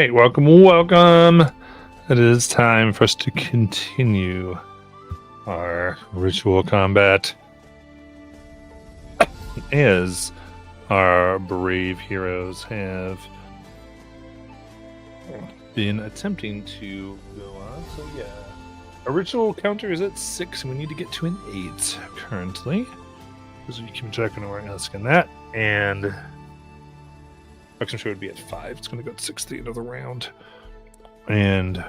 right, welcome. It is time for us to continue our ritual combat as our brave heroes have been attempting to go on. So yeah, our ritual counter is at 6, and we need to get to an 8 currently. Because you keep checking, we're asking that, and I'm sure it would be at 5. It's going to go to 6 the end of the round. And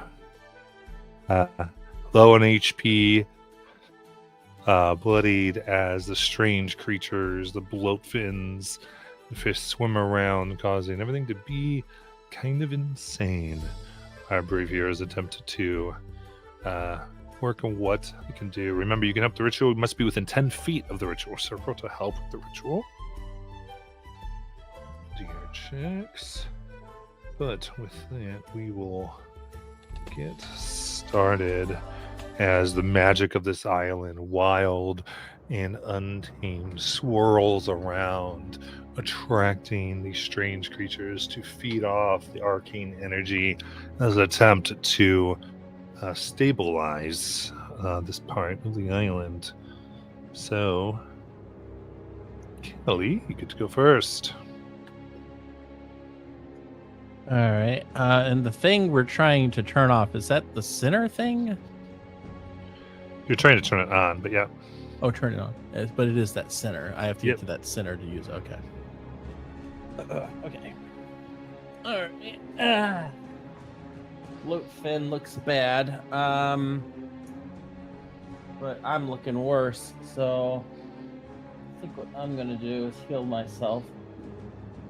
low on HP, bloodied as the strange creatures, the bloatfins, the fish swim around, causing everything to be kind of insane. Our brave heroes attempted to work on what you can do. Remember, you can help the ritual. It must be within 10 feet of the ritual circle to help with the ritual. Do your checks. But with that, we will get started as the magic of this island, wild and untamed, swirls around, attracting these strange creatures to feed off the arcane energy as an attempt to stabilize this part of the island. So, Kelly, you get to go first. All right. And the thing we're trying to turn off, is that the center thing? You're trying to turn it on, but yeah. Oh, turn it on. But it is that center. I have to Yep. get to that center to use it. Okay. Okay. All right. Bloatfin looks bad. But I'm looking worse. So I think what I'm going to do is heal myself.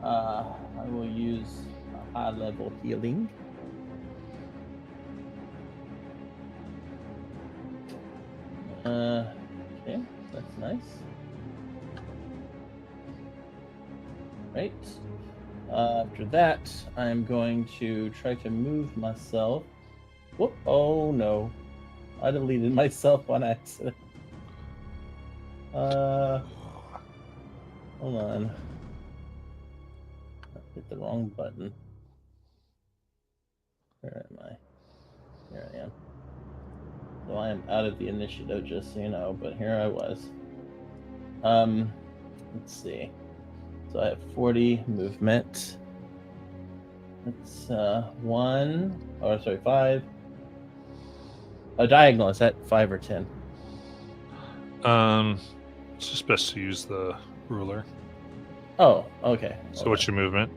I will use high-level healing. Okay, that's nice. Right. After that, I'm going to try to move myself. Whoop! Oh no, I deleted myself on accident. Hold on. I hit the wrong button. Where am I? Here I am. So I am out of the initiative, just so you know, but here I was. Let's see. So I have 40 movement. It's 5. Oh, diagonal, is that 5 or 10? It's just best to use the ruler. Oh, okay. So what's your movement?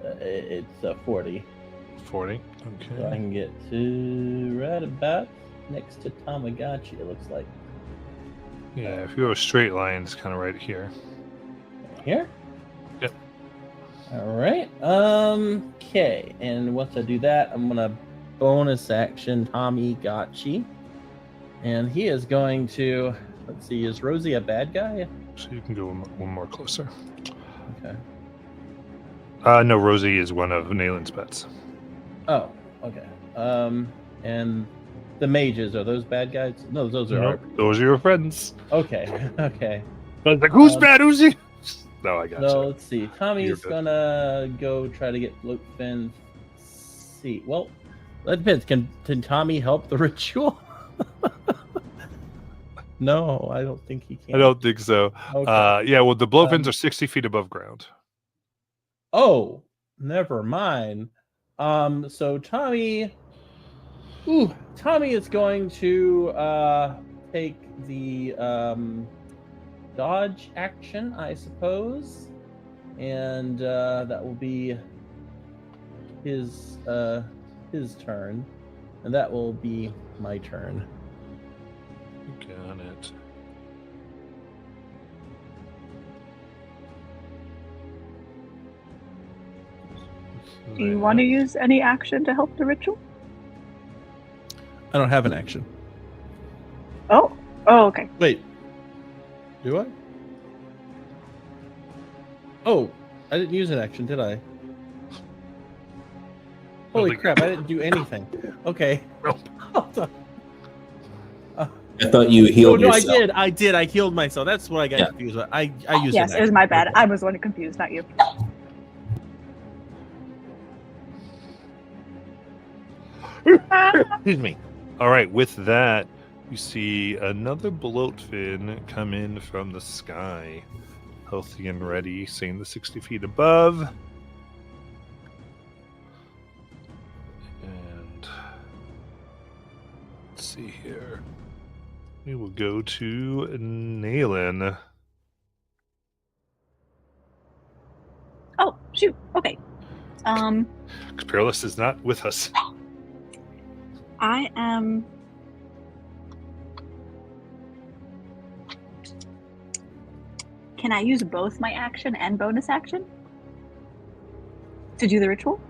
It's 40. 40. So I Okay. can get to right about next to Tamagotchi, it looks like. Yeah, if you go a straight line, it's kind of right here. Here? Yep. Alright. Okay. And once I do that, I'm gonna bonus action Tamagotchi. And he is going to, let's see, is Rosie a bad guy? So you can go one more closer. Okay. No, Rosie is one of Nalen's pets. Oh, okay. And the mages, are those bad guys? No, those are Nope, those are your friends. Okay. Okay. I was like, who's bad? Who's he? No, I got No, you. let's see. Tommy's good. gonna go try to get Bloatfin. See, well, that depends. Can Tommy help the ritual? No, I don't think he can. I don't think so. Okay. Yeah, well, the blowfins are 60 feet above ground. Oh, never mind. So Tommy is going to take the dodge action, I suppose, and that will be his turn, and that will be my turn. Got it. Do you want to use any action to help the ritual? I don't have an action. Oh, okay. Wait, do I? Oh, I didn't use an action, did I? Holy crap! I didn't do anything. Okay. Nope. Hold on. I thought you healed no, yourself. I did. I healed myself. That's what I got confused with. I used Yes, an it was my bad. action. I was the one confused, not you. Excuse me. All right, with that, you see another bloatfin come in from the sky, healthy and ready, seeing the 60 feet above. And let's see here. We will go to Naylan. Oh, shoot. Okay. Perilous is not with us. I am. Can I use both my action and bonus action to do the ritual?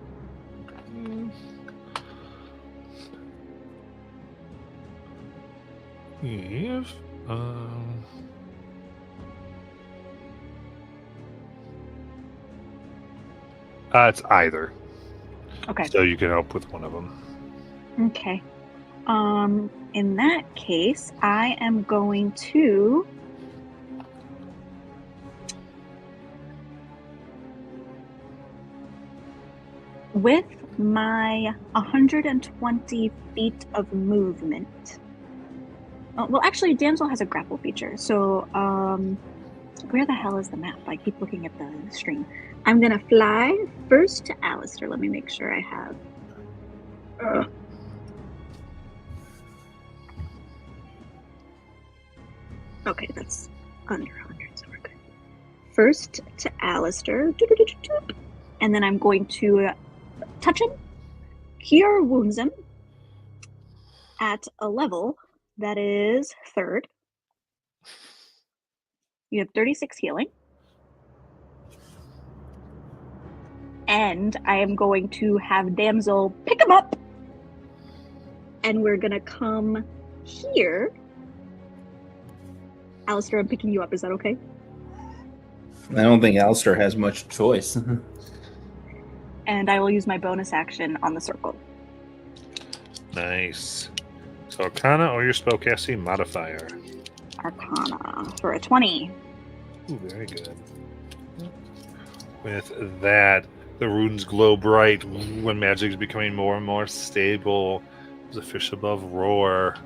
If, it's either. Okay. So you can help with one of them. Okay. In that case, I am going to with my 120 feet of movement. Well, actually, Damsel has a grapple feature, so where the hell is the map? I keep looking at the stream. I'm gonna fly first to Alistair. Let me make sure I have. Okay, that's under 100, so we're good. First to Alistair, and then I'm going to touch him, Cure Wounds him at a level that is 3rd. You have 36 healing. And I am going to have Damsel pick him up. And we're going to come here. Alistair, I'm picking you up. Is that okay? I don't think Alistair has much choice. And I will use my bonus action on the circle. Nice. So Arcana or your spellcasting modifier? Arcana for a 20. Ooh, very good. With that, the runes glow bright when magic is becoming more and more stable. There's a fish above roar.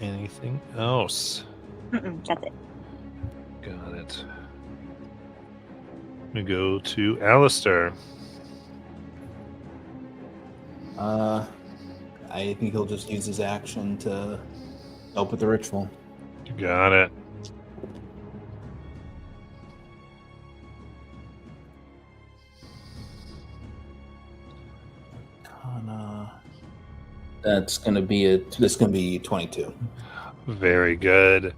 Anything else? That's it. Got it. We go to Alistair. I think he'll just use his action to help with the ritual. You got it. That's gonna be 22. Very good.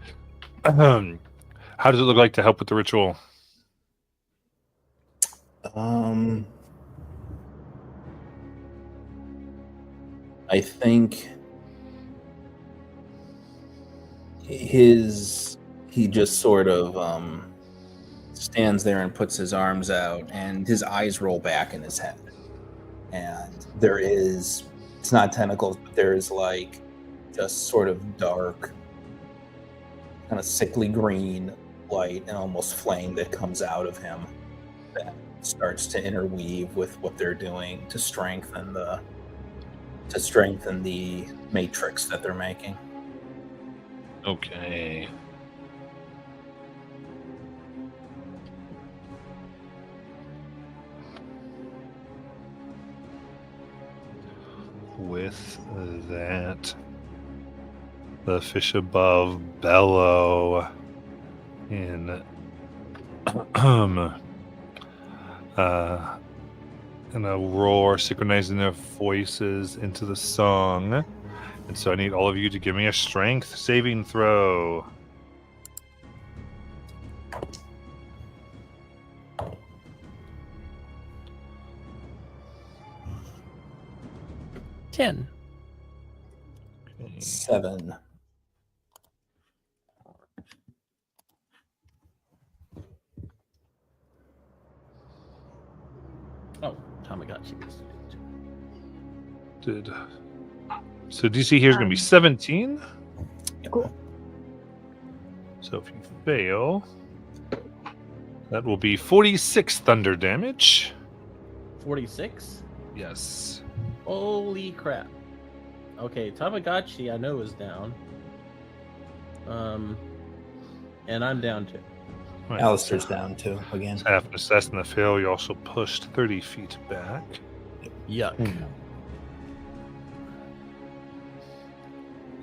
How does it look like to help with the ritual? I think he just sort of stands there and puts his arms out, and his eyes roll back in his head. And it's not tentacles, but there is like just sort of dark, kind of sickly green light and almost flame that comes out of him that starts to interweave with what they're doing to strengthen the matrix that they're making. Okay. With that, the fish above bellow in and a roar, synchronizing their voices into the song. And so I need all of you to give me a strength saving throw. Okay. 7. Oh, Tamagotchi. So DC here is going to be 17. Cool. So if you fail, That will be 46 thunder damage. 46. Yes. Holy crap. Okay, Tamagotchi I know is down. And I'm down too. Right. Alistair's down too again. Half an success and a fail. You also pushed 30 feet back. Yuck.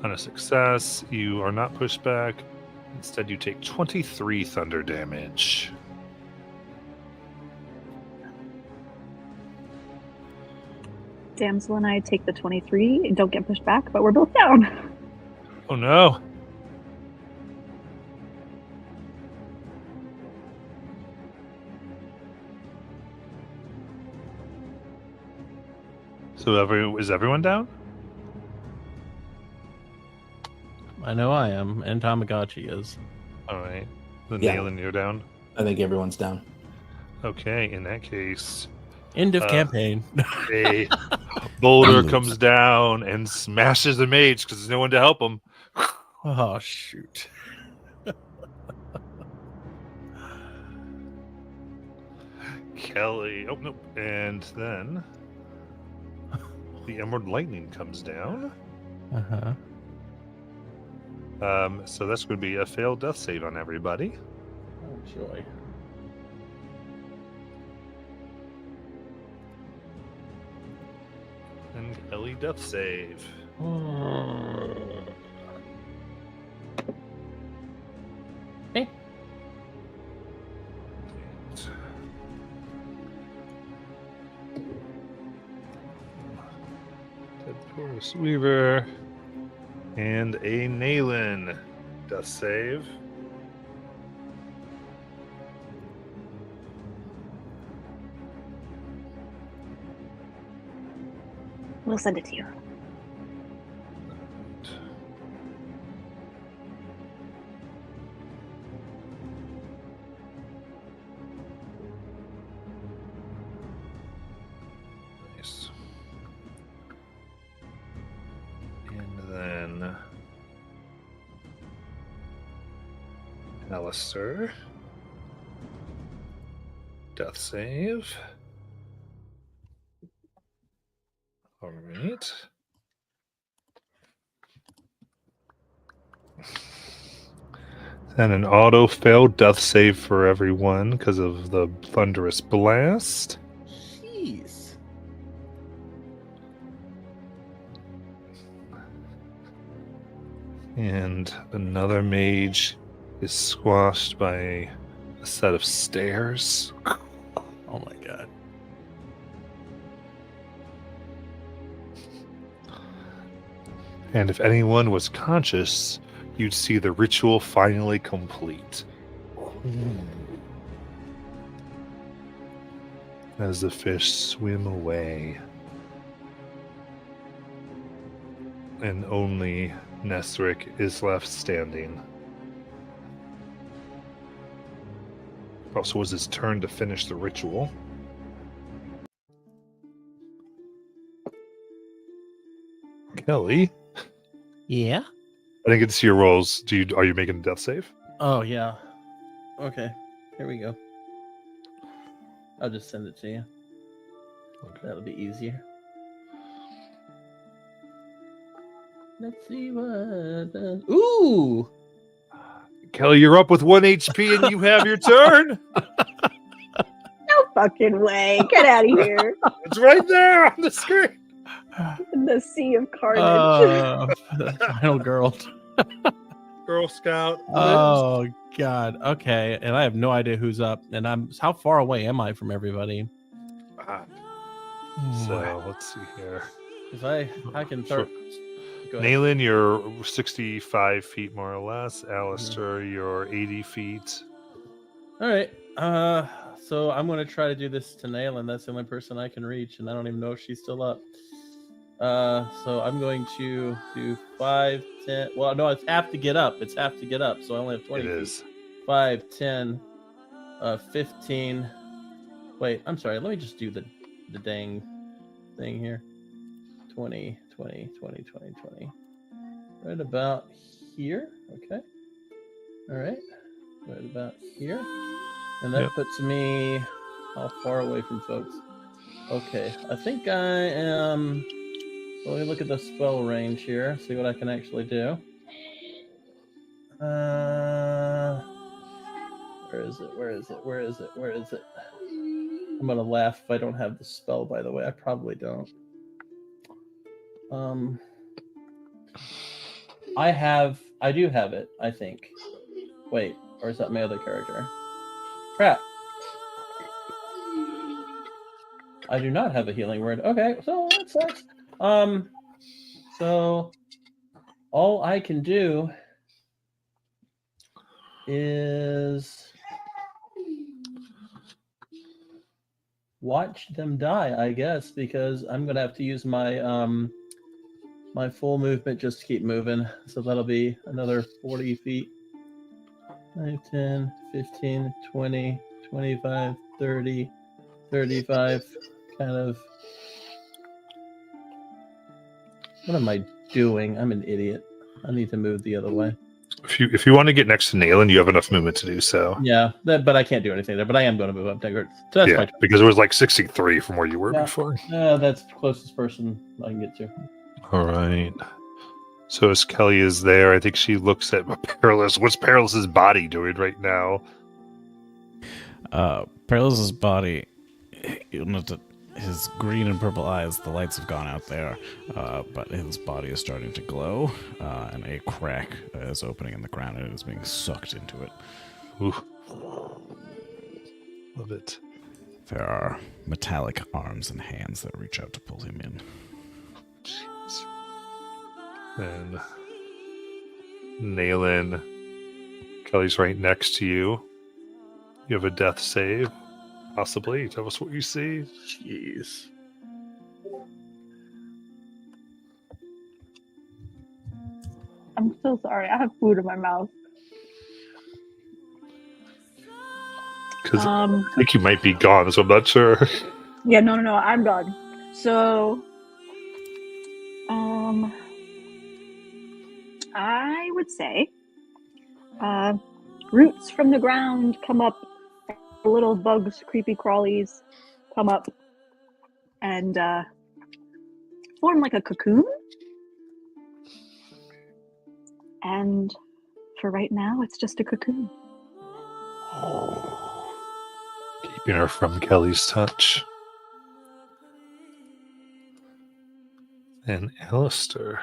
On a success, you are not pushed back. Instead, you take 23 thunder damage. Damsel and I take the 23 and don't get pushed back, but we're both down. Oh no! So is everyone down? I know I am, and Tamagotchi is. All right. Then Yeah. Nayland, you're down. I think everyone's down. Okay, in that case, End of campaign. a boulder comes down and smashes the mage because there's no one to help him. Oh, shoot. Kelly. Oh, no. And then the Emerald Lightning comes down. Uh-huh. So that's going to be a failed death save on everybody. Oh, joy. And Kelly death save. Hey. Ted Taurus Weaver. And a Nayland death save. We'll send it to you. Nice. And then Alistair. Death save. All right. Then an auto failed death save for everyone because of the thunderous blast. Jeez. And another mage is squashed by a set of stairs. Oh my god. And if anyone was conscious, you'd see the ritual finally complete. As the fish swim away. And only Nesric is left standing. Also was his turn to finish the ritual. Kelly, Yeah? I didn't get to see your rolls. Are you making a death save? Oh, yeah. Okay. Here we go. I'll just send it to you. Okay. That'll be easier. Let's see what... Ooh! Kelly, you're up with 1 HP and you have your turn. No fucking way. Get out of here. It's right there on the screen. In the sea of carnage. The final girl. Girl Scout. Oh, God. Okay. And I have no idea who's up. And how far away am I from everybody? So let's see here. If I can start... Go ahead. Nayland, you're 65 feet more or less. Alistair, you're 80 feet. All right. So I'm going to try to do this to Nayland. That's the only person I can reach, and I don't even know if she's still up. So I'm going to do 5, 10. Well, no, it's half to get up. It's half to get up. So I only have 20 It feet. is. 5, 10, 15. Wait, I'm sorry. Let me just do the dang thing here. 20, 20, 20, 20, 20. Right about here. Okay. All right. Right about here. And that Yep. puts me how far away from folks? Okay, I think I am. So let me look at the spell range here, see what I can actually do. Where is it? Where is it? Where is it? Where is it? I'm gonna laugh if I don't have the spell, by the way. I probably don't. I do have it, I think. Wait, or is that my other character? Crap. I do not have a healing word. Okay, so that sucks. So all I can do is watch them die, I guess, because I'm gonna have to use my my full movement just to keep moving. So that'll be another 40 feet. 5, 10, 15, 20, 25, 30, 35. Kind of. What am I doing? I'm an idiot. I need to move the other way. If you want to get next to Nayland, you have enough movement to do so. Yeah, but I can't do anything there. But I am going to move up there. So that's Yeah, my turn. because it was like 63 from where you were Yeah. before. That's the closest person I can get to. All right. So as Kelly is there, I think she looks at Perilous. What's Perilous's body doing right now? Perilous's body, you'll note that his green and purple eyes, the lights have gone out there, but his body is starting to glow, and a crack is opening in the ground and it is being sucked into it. Ooh. Love it. There are metallic arms and hands that reach out to pull him in. Jeez. And Nayland, Kelly's right next to you. You have a death save, possibly. Tell us what you see. Jeez. I'm so sorry. I have food in my mouth. Because I think you might be gone, so I'm not sure. Yeah, no, I'm done. So, I would say, roots from the ground come up, little bugs, creepy crawlies come up and form like a cocoon. And for right now, it's just a cocoon. Keeping her from Kelly's touch. And Alistair.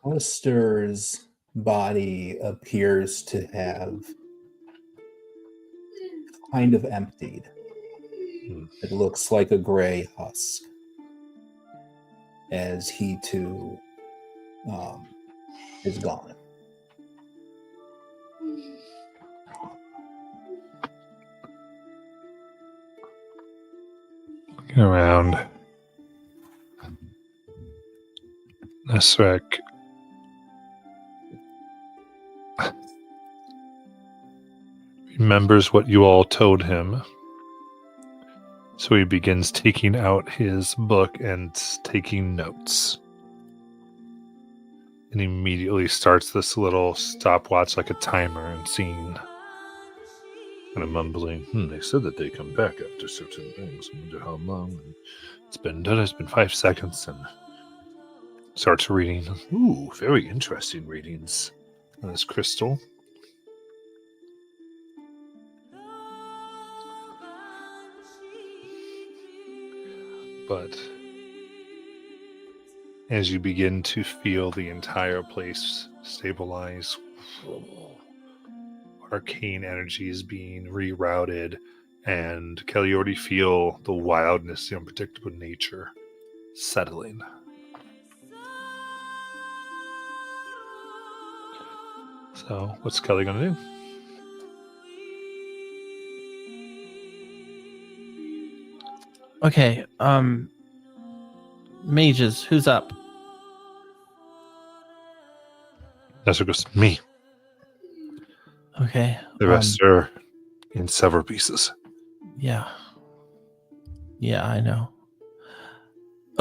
Alistair's body appears to have kind of emptied. It looks like a gray husk as he too is gone. Looking around. Nesrek remembers what you all told him. So he begins taking out his book and taking notes. And immediately starts this little stopwatch like a timer and seeing, kind of mumbling, they said that they come back after certain things. I wonder how long. And it's been 5 seconds, and starts reading. Ooh, very interesting readings on this crystal. But as you begin to feel the entire place stabilize, arcane energy is being rerouted, and Kelly, you already feel the wildness, the unpredictable nature settling. So, what's Kelly gonna do? Okay, mages, who's up? Nestor goes, me. Okay. The rest are in several pieces. Yeah. Yeah, I know.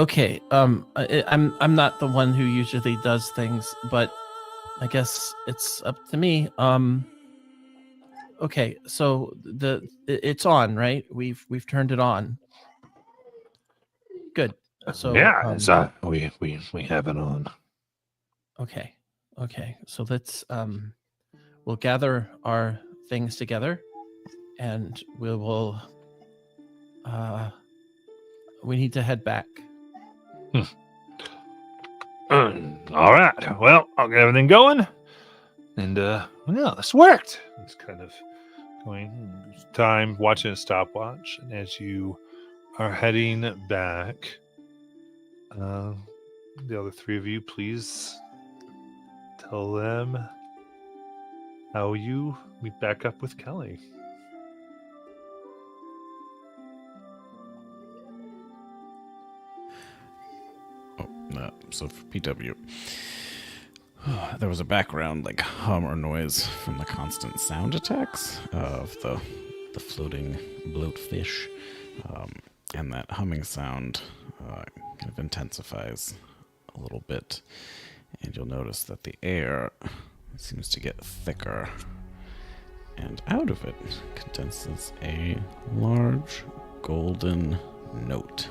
Okay. I'm not the one who usually does things, but I guess it's up to me. Okay. So it's on, right? We've turned it on. Good. So yeah, it's, we have it on. Okay. Okay. So let's we'll gather our things together, and we will. We need to head back. All right. Well, I'll get everything going. And, well, this worked. It's kind of going time, watching a stopwatch. And as you are heading back, the other three of you, please tell them how you meet back up with Kelly. So for PW, there was a background like hum or noise from the constant sound attacks of the floating bloatfish, and that humming sound kind of intensifies a little bit, and you'll notice that the air seems to get thicker, and out of it condenses a large golden note,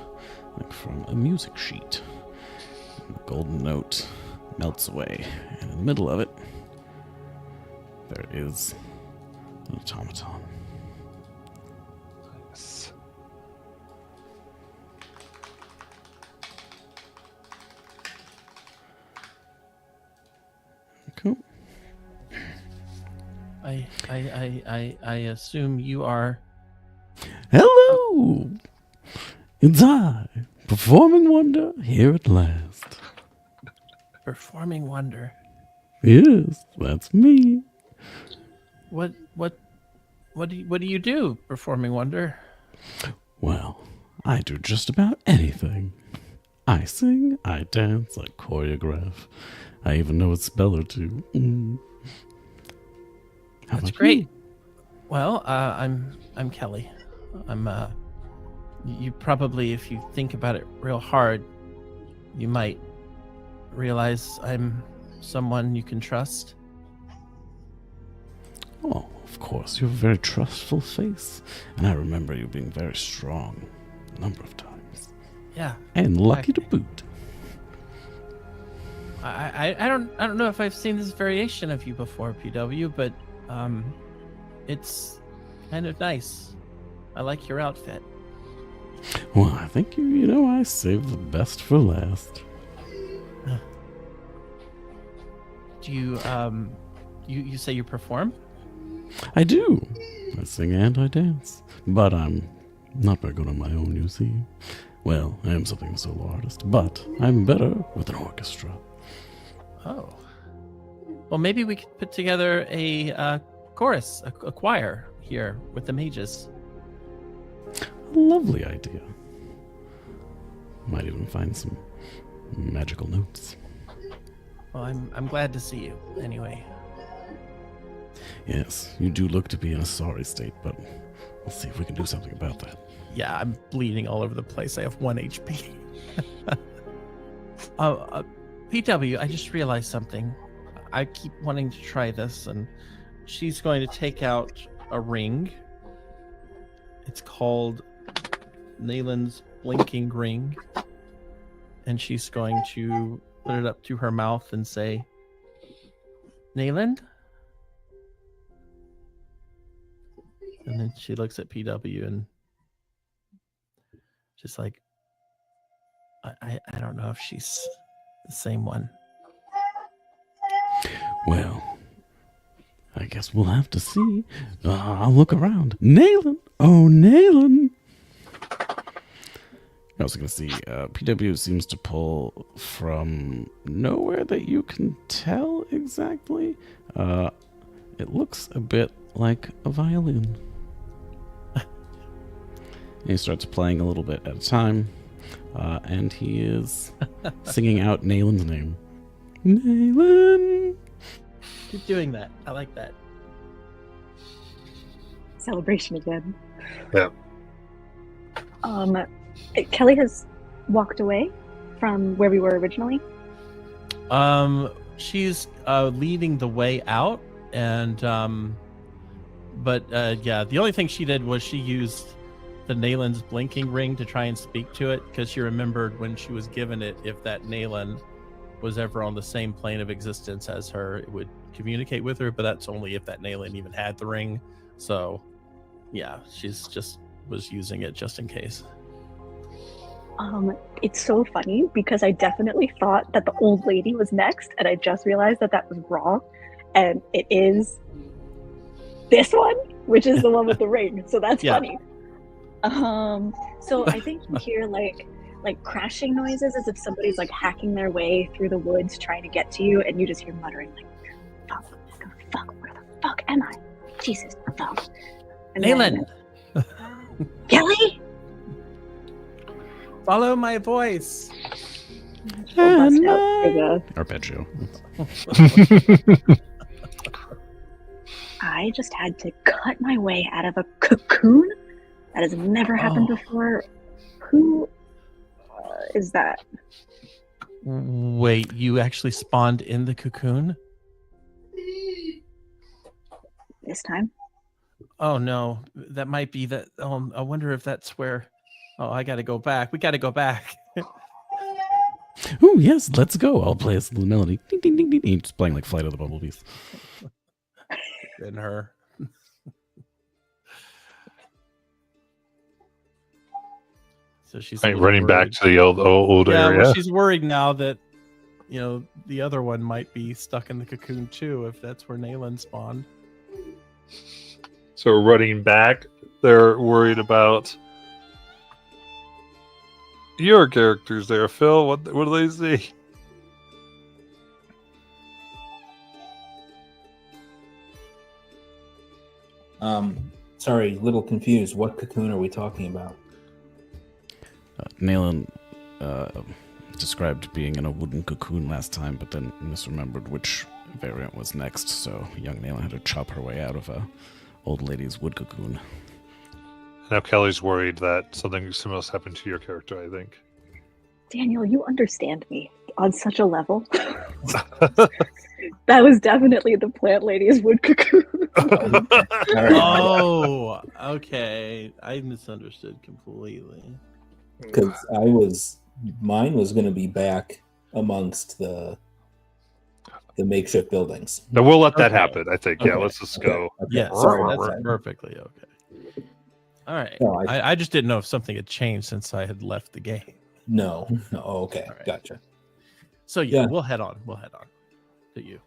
like from a music sheet. The golden note melts away, and in the middle of it, there is an automaton. Nice. Cool. I assume you are. Hello! It's I, Performing Wonder, here at last. Performing Wonder. Yes, that's me. What do you do, Performing Wonder? Well, I do just about anything. I sing, I dance, I choreograph. I even know a spell or two. How That's about great. you? Well, I'm Kelly. I'm you probably, if you think about it real hard, you might realize I'm someone you can trust. Oh, of course, you have a very trustful face. And I remember you being very strong a number of times. Yeah. And lucky to boot. I don't know if I've seen this variation of you before, PW, but it's kind of nice. I like your outfit. Well, I think I saved the best for last. Do you you say you perform? I do. I sing and I dance. But I'm not very good on my own, you see. Well, I am something of a solo artist, but I'm better with an orchestra. Oh. Well, maybe we could put together a chorus, a choir here with the mages. A lovely idea. Might even find some magical notes. Well, I'm glad to see you. Anyway. Yes, you do look to be in a sorry state, but we'll see if we can do something about that. Yeah, I'm bleeding all over the place. I have 1 HP. PW, I just realized something. I keep wanting to try this, and she's going to take out a ring. It's called Nayland's Blinking Ring. And she's going to put it up to her mouth and say, Nayland? And then she looks at PW and just like, I don't know if she's the same one. Well, I guess we'll have to see. I'll look around. Nayland! Oh, Nayland! I was going to see, PW seems to pull from nowhere that you can tell exactly. It looks a bit like a violin. And he starts playing a little bit at a time, and he is singing out Nayland's name. Nayland! Keep doing that. I like that. Celebration again. Yeah. Kelly has walked away from where we were originally? She's leading the way out, and yeah, the only thing she did was she used the Nalen's blinking ring to try and speak to it, because she remembered when she was given it, if that Nalen was ever on the same plane of existence as her, it would communicate with her, but that's only if that Nalen even had the ring. So yeah, she's just was using it just in case. It's so funny because I definitely thought that the old lady was next, and I just realized that that was wrong, and it is this one, which is the one with the ring. So that's Yeah. funny. So I think you hear like crashing noises as if somebody's like hacking their way through the woods trying to get to you, and you just hear muttering like, "Fuck, where the fuck am I? Jesus, fuck." And Nalen, then, Kelly. follow my voice. She'll bust out for the- Arpeggio. I just had to cut my way out of a cocoon. That has never happened Oh. before. Who is that? Wait, you actually spawned in the cocoon? This time? Oh no, that might be that. I wonder if that's where. Oh, I gotta go back. We gotta go back. Oh yes, let's go. I'll play this little melody. Ding ding ding ding ding. Just playing like Flight of the Bumblebees. And her. So she's a Right, little running back worried. to the old Yeah, area. well, she's worried now that the other one might be stuck in the cocoon too, if that's where Nalen spawned. So running back, they're worried about your characters there, Phil. What do they see? Sorry, little confused. What cocoon are we talking about? Nalen described being in a wooden cocoon last time, but then misremembered which variant was next, so young Nalen had to chop her way out of a old lady's wood cocoon. Now Kelly's worried that something similar happened to your character, I think. Daniel, you understand me on such a level. That was definitely the plant lady's wood cocoon. Oh, okay. I misunderstood completely. Because mine was going to be back amongst the makeshift buildings. Now we'll let that Okay. happen, I think. Yeah, Okay. let's just go. Okay, Yes, sorry, that's sorry. perfectly okay. All right. No, I just didn't know if something had changed since I had left the game. No. Okay, All right. gotcha. So yeah, Yeah. we'll head on to you.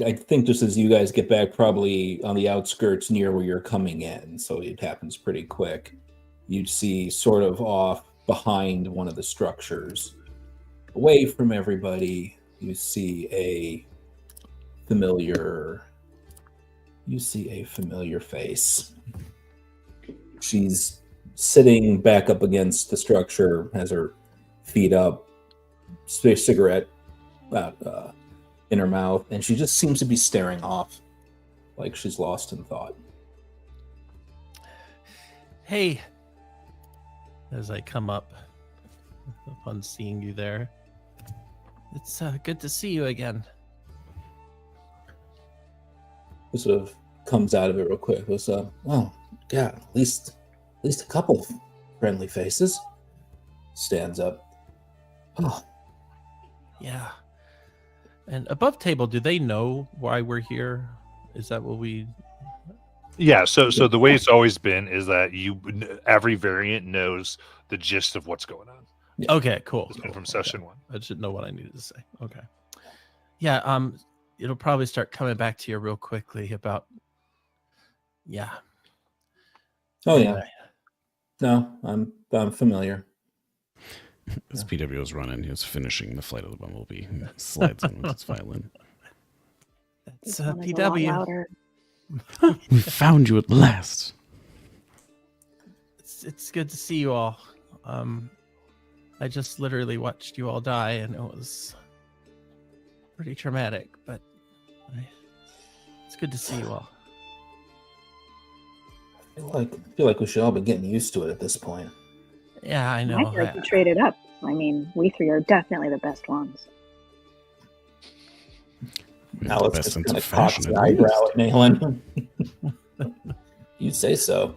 I think just as you guys get back, probably on the outskirts near where you're coming in, so it happens pretty quick. You'd see sort of off behind one of the structures, away from everybody. You see a familiar face. She's sitting back up against the structure, has her feet up, cigarette in her mouth, and she just seems to be staring off like she's lost in thought. Hey, as I come up upon seeing you there, it's good to see you again. Sort of comes out of it real quick. It was well, yeah, at least a couple of friendly faces. Stands up. Oh, Yeah. And above table, do they know why we're here? Is that what we? Yeah, so the way it's always been is that every variant knows the gist of what's going on. Okay, cool. It's been from Okay. session one. I should know what I needed to say. Okay. Yeah. It'll probably start coming back to you real quickly about. Yeah. oh yeah. Anyway. No, I'm familiar. As PW was running, he was finishing the Flight of the Bumblebee. He slides in with his violin. It's This one is a lot PW. louder. We found you at last. It's good to see you all. I just literally watched you all die, and it was pretty traumatic. But it's good to see you all. I feel like we should all be getting used to it at this point. Yeah, I know. I feel like we traded up. I mean, we three are definitely the best ones. We have the Alice best just sense kind of of cocks fashion, an at eyebrow least. at Nayland. You say so.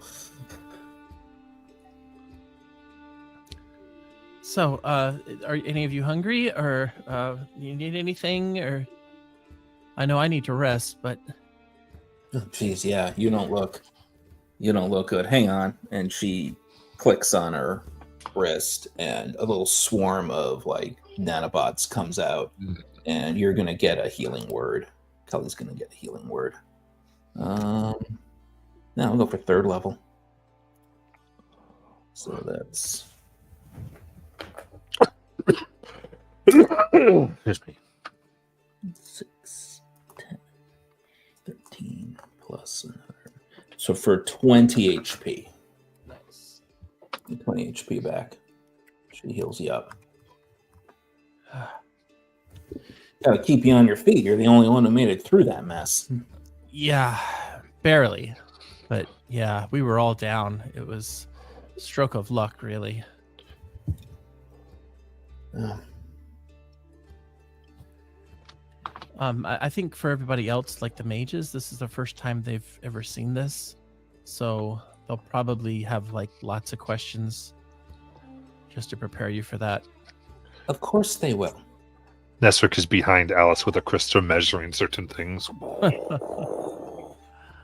So, are any of you hungry, or you need anything? Or I know I need to rest, but Oh, jeez, yeah, you don't look good. Hang on. And she clicks on her wrist, and a little swarm of like nanobots comes out, and you're gonna get a healing word. Kelly's gonna get a healing word. Now we'll go for 3rd level. So that's Excuse me. 6, 10, 13 plus another. So for 20 HP. nice. 20 HP back. She heals you up. Gotta keep you on your feet. You're the only one who made it through that mess. Yeah, barely. But yeah, we were all down. It was a stroke of luck, really. I think for everybody else, like the mages, this is the first time they've ever seen this. So they'll probably have like lots of questions just to prepare you for that. Of course they will. Nesric is behind Alice with a crystal measuring certain things.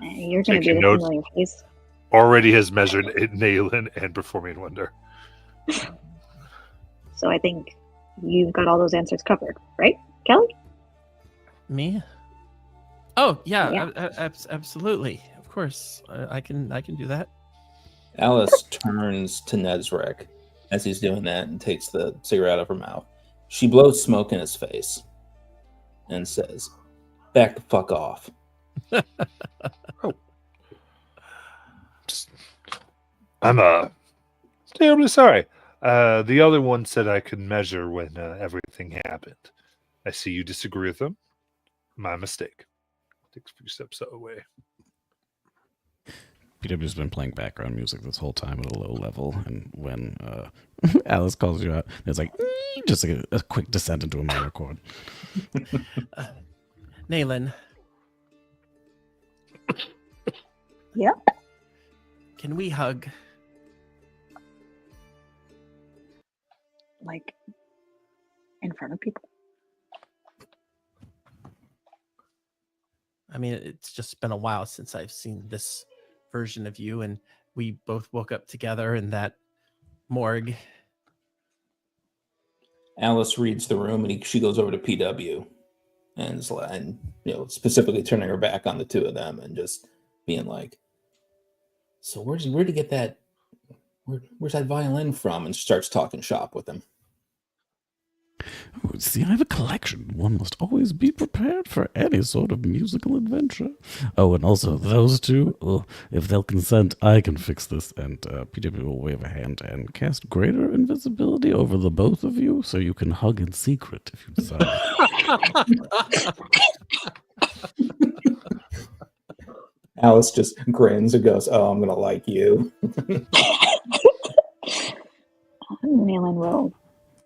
You're going to be Taking the notes. familiar face. Already has measured Nayland and Performing Wonder. So I think you've got all those answers covered, right, Kelly? Me? Oh yeah, Yeah. absolutely. Of course, I can do that. Alice turns to Nezrek as he's doing that and takes the cigarette out of her mouth. She blows smoke in his face and says, "Back the fuck off." I'm terribly sorry. The other one said I could measure when everything happened. I see you disagree with them. My mistake. Takes a few steps away. PW's been playing background music this whole time at a low level, and when Alice calls you out, there's like just a quick descent into a minor chord. Nayland. Yep. Can we hug? Like, in front of people. I mean, it's just been a while since I've seen this version of you, and we both woke up together in that morgue. Alice reads the room and she goes over to PW and specifically turning her back on the two of them and just being like, "So where'd you get that? Where's that violin from?" And starts talking shop with him. Oh, see, I have a collection. One must always be prepared for any sort of musical adventure. Oh, and also those two, if they'll consent, I can fix this. And PW will wave a hand and cast greater invisibility over the both of you, so you can hug in secret if you decide. Alice just grins and goes, "Oh, I'm gonna like you." Nayland will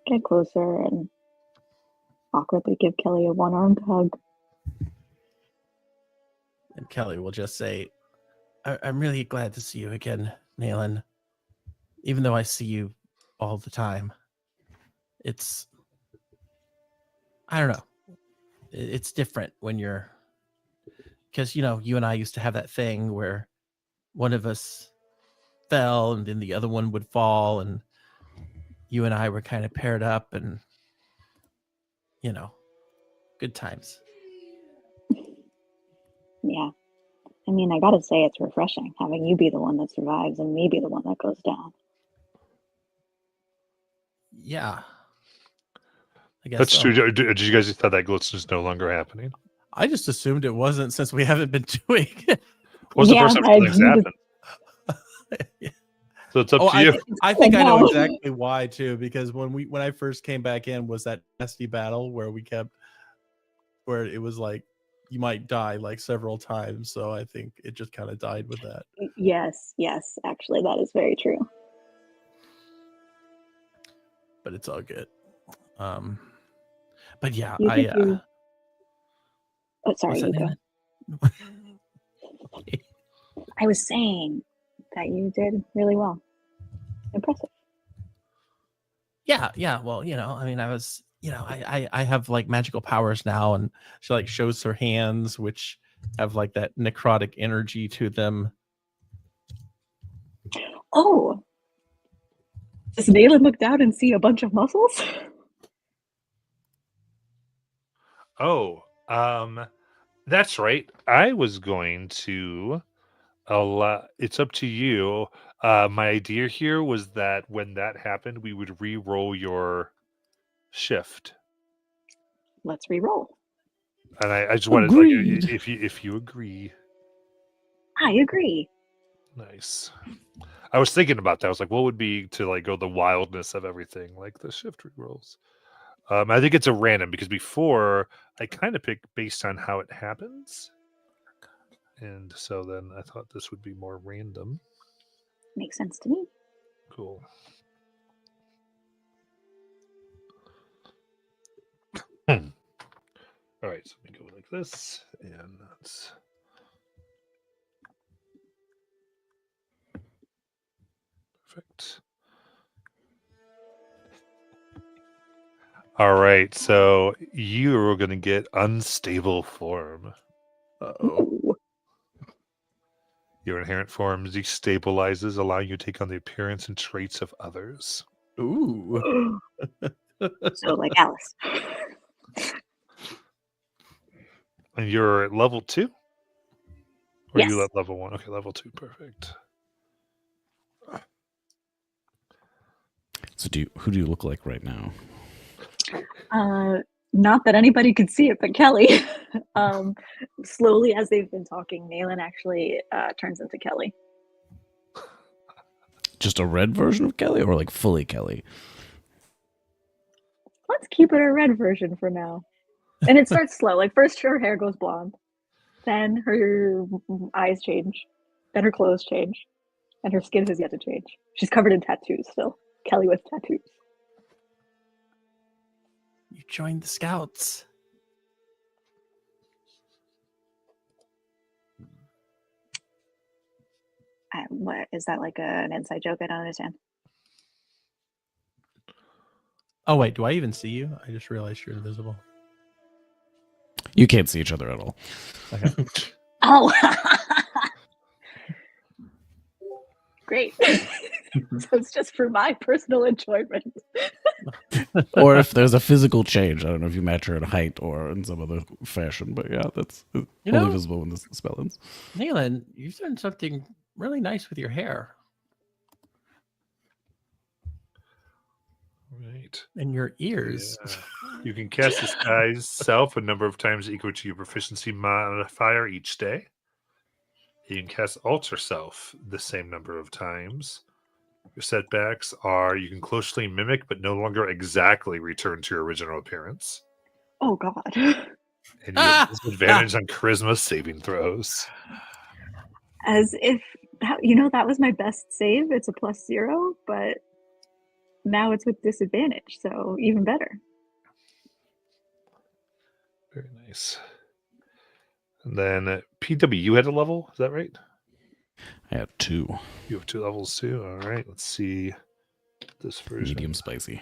get closer and awkwardly give Kelly a one-armed hug. And Kelly will just say, I'm really glad to see you again, Nayland. Even though I see you all the time. It's, I don't know. It's different when you're, because, you and I used to have that thing where one of us fell and then the other one would fall, and you and I were kind of paired up, and good times. Yeah. I mean, I gotta say, it's refreshing having you be the one that survives and me be the one that goes down. Yeah. I guess That's so. true. Did you guys thought that glitch is no longer happening? I just assumed it wasn't, since we haven't been doing it. What's the Yeah, first time I- things happened? So it's up to you. I think I know Wow. exactly why too, because when I first came back in was that nasty battle where where it was like you might die like several times. So I think it just kind of died with that. Yes, actually, that is very true. but it's all good. But yeah, You did do- Oh, sorry, what's you that, go. Nayland? I was saying that you did really well. Impressive. Yeah. Well, I mean, I was, I have like magical powers now, and she like shows her hands, which have like that necrotic energy to them. Oh, does Nayland look down and see a bunch of muscles? Oh, that's right. I was going to allow. It's up to you. My idea here was that when that happened, we would re-roll your shift, Let's re-roll. and I just wanted like Agreed. if you agree. I agree. Nice. I was thinking about that. I was like, what would be to like go the wildness of everything, like the shift re-rolls. I think it's a random because before I kind of picked based on how it happens. And so then I thought this would be more random. Makes sense to me. Cool. All right, so we go like this, and that's perfect. All right, so you are going to get unstable form. Uh-oh. Ooh. Your inherent form destabilizes, allowing you to take on the appearance and traits of others. Ooh. So like Alice. And you're at level 2? Or Yes. you at level 1? Okay, level 2, perfect. So who do you look like right now? Not that anybody could see it, but Kelly. Slowly as they've been talking, Nayland actually turns into Kelly. Just a red version of Kelly, or like fully Kelly? Let's keep it a red version for now. And it starts slow. Like first her hair goes blonde, then her eyes change, then her clothes change, and her skin has yet to change. She's covered in tattoos still. Kelly with tattoos. You joined the scouts. What is that, like an inside joke? I don't understand. Oh wait, do I even see you? I just realized you're invisible. You can't see each other at all. Okay. Oh, great. So it's just for my personal enjoyment. Or if there's a physical change, I don't know if you match her in height or in some other fashion, but yeah, that's only visible when the spell ends. Nayland, you've done something really nice with your hair Right. and your ears. Yeah. You can cast disguise self a number of times equal to your proficiency modifier each day. You can cast alter self the same number of times. Your setbacks are you can closely mimic but no longer exactly return to your original appearance. Oh God. And you have disadvantage on charisma saving throws. As if that, that was my best save. It's a +0, but now it's with disadvantage, so even better. Very nice. And then PW, you had a level, is that right? I had 2. You have 2 levels too. All right, let's see this version. Medium spicy.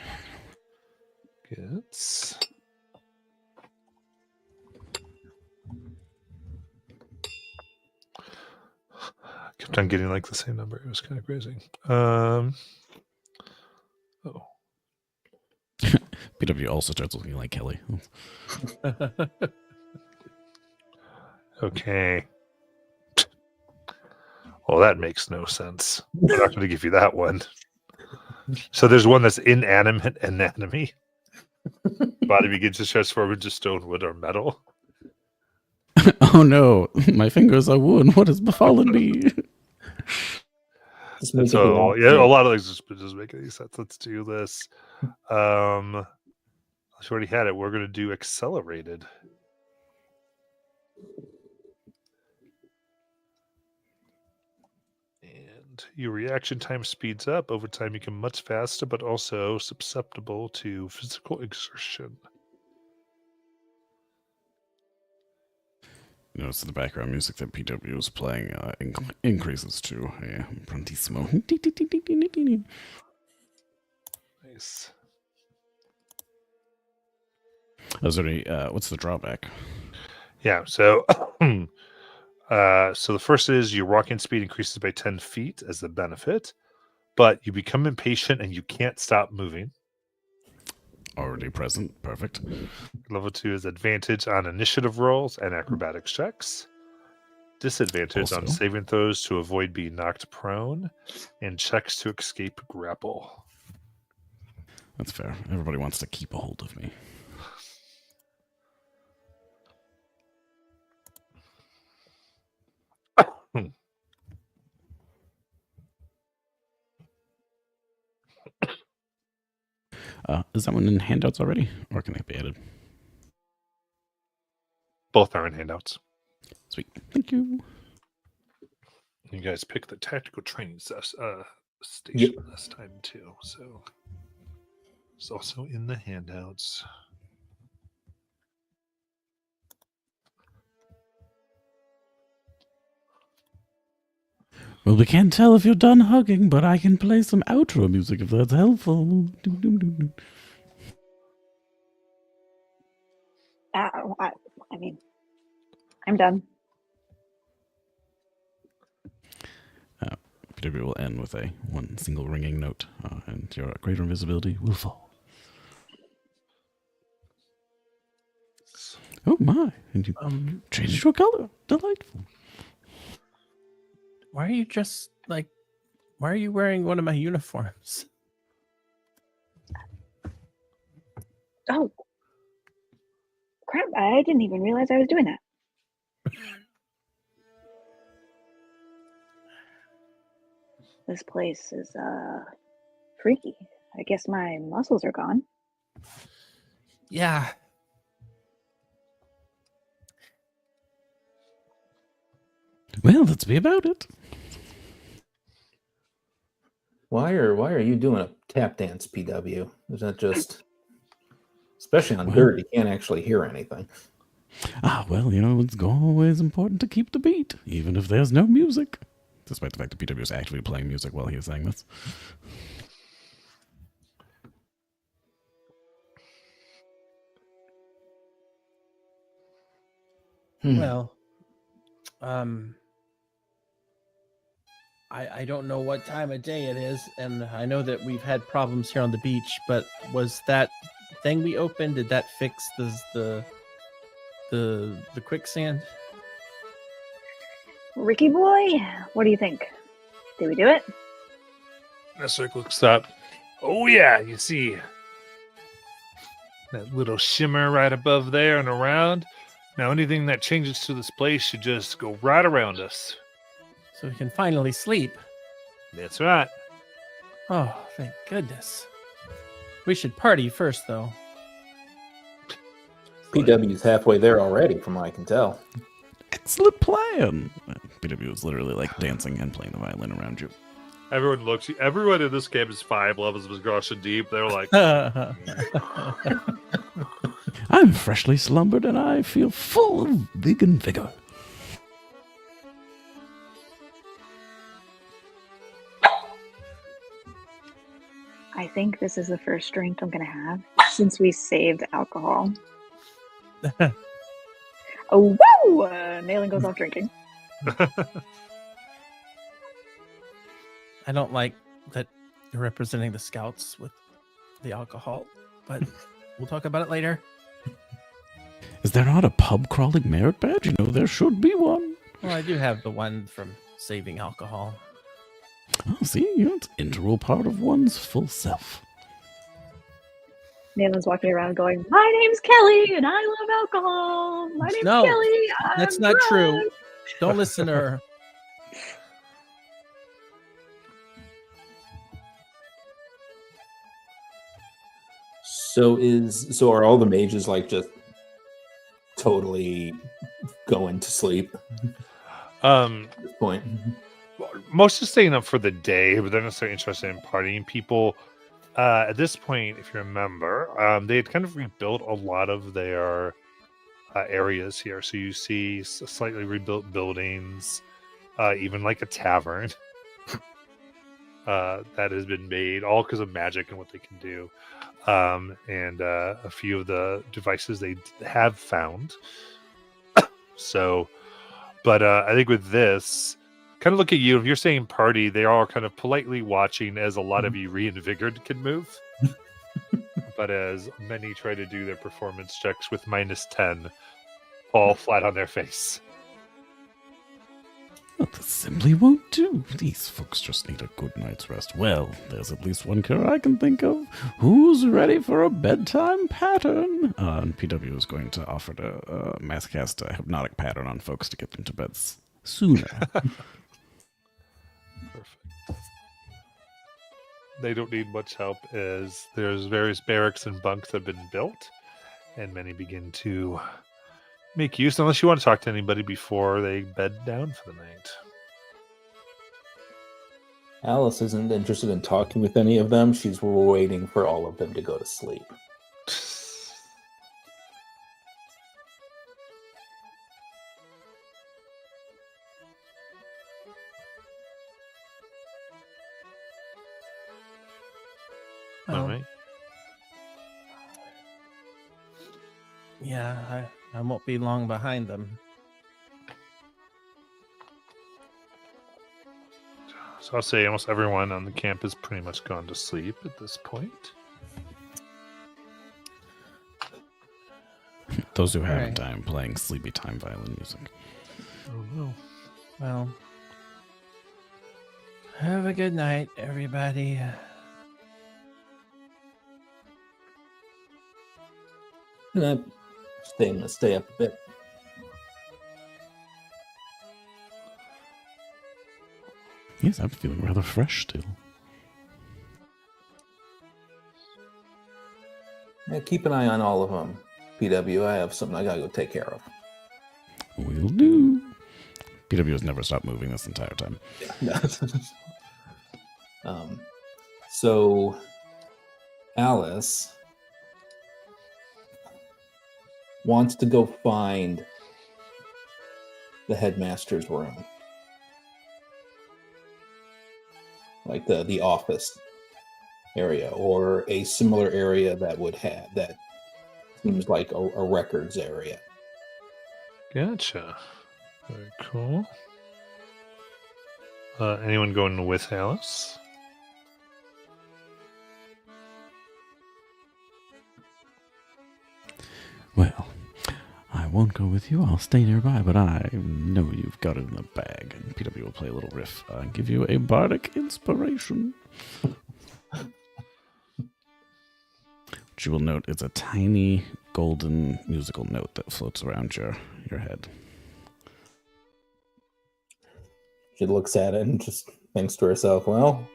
Gets. Kept on getting like the same number. It was kind of crazy. Oh. PW also starts looking like Kelly. Okay. Well, that makes no sense. I'm not going to give you that one. So there's one that's inanimate anatomy. Body begins to transform into stone, wood, or metal. Oh no, my fingers are wound. What has befallen me? So yeah, a lot of things just make any sense. Let's do this. She already had it. We're going to do accelerated. And second. Your reaction time speeds up. Over time, you become much faster, but also susceptible to physical exertion. You notice the background music that PW is playing increases to a Brantissimo. Nice. Is there any, what's the drawback? Yeah, so so the first is your walking speed increases by 10 feet as the benefit, but you become impatient and you can't stop moving. Already present. Perfect. Level 2 is advantage on initiative rolls and acrobatics checks. Disadvantage on Also- saving throws to avoid being knocked prone, and checks to escape grapple. That's fair. Everybody wants to keep a hold of me. Is that one in handouts already? Or can it be added? Both are in handouts. Sweet. Thank you. You guys pick the tactical training station Yep. this time too, so it's also in the handouts. Well, we can't tell if you're done hugging, but I can play some outro music if that's helpful. Doom, doom, doom, doom. I mean, I'm done. PW will end with a one single ringing note, and your greater invisibility will fall. Oh my! And you changed your color. Delightful. Why are you just like? Why are you wearing one of my uniforms? Oh, crap! I didn't even realize I was doing that. This place is freaky. I guess my muscles are gone. Yeah. Well, let's be about it. Why are you doing a tap dance, PW? Is that just, especially on Well- dirt, you can't actually hear anything. Well, you know, it's always important to keep the beat, even if there's no music. Despite the fact that PW is actually playing music while he is saying this. Well, I don't know what time of day it is, and I know that we've had problems here on the beach. But was that thing we opened? Did that fix the quicksand? Ricky boy, what do you think? Did we do it? Nesric looks up. Oh yeah, you see that little shimmer right above there and around. Now anything that changes to this place should just go right around us. So we can finally sleep. That's right. Oh, thank goodness. We should party first, though. PW's halfway there already, from what I can tell. Excellent plan. PW is literally like dancing and playing the violin around you. Everyone looks. Everyone in this game is 5 levels of aggression deep. They're like, I'm freshly slumbered and I feel full of vegan vigor. I think this is the first drink I'm gonna have since we saved alcohol. Oh, woo! Nailing goes off drinking. I don't like that you're representing the scouts with the alcohol, but we'll talk about it later. Is there not a pub crawling merit badge? You know, there should be one. Well, I do have the one from saving alcohol. Oh, see, you know, it's an integral part of one's full self. Nalen's walking around going, "My name's Kelly and I love alcohol. My name's No, Kelly. That's I'm not true. drunk." Don't listen to her. So are all the mages like just totally going to sleep um, at this point? most are staying up for the day, but they're not necessarily interested in partying. People, at this point, if you remember, they had kind of rebuilt a lot of their areas here. So you see slightly rebuilt buildings, even like a tavern that has been made, all because of magic and what they can do. And a few of the devices they have found. So, but I think with this, kind of look at you. If you're saying party, they are kind of politely watching as a lot of you reinvigorated can move. But as many try to do their performance checks with -10, fall flat on their face. Well, this simply won't do. These folks just need a good night's rest. Well, there's at least one cure I can think of. Who's ready for a bedtime pattern? And PW is going to offer to mass cast a hypnotic pattern on folks to get them to bed sooner. Perfect. They don't need much help as there's various barracks and bunks that have been built, and many begin to make use, unless you want to talk to anybody before they bed down for the night. Alice isn't interested in talking with any of them. She's waiting for all of them to go to sleep. All right. Yeah, I won't be long behind them. So I'll say almost everyone on the camp has pretty much gone to sleep at this point. Those who haven't, Alright. I'm playing sleepy time violin music. Oh no. Well, have a good night, everybody. And I'm stay up a bit. Yes, I'm feeling rather fresh still. Yeah, keep an eye on all of them. PW, I have something I gotta go take care of. Will do. PW has never stopped moving this entire time. Yeah. So Alice wants to go find the headmaster's room, like the office area, or a similar area that would have that seems like a records area. Gotcha. Very cool. Anyone going with Alice? Well, I won't go with you. I'll stay nearby, but I know you've got it in the bag. And PW will play a little riff and give you a bardic inspiration. Which you will note is a tiny golden musical note that floats around your head. She looks at it and just thinks to herself, well,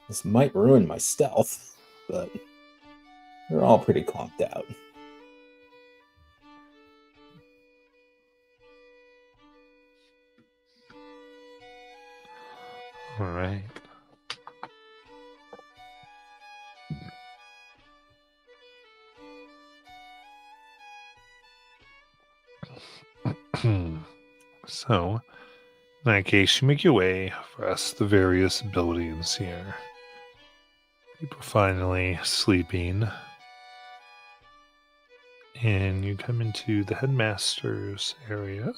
this might ruin my stealth, but they're all pretty clumped out. All right. So, in that case, you make your way across the various buildings here. People finally sleeping. And you come into the headmaster's area.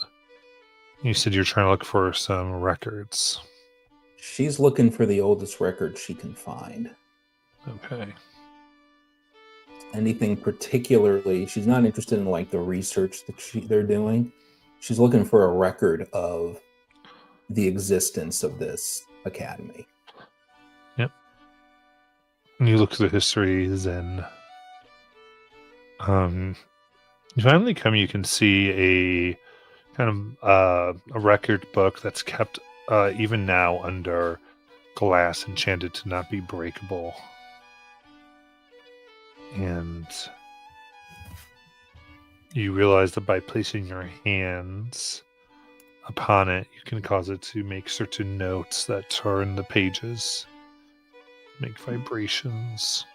You said you're trying to look for some records. She's looking for the oldest record she can find. Okay. Anything particularly, she's not interested in like the research that they're doing. She's looking for a record of the existence of this academy. Yep. And you look at the histories and you finally you can see a kind of a record book that's kept even now under glass, enchanted to not be breakable. And you realize that by placing your hands upon it, you can cause it to make certain notes that turn the pages, make vibrations.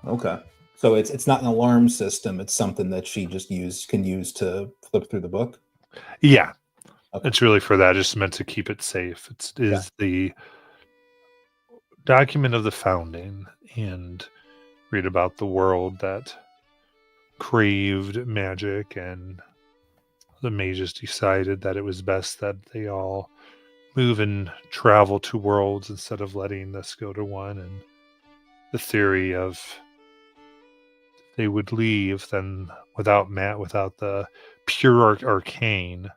Okay. So it's not an alarm system. It's something that she just can use to flip through the book. Yeah, Okay. it's really for that. Just meant to keep it safe. It is the document of the founding, and read about the world that craved magic, and the mages decided that it was best that they all move and travel to worlds instead of letting this go to one. And the theory of they would leave, then without the pure arcane,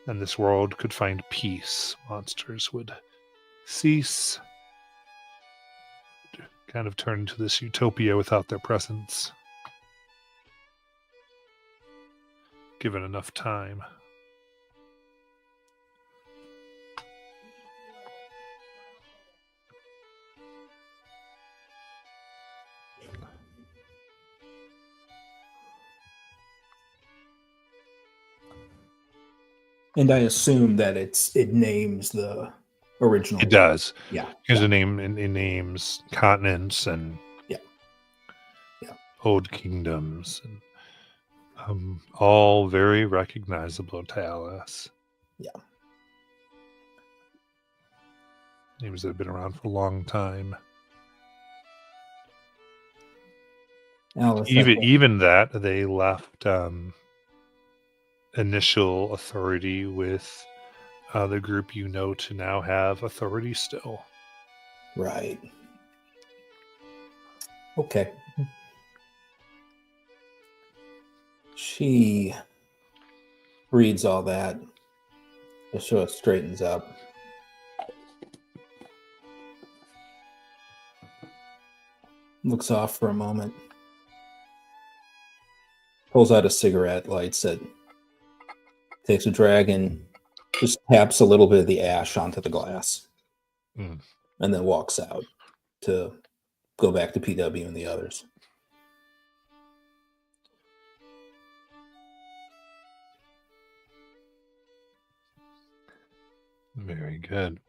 then this world could find peace. Monsters would cease, kind of turn into this utopia without their presence, given enough time. And I assume that it names the original. It does. Yeah. Here's a name. It names continents and old kingdoms, and all very recognizable to Alice. Yeah. Names that have been around for a long time. Alice, Even that they left initial authority with the group to now have authority still. Right. Okay. She reads all that just so it straightens up. Looks off for a moment. Pulls out a cigarette, lights it. Takes a drag and just taps a little bit of the ash onto the glass. Mm. And then walks out to go back to PW and the others. Very good.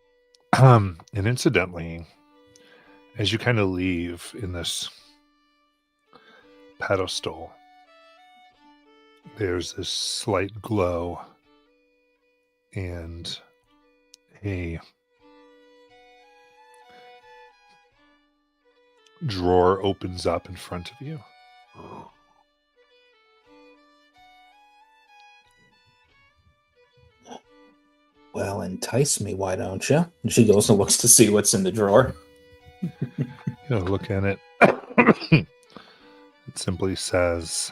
And incidentally, as you kind of leave in this pedestal, there's this slight glow, and a drawer opens up in front of you. Well, entice me, why don't you? And she goes and looks to see what's in the drawer. You look at it. It simply says,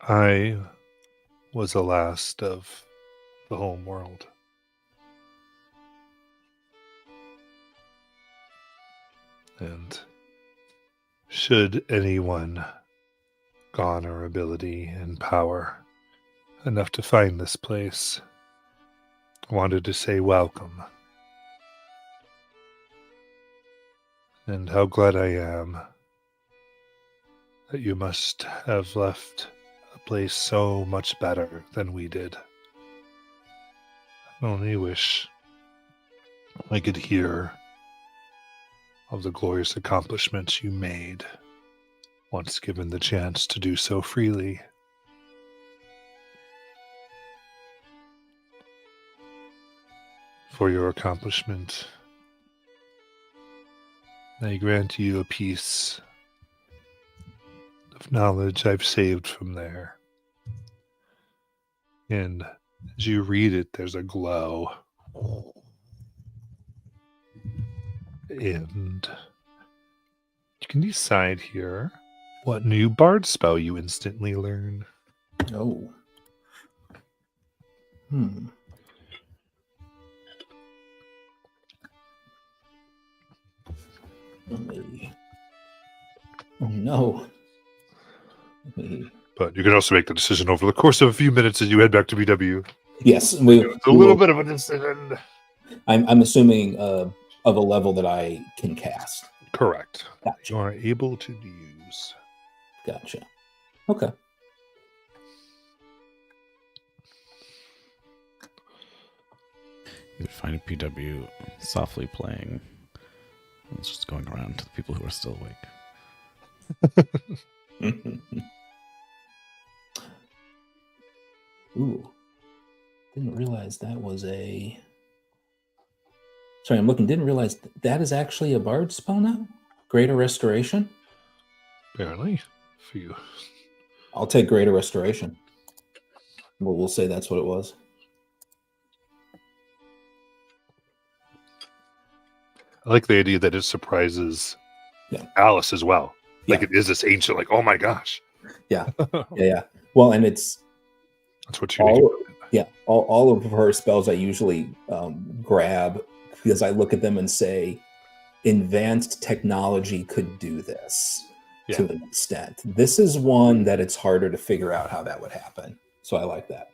I was the last of the home world. And should anyone garner ability and power enough to find this place, I wanted to say welcome. And how glad I am that you must have left a place so much better than we did. I only wish I could hear of the glorious accomplishments you made, once given the chance to do so freely. For your accomplishment, I grant you a piece of knowledge I've saved from there. And as you read it, there's a glow. And you can decide here what new bard spell you instantly learn. Oh. Oh no. But you can also make the decision over the course of a few minutes as you head back to BW. Yes, It's a little bit of a decision. I'm assuming of a level that I can cast. Correct. Gotcha. You are able to use. Gotcha. Okay. You would find a PW softly playing. It's just going around to the people who are still awake. Ooh. Didn't realize that was a... Sorry, I'm looking. Didn't realize that is actually a bard spell now? Greater Restoration? Apparently. For you. I'll take Greater Restoration. We'll say that's what it was. I like the idea that it surprises Yeah. Alice as well. Like Yeah. it is this ancient, like, oh my gosh. Yeah. Yeah. Well, and it's That's what you all of her spells I usually grab because I look at them and say, advanced technology could do this to an extent. This is one that it's harder to figure out how that would happen. So I like that.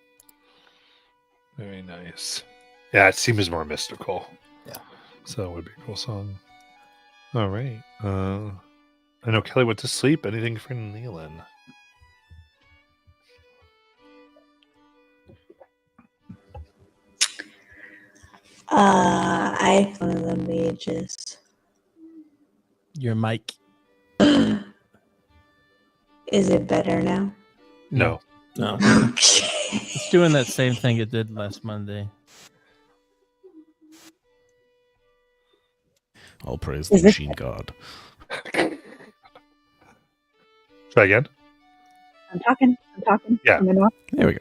Very nice. Yeah, it seems more mystical. Yeah. So it would be a cool song. All right. I know Kelly went to sleep. Anything for Nealon? I one of the mages. Your mic. Is it better now? No. No. Okay. It's doing that same thing it did last Monday. All praise the Is it- machine god. Try again. I'm talking. Yeah. I'm enough. There we go.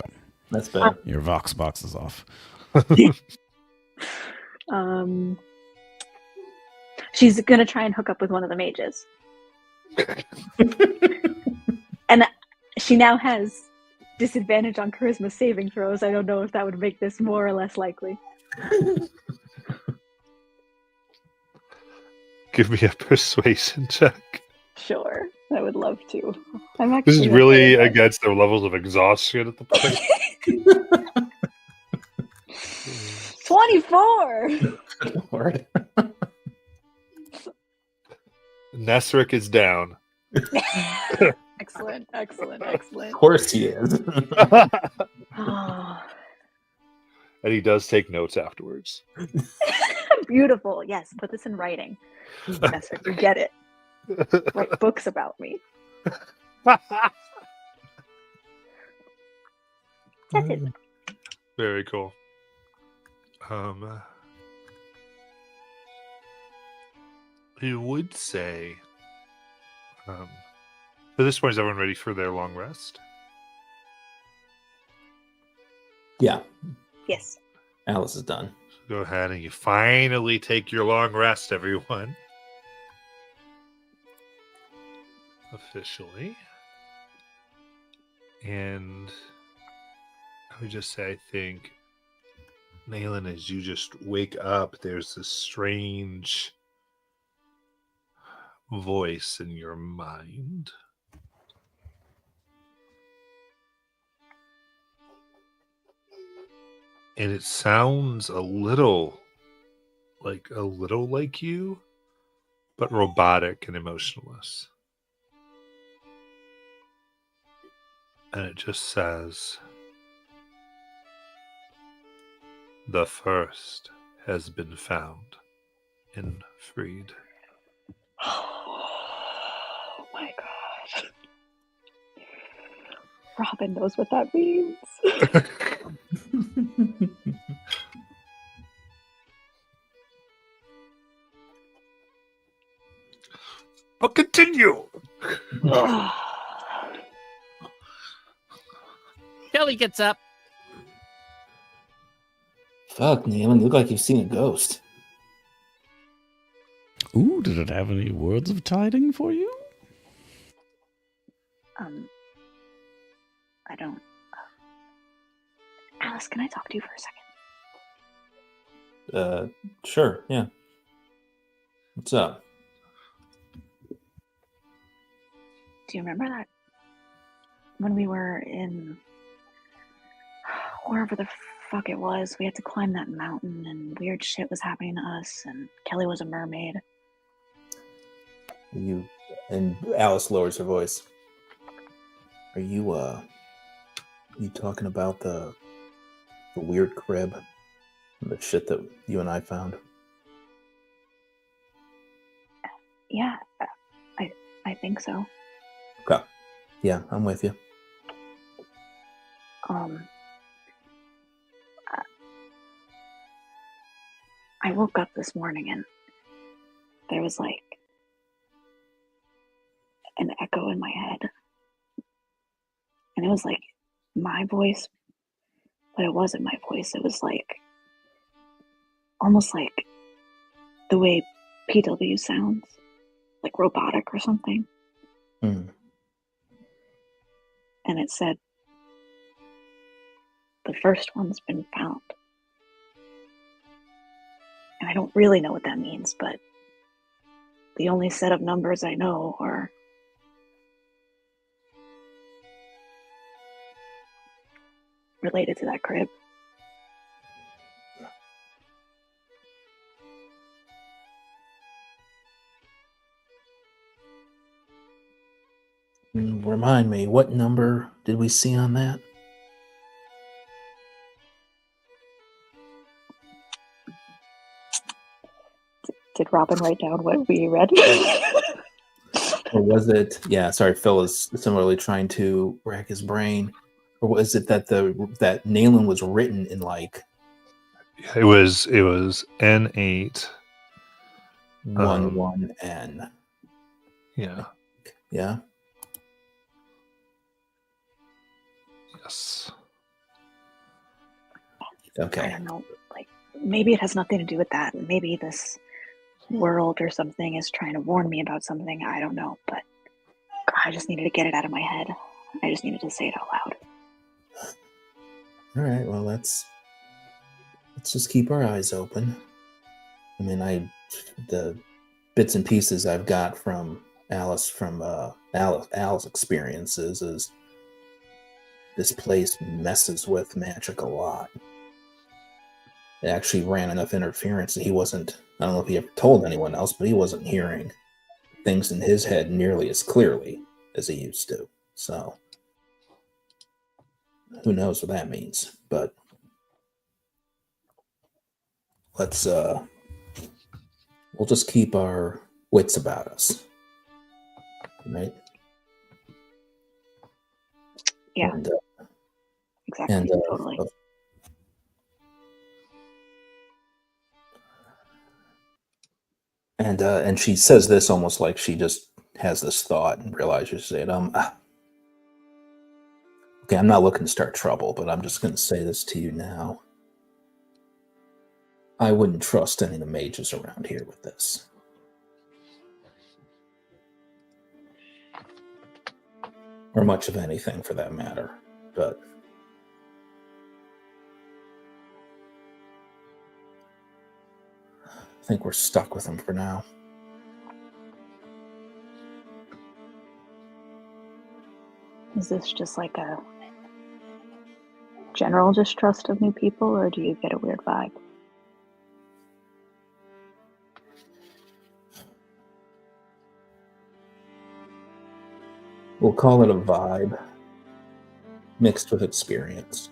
That's better. Your Vox box is off. She's gonna try and hook up with one of the mages, and she now has disadvantage on charisma saving throws. I don't know if that would make this more or less likely. Give me a persuasion check. Sure, I would love to. I'm actually This is okay really with that. against their levels of exhaustion at the point. 24. Lord. Nesric is down. Excellent. Of course he is. Oh, And he does take notes afterwards. beautiful. Yes, put this in writing. That's right. You get it. Write books about me. That's it. Very cool. You would say, at this point, is everyone ready for their long rest? Yeah. Yes. Alice is done. So go ahead and you finally take your long rest, everyone. Officially. And I would just say, I think, Naylan, as you just wake up, there's this strange voice in your mind. And it sounds a little like you, but robotic and emotionless. And it just says, "The first has been found and freed." Oh my god. Robin knows what that means. But continue. Kelly gets up. Fuck, Nealon, you look like you've seen a ghost. Ooh, did it have any words of tiding for you? I don't. Alice, can I talk to you for a second? Sure, yeah. What's up? Do you remember that when we were in wherever the fuck it was. We had to climb that mountain, and weird shit was happening to us, and Kelly was a mermaid. You and Alice lowers her voice. Are you talking about the weird crib and the shit that you and I found? Yeah, I think so. Okay. Yeah, I'm with you. I woke up this morning and there was like an echo in my head. And it was like my voice, but it wasn't my voice. It was like almost like the way PW sounds, like robotic or something. Mm. And it said, the first one's been found. And I don't really know what that means, but the only set of numbers I know are related to that crib. Remind me, what number did we see on that? Did Robin write down what we read? Or was it? Yeah, sorry, Phil is similarly trying to rack his brain. Or was it that that Nayland was written in like It was N8. 1-1-N? Yeah. Yeah. Yes. I Okay. don't know. Like, maybe it has nothing to do with that. Maybe this world or something is trying to warn me about something. I don't know. But God, I just needed to get it out of my head. I just needed to say it out loud. All right. Well, let's just keep our eyes open. I mean, the bits and pieces I've got from Alice's experiences is this place messes with magic a lot. It actually ran enough interference that he wasn't, I don't know if he ever told anyone else, but he wasn't hearing things in his head nearly as clearly as he used to. So who knows what that means, but we'll just keep our wits about us. Right? Yeah. And, Exactly. Totally. And she says this almost like she just has this thought and realizes it. Okay, I'm not looking to start trouble, but I'm just going to say this to you now. I wouldn't trust any of the mages around here with this. Or much of anything for that matter, but I think we're stuck with them for now. Is this just like a general distrust of new people, or do you get a weird vibe? We'll call it a vibe mixed with experience.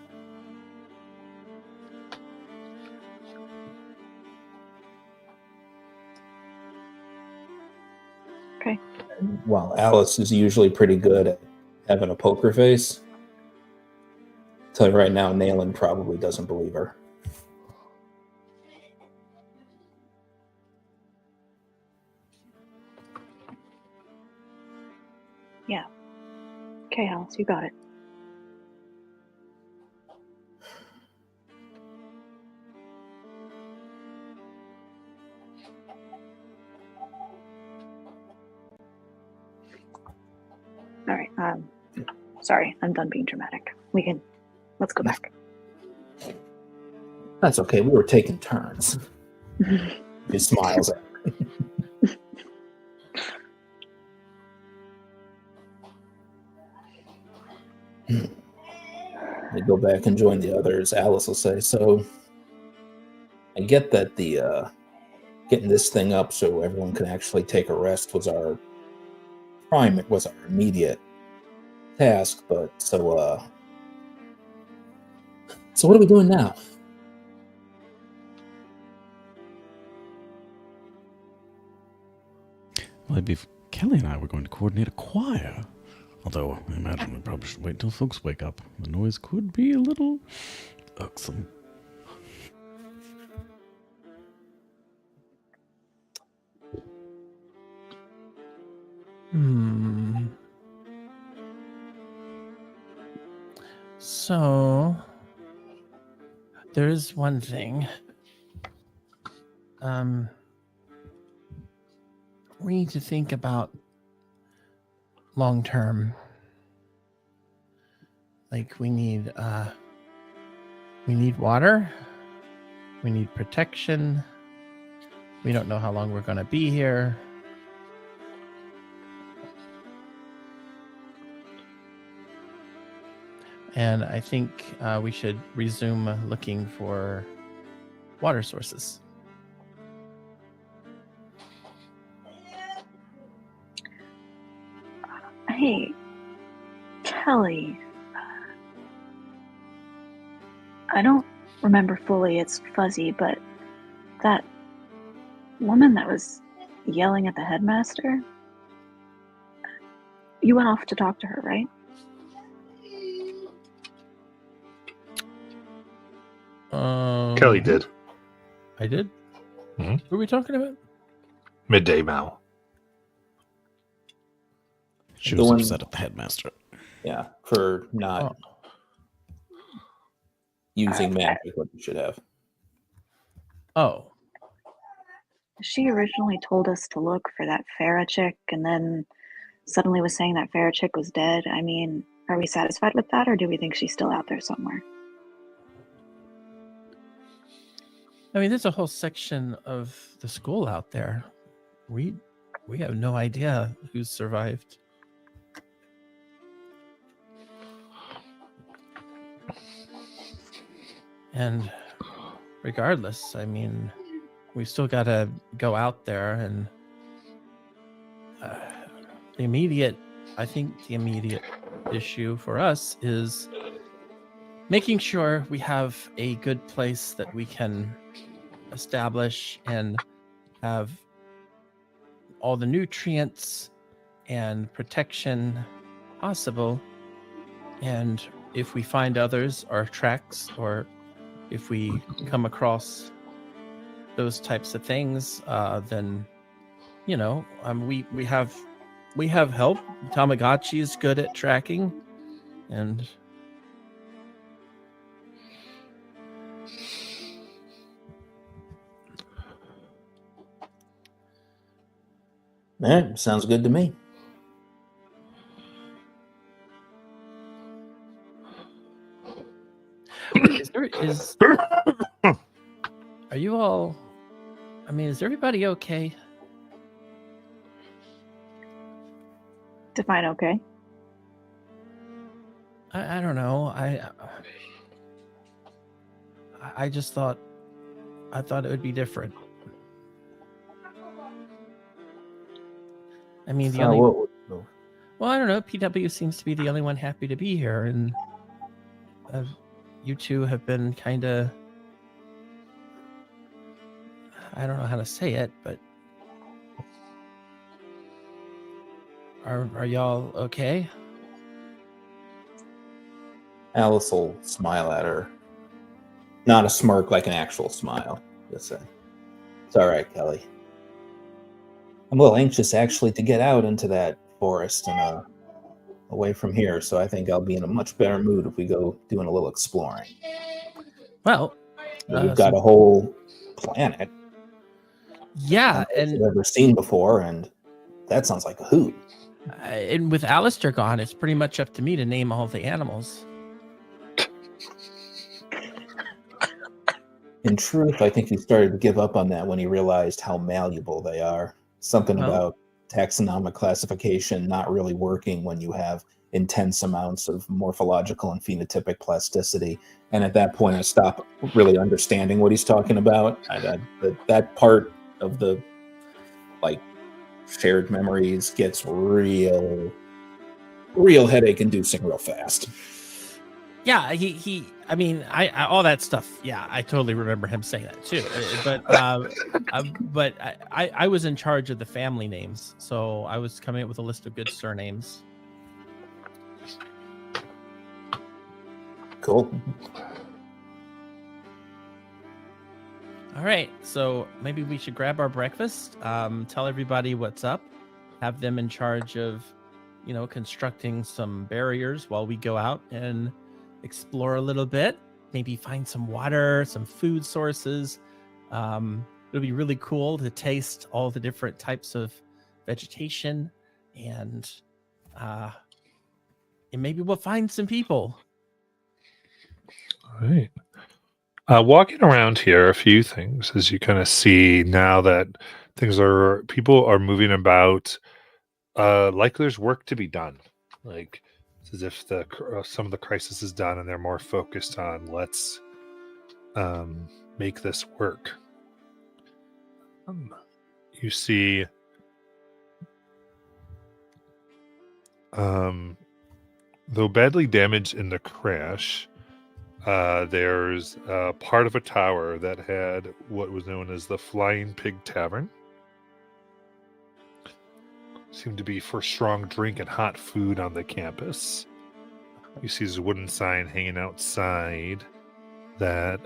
Okay. While Alice is usually pretty good at having a poker face, I'll tell you right now, Nayland probably doesn't believe her. Yeah. Okay, Alice, you got it. All right. Sorry, I'm done being dramatic. Let's go back. That's okay. We were taking turns. He smiles at her. they go back and join the others, Alice will say, so I get that the getting this thing up so everyone can actually take a rest was our immediate task, but so what are we doing now? Well, Kelly and I were going to coordinate a choir. Although, I imagine we probably should wait till folks wake up. The noise could be a little irksome. So, there is one thing. We need to think about long term. Like we need water. We need protection. We don't know how long we're going to be here. And I think we should resume looking for water sources. Hey, Kelly. I don't remember fully, it's fuzzy, but that woman that was yelling at the headmaster, you went off to talk to her, right? Kelly did. I did? Mhm. Who are we talking about? Midday Mal. She The was one- upset at the headmaster. Yeah, for not using magic what you should have. Oh. She originally told us to look for that Farah chick and then suddenly was saying that Farah chick was dead. I mean, are we satisfied with that, or do we think she's still out there somewhere? I mean, there's a whole section of the school out there. We have no idea who's survived. And regardless, I mean, we still got to go out there and the immediate issue for us is making sure we have a good place that we can establish and have all the nutrients and protection possible. And if we find others or tracks, or if we come across those types of things, then we have help. Tamagotchi is good at tracking, and Yeah, sounds good to me. are you all? I mean, is everybody okay? Define okay. I don't know. I just thought it would be different. I mean, the only well, I don't know. PW seems to be the only one happy to be here, and you two have been kind of, I don't know how to say it, but are y'all okay? Alice will smile at her. Not a smirk, like an actual smile. Just say, it's all right, Kelly. I'm a little anxious, actually, to get out into that forest and away from here, so I think I'll be in a much better mood if we go doing a little exploring. Well, We've got a whole planet yeah, I've and never seen before, and that sounds like a hoot. and with Alistair gone, it's pretty much up to me to name all the animals. In truth, I think he started to give up on that when he realized how malleable they are. Something Oh. about taxonomic classification not really working when you have intense amounts of morphological and phenotypic plasticity. And at that point, I stop really understanding what he's talking about. That part of the like shared memories gets real headache-inducing real fast. Yeah, I mean, I all that stuff. Yeah, I totally remember him saying that too. But I was in charge of the family names, so I was coming up with a list of good surnames. Cool. All right, so maybe we should grab our breakfast, tell everybody what's up, have them in charge of, constructing some barriers while we go out and explore a little bit, maybe find some water, some food sources. It'll be really cool to taste all the different types of vegetation, and maybe we'll find some people. All right. Walking around here, a few things as you kind of see now that people are moving about, like there's work to be done. Like it's as if some of the crisis is done and they're more focused on let's make this work. You see though badly damaged in the crash, there's part of a tower that had what was known as the Flying Pig Tavern. Seemed to be for strong drink and hot food on the campus. You see this wooden sign hanging outside that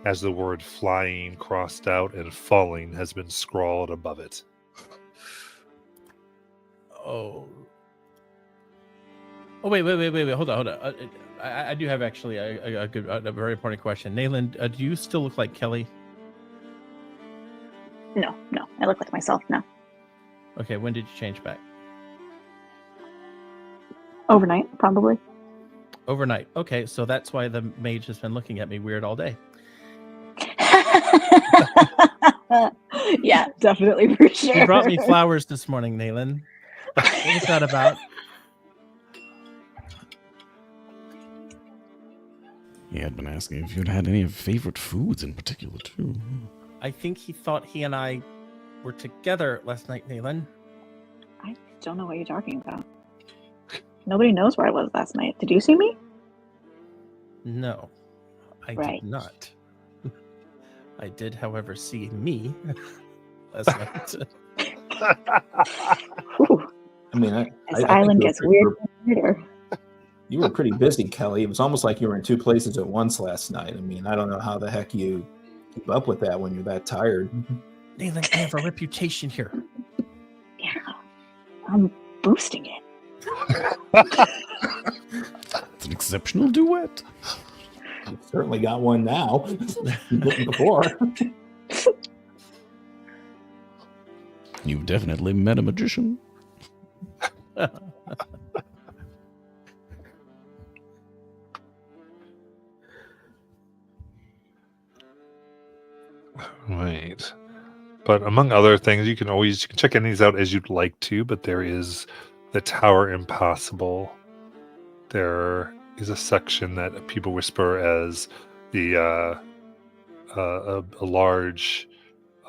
has the word flying crossed out and falling has been scrawled above it. Oh, wait. Hold on. I do have actually a very important question. Nayland, do you still look like Kelly? No, I look like myself now. Okay, when did you change back? Overnight, probably. Overnight. Okay, so that's why the mage has been looking at me weird all day. Yeah, definitely for sure. You brought me flowers this morning, Nayland. What was that about? He had been asking if you'd had any favorite foods in particular, too. I think he thought he and I were together last night, Nayland. I don't know what you're talking about. Nobody knows where I was last night. Did you see me? No, I Right. did not. I did, however, see me last night. Whew, I mean, this I island think gets weirder and weirder. You were pretty busy, Kelly. It was almost like you were in two places at once last night. I mean, I don't know how the heck you keep up with that when you're that tired. Nayland, I have a reputation here. Yeah, I'm boosting it. It's an exceptional duet. You certainly got one now. You didn't before. You've definitely met a magician. Right. But among other things, you can check any of these out as you'd like to, but there is the Tower Impossible. There is a section that people whisper as the a large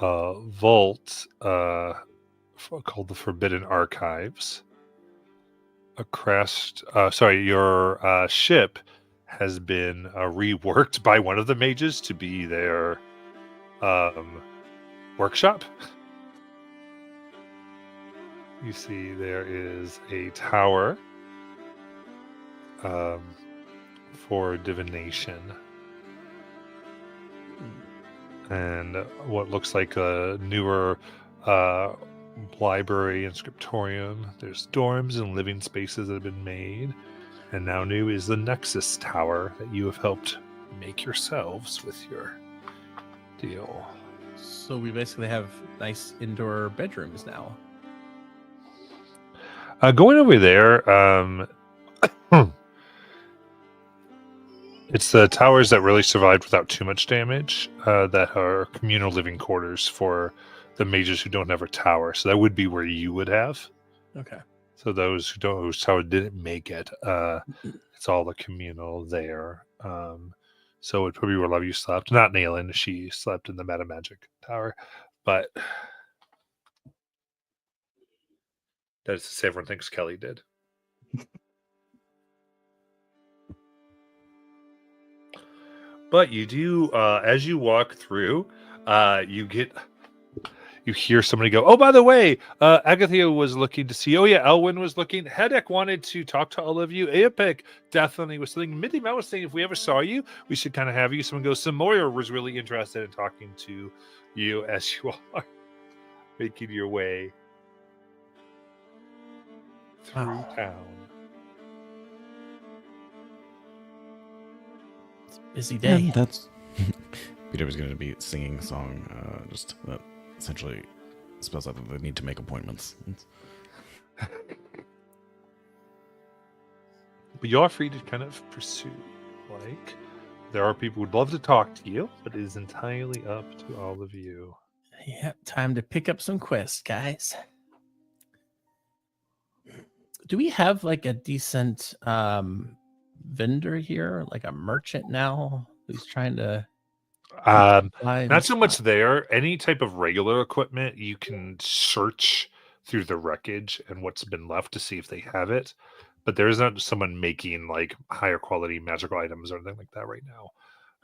vault called the Forbidden Archives. Your ship has been reworked by one of the mages to be their workshop. You see there is a tower for divination and what looks like a newer library and scriptorium. There's dorms and living spaces that have been made, and now new is the Nexus Tower that you have helped make yourselves with your deal. So we basically have nice indoor bedrooms now. Going over there, it's the towers that really survived without too much damage that are communal living quarters for the mages who don't have a tower. So that would be where you would have. Okay. So those who don't, who didn't make it, it's all the communal there. So it probably where Love You slept. Not Naylin, she slept in the Meta Magic Tower, but that's to say everyone thinks Kelly did. But you do, as you walk through, you hear somebody go, "Oh, by the way, Agathia was looking to see. Oh yeah, Elwyn was looking. Hedek wanted to talk to all of you. Aepik definitely was saying. Mindy Mel was saying if we ever saw you, we should kind of have you." Someone goes, "Samoyer was really interested in talking to you as you are making your way through town." It's a busy day. And that's Peter was going to be singing a song, just that essentially spells out that they need to make appointments. But you're free to kind of pursue. Like, there are people who'd love to talk to you, but it is entirely up to all of you. Yep, time to pick up some quests, guys. Do we have like a decent vendor here, like a merchant now who's trying to buy Not so much stuff? there. Any type of regular equipment, you can search through the wreckage and what's been left to see if they have it. But there is not someone making like higher quality magical items or anything like that right now.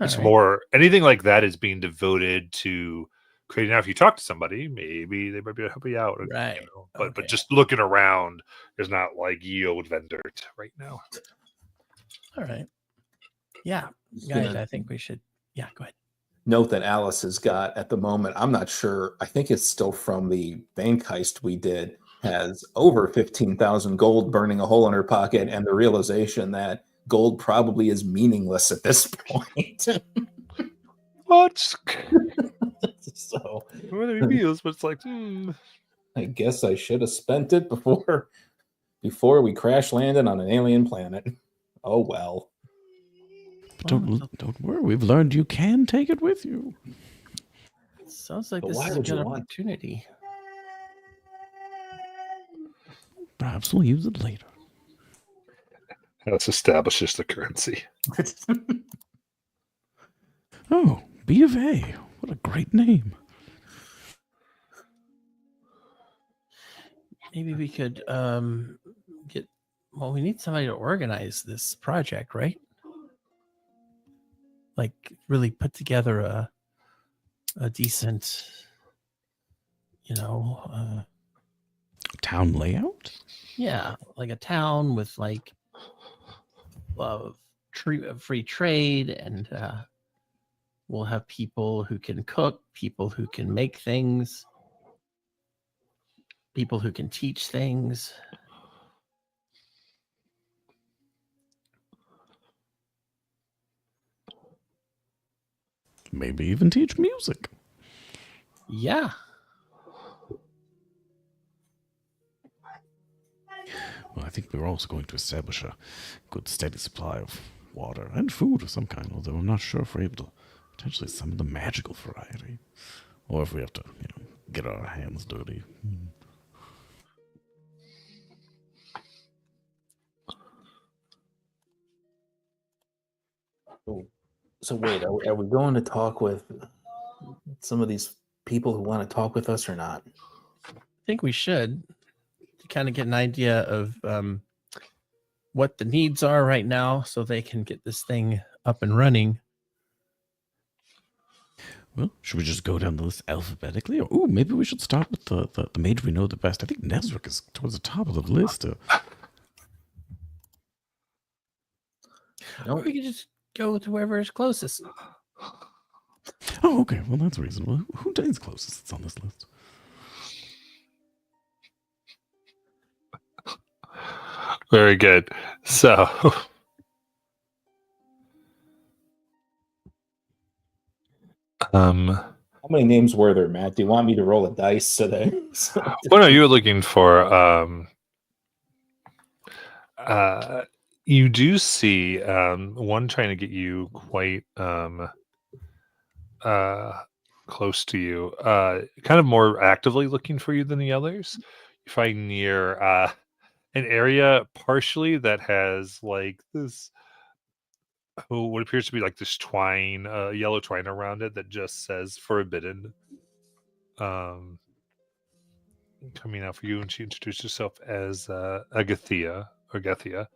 It's All right. more anything like that is being devoted to creating. Now, if you talk to somebody, maybe they might be able to help you out. Right. But Okay. just looking around, there's not like yield vendor right now. All right. Yeah, Just guys, gonna I think we should. Yeah, go ahead. note that Alice has got at the moment, I'm not sure, I think it's still from the bank heist we did, has over 15,000 gold burning a hole in her pocket, and the realization that gold probably is meaningless at this point. What? So What are meals? But it's like, I guess I should have spent it before we crash landed on an alien planet. Oh well. But don't worry, we've learned you can take it with you. Sounds like But this why is a would you good want- opportunity. Perhaps we'll use it later. Let's establish just the currency. Oh, B of A. What a great name. Maybe we could get. Well, we need somebody to organize this project, right? Like, really put together a decent, Town layout? yeah, like a town with like free trade, and we'll have people who can cook, people who can make things, people who can teach things. Maybe even teach music. Yeah. Well, I think we're also going to establish a good steady supply of water and food of some kind, although I'm not sure if we're able to potentially some of the magical variety. Or if we have to, get our hands dirty. So wait, are we going to talk with some of these people who want to talk with us or not? I think we should kind of get an idea of what the needs are right now so they can get this thing up and running. Well, should we just go down the list alphabetically? Or maybe we should start with the mage we know the best. I think Nezric is towards the top of the list. Or we could just go to whoever is closest. Oh, okay. Well, that's reasonable. Who is closest that's on this list? Very good. So, How many names were there, Matt? Do you want me to roll a dice so that? well, no, you were looking for. You do see one trying to get you quite close to you, kind of more actively looking for you than the others. You find near an area partially that has like this what appears to be like this twine, yellow twine around it that just says forbidden. Um, coming out for you, and she introduced herself as Agathia or Gethia.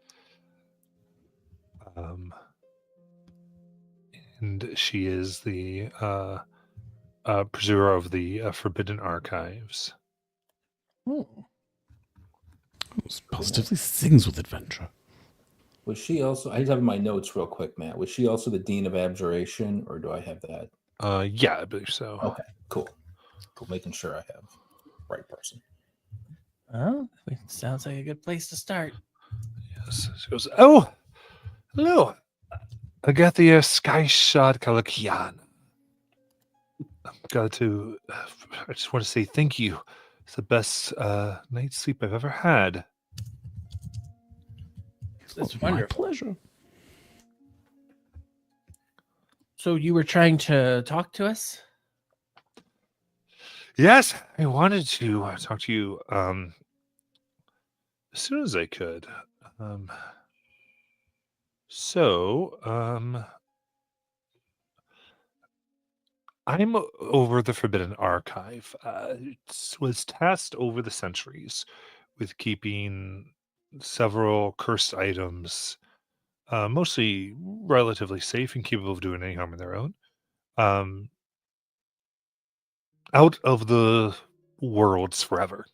And she is the preserver of the Forbidden Archives. It positively sings with adventure. Was she also? I just have my notes real quick, Matt. Was she also the Dean of Abjuration, or do I have that? Yeah, I believe so. Okay, cool. Making sure I have the right person. Oh, it sounds like a good place to start. Yes. She goes, oh, hello, Agathia Skyshot Kalakian. I just want to say thank you. It's the best night's sleep I've ever had. That's My wonderful. pleasure. So you were trying to talk to us? Yes, I wanted to talk to you as soon as I could. I'm over the Forbidden Archive. Was tasked over the centuries with keeping several cursed items, mostly relatively safe and capable of doing any harm on their own, out of the worlds forever.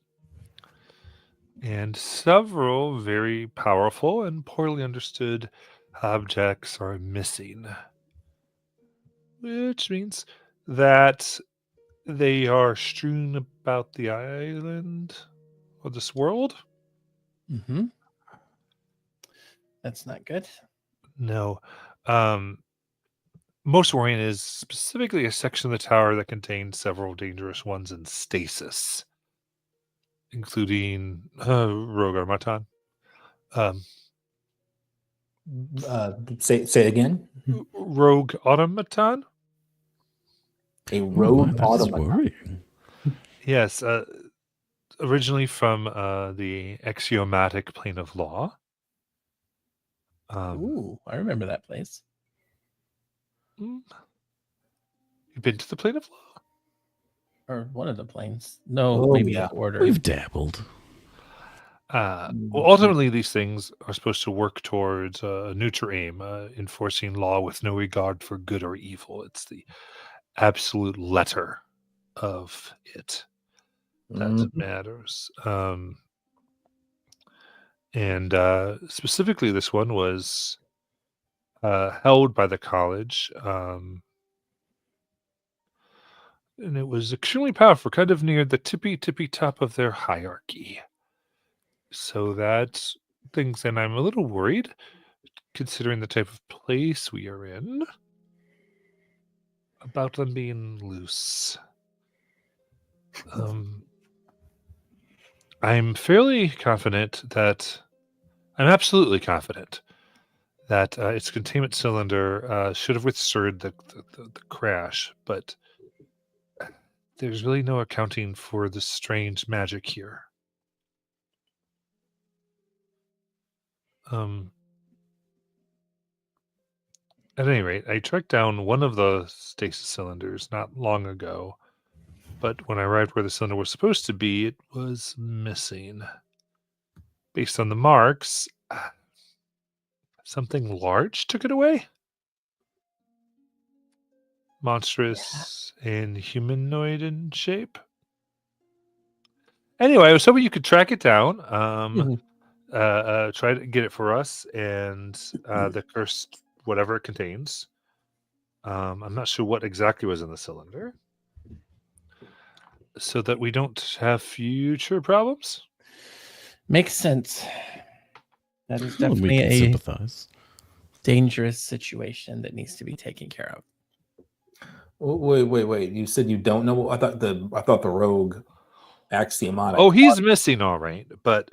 And several very powerful and poorly understood objects are missing, which means that they are strewn about the island or this world. Mm-hmm. That's not good. No. Most worrying is specifically a section of the tower that contains several dangerous ones in stasis, including Rogue Armatan. Say it again. Rogue Automaton? A Oh, rogue that is automaton. worrying. Yes, originally from the axiomatic plane of law. Ooh, I remember that place. You've been to the plane of law? Or one of the planes. No, Oh, maybe yeah. the order. We've dabbled. Well, ultimately, these things are supposed to work towards a neuter aim, enforcing law with no regard for good or evil. It's the absolute letter of it that matters. And specifically, this one was held by the college, and it was extremely powerful, kind of near the tippy top of their hierarchy. So that's things, and I'm a little worried, considering the type of place we are in, about them being loose. I'm fairly confident that I'm absolutely confident that its containment cylinder should have withstood the crash, but there's really no accounting for the strange magic here. At any rate, I tracked down one of the stasis cylinders not long ago, but when I arrived where the cylinder was supposed to be, it was missing. Based on the marks, something large took it away? Monstrous and humanoid in shape? Anyway, I was hoping you could track it down. Try to get it for us and the cursed whatever it contains. I'm not sure what exactly was in the cylinder, so that we don't have future problems. Makes sense. That is Well, we definitely can a sympathize. dangerous situation that needs to be taken care of. Wait. You said you don't know? I thought the rogue axiomatic. Oh, he's missing, all right, but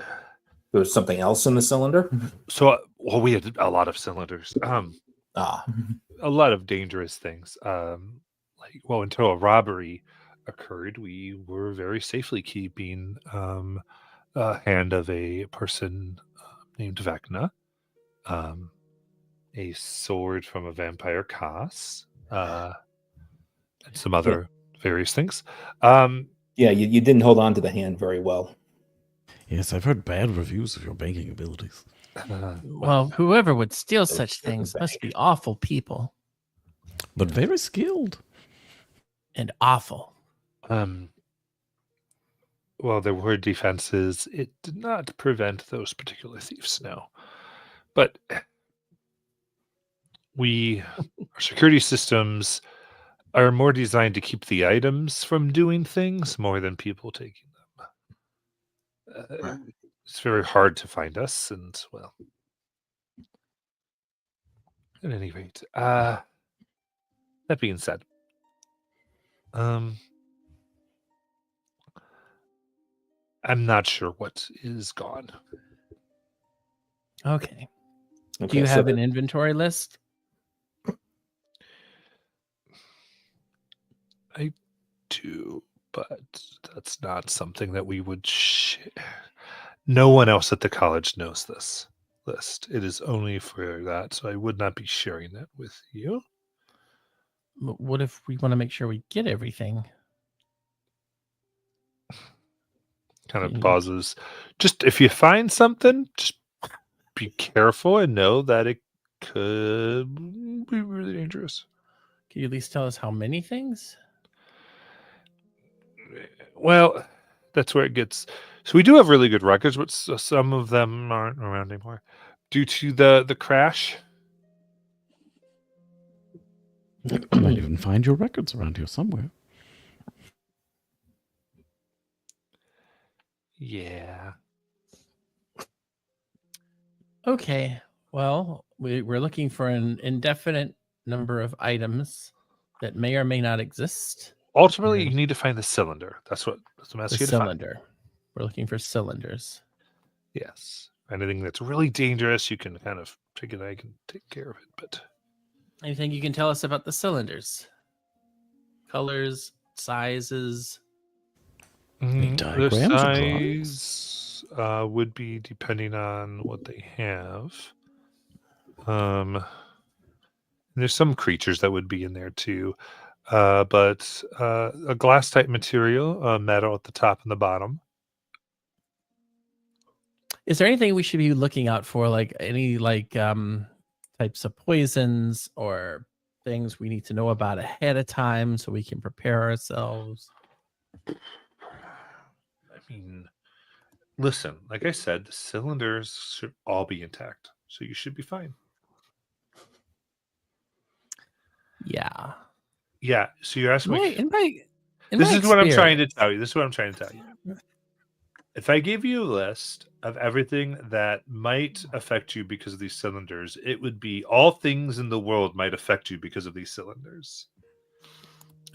There was something else in the cylinder. so we had a lot of cylinders. A lot of dangerous things. Until a robbery occurred, we were very safely keeping hand of a person named Vecna, a sword from a vampire Kaas, and some other various things. Yeah, you didn't hold on to the hand very well. Yes, I've heard bad reviews of your banking abilities. Well, whoever would steal So such you're the things must be bank. awful people But very skilled. and awful. Well, there were defenses. It did not prevent those particular thieves, no. But our security systems are more designed to keep the items from doing things more than people taking them. Right. It's very hard to find us, and well, at any rate, that being said, I'm not sure what is gone. Okay. Do Okay, you so have an inventory list? I do, but that's not something that we would share. No one else at the college knows this list. It is only for that, so I would not be sharing that with you. What if we want to make sure we get everything? Kind of Mhm. pauses. Just if you find something, just be careful and know that it could be really dangerous. Can you at least tell us how many things? Well, that's where it gets. So we do have really good records, but some of them aren't around anymore due to the crash. You might even find your records around here somewhere. Yeah. Okay. Well, we're looking for an indefinite number of items that may or may not exist. Ultimately, Yeah. you need to find the cylinder. That's what I'm The asking you to find. cylinder. We're looking for cylinders. Yes. Anything that's really dangerous, you can kind of take it. I can take care of it. But Anything you can tell us about the cylinders? Colors, sizes. Any their diagrams or drawings? size would be depending on what they have. There's some creatures that would be in there too, but a glass type material, metal at the top and the bottom. Is there anything we should be looking out for, like any types of poisons or things we need to know about ahead of time so we can prepare ourselves? I mean, listen, like I said, the cylinders should all be intact, so you should be fine. Yeah. Yeah. So you're asking me. This Is what I'm trying to tell you. This is what I'm trying to tell you. If I give you a list of everything that might affect you because of these cylinders, it would be all things in the world might affect you because of these cylinders.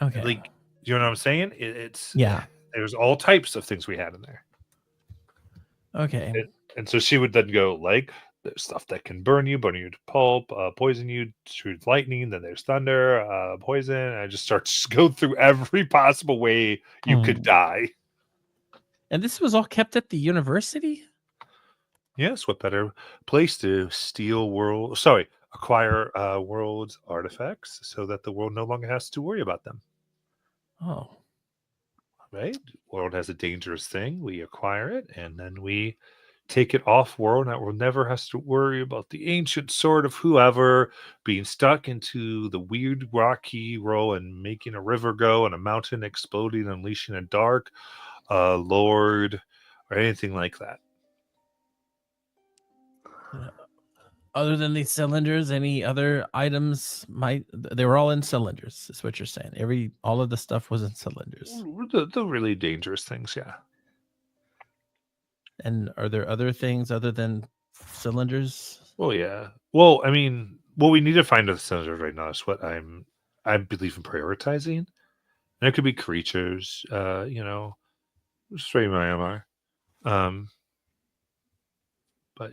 Okay. Like, you know what I'm saying? It's Yeah. There's all types of things we had in there. Okay. And so she would then go like, there's stuff that can burn you to pulp, poison you, shoot lightning. Then there's thunder, poison. And I just start to go through every possible way you could die. And this was all kept at the university? Yes, what better place to acquire world artifacts so that the world no longer has to worry about them. Oh. Right? World has a dangerous thing. We acquire it and then we take it off world. That world never has to worry about the ancient sword of whoever being stuck into the weird rocky roll and making a river go and a mountain exploding, unleashing a dark lord or anything like that. Other than these cylinders, any other items they were all in cylinders, is what you're saying. All of the stuff was in cylinders. The really dangerous things, yeah. And are there other things other than cylinders? Well, yeah. Well, I mean, what we need to find are the cylinders right now is what I believe in prioritizing. And it could be creatures, straight Myanmar. But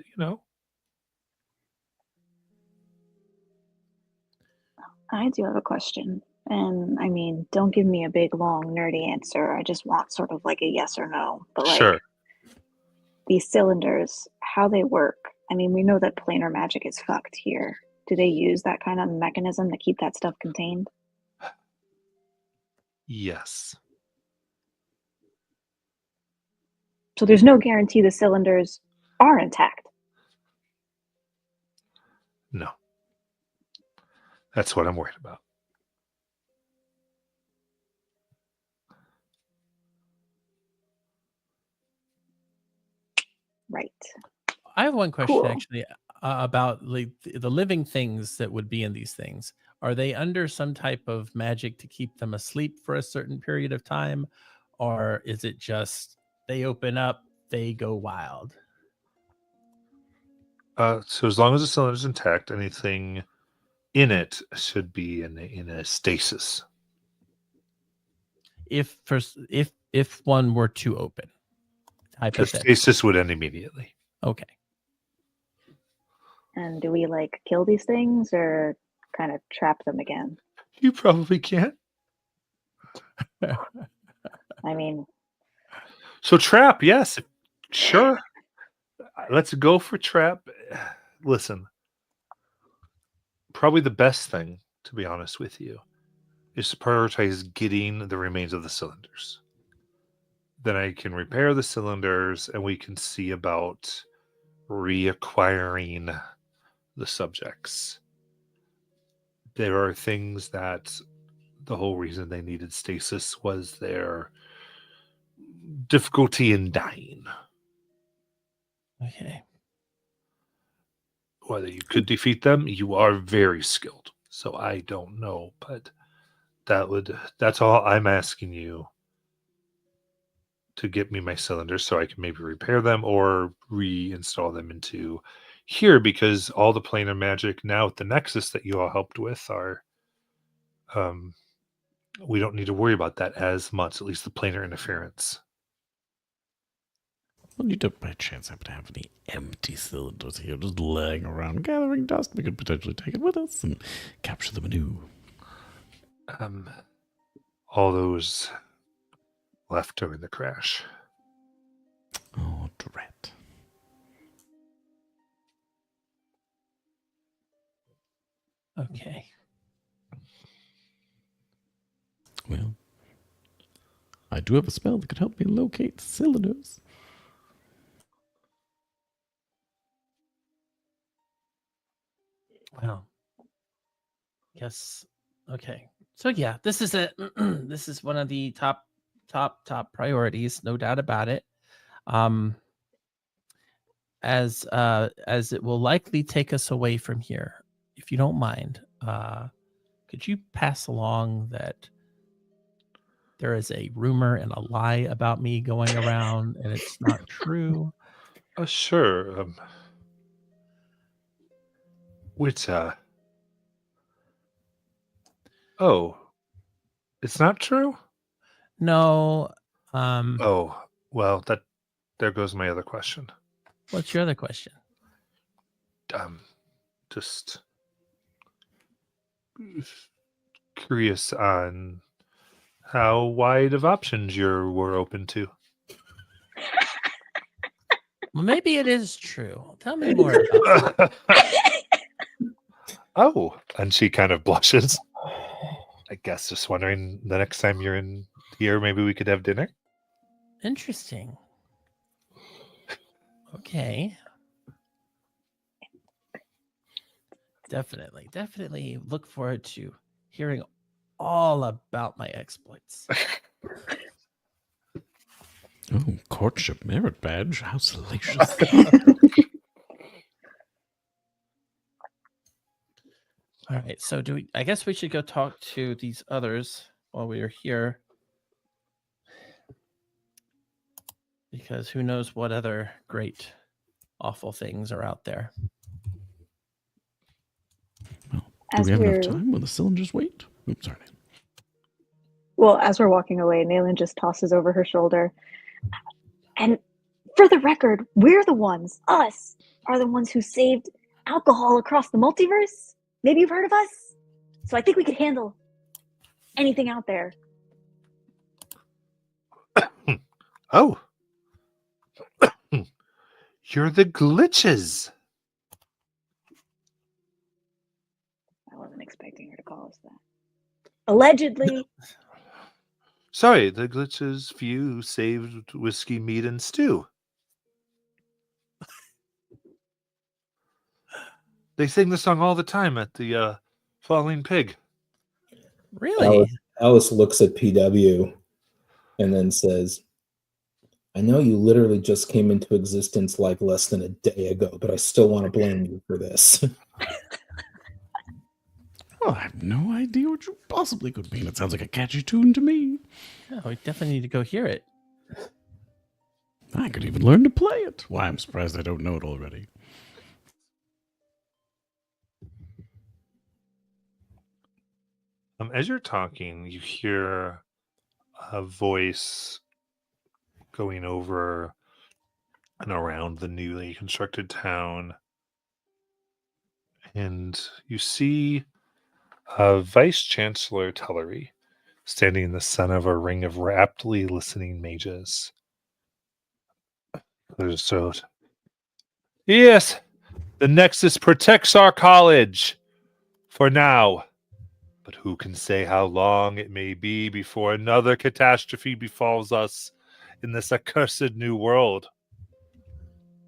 I do have a question. And I mean, don't give me a big, long, nerdy answer. I just want sort of like a yes or no. But like, sure. these cylinders, how they work. I mean, we know that planar magic is fucked here. Do they use that kind of mechanism to keep that stuff contained? Yes. So there's no guarantee the cylinders are intact. No. That's what I'm worried about. Right. I have one question Cool. actually about like the living things that would be in these things. Are they under some type of magic to keep them asleep for a certain period of time, or is it just they open up, they go wild? So as long as the cylinder's intact, anything in it should be in a stasis. If one were to open, The hypothetically. stasis would end immediately. Okay. And do we like kill these things or kind of trap them again? You probably can't. I mean, So trap, yes, sure. Let's go for trap. Listen, probably the best thing, to be honest with you, is to prioritize getting the remains of the cylinders. Then I can repair the cylinders and we can see about reacquiring the subjects. There are things that the whole reason they needed stasis was their difficulty in dying. Okay. Whether you could defeat them, you are very skilled. So I don't know, but that's all I'm asking you, to get me my cylinders so I can maybe repair them or reinstall them into here, because all the planar magic now at the Nexus that you all helped with are we don't need to worry about that as much, at least the planar interference. Well, you don't by chance happen to have any empty cylinders here just laying around gathering dust? We could potentially take it with us and capture them anew. All those left during the crash. Oh, dread. Okay. Well, I do have a spell that could help me locate cylinders. Well, yes. Okay. So yeah, this is this is one of the top priorities, no doubt about it. As it will likely take us away from here, if you don't mind, could you pass along that there is a rumor and a lie about me going around and it's not true? Sure. Oh, it's not true? No. Oh, well, there goes my other question. What's your other question? Just curious on how wide of options you were open to. Well, maybe it is true. Tell me more about Oh, and she kind of blushes. I guess just wondering, the next time you're in here, maybe we could have dinner. Interesting. Okay. Definitely look forward to hearing all about my exploits. Oh, courtship merit badge. How salacious. All right. So I guess we should go talk to these others while we are here. Because who knows what other great, awful things are out there. Well, do we have enough time when the cylinders wait? Oops, sorry. Well, as we're walking away, Nayland just tosses over her shoulder. And for the record, we're the ones, us, are the ones who saved alcohol across the multiverse. Maybe you've heard of us? So I think we could handle anything out there. Oh. You're the glitches. I wasn't expecting her to call us that. Allegedly. Sorry, the glitches few saved whiskey, meat, and stew. They sing the song all the time at the Falling Pig. Really? Alice looks at PW and then says, I know you literally just came into existence like less than a day ago, but I still want to blame you for this. Well, I have no idea what you possibly could mean. It sounds like a catchy tune to me. Yeah, we definitely need to go hear it. I could even learn to play it. Why, I'm surprised I don't know it already. As you're talking, you hear a voice going over and around the newly constructed town. And you see Vice Chancellor Tullery standing in the center of a ring of raptly listening mages. There's so. Yes, the Nexus protects our college for now. But who can say how long it may be before another catastrophe befalls us in this accursed new world?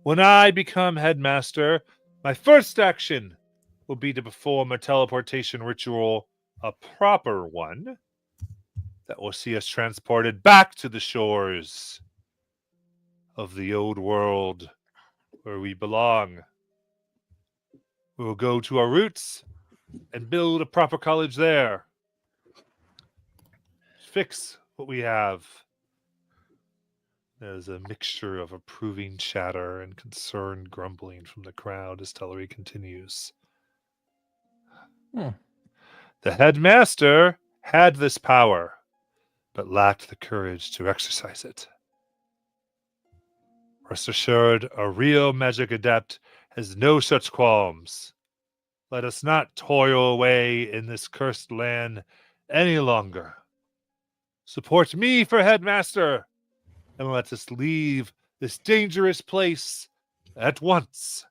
When I become headmaster, my first action will be to perform a teleportation ritual, a proper one, that will see us transported back to the shores of the old world where we belong. We will go to our roots and build a proper college there. Fix what we have. There's a mixture of approving chatter and concerned grumbling from the crowd as Tullery continues. Hmm. The headmaster had this power, but lacked the courage to exercise it. Rest assured, a real magic adept has no such qualms. Let us not toil away in this cursed land any longer. Support me for headmaster, and let us leave this dangerous place at once.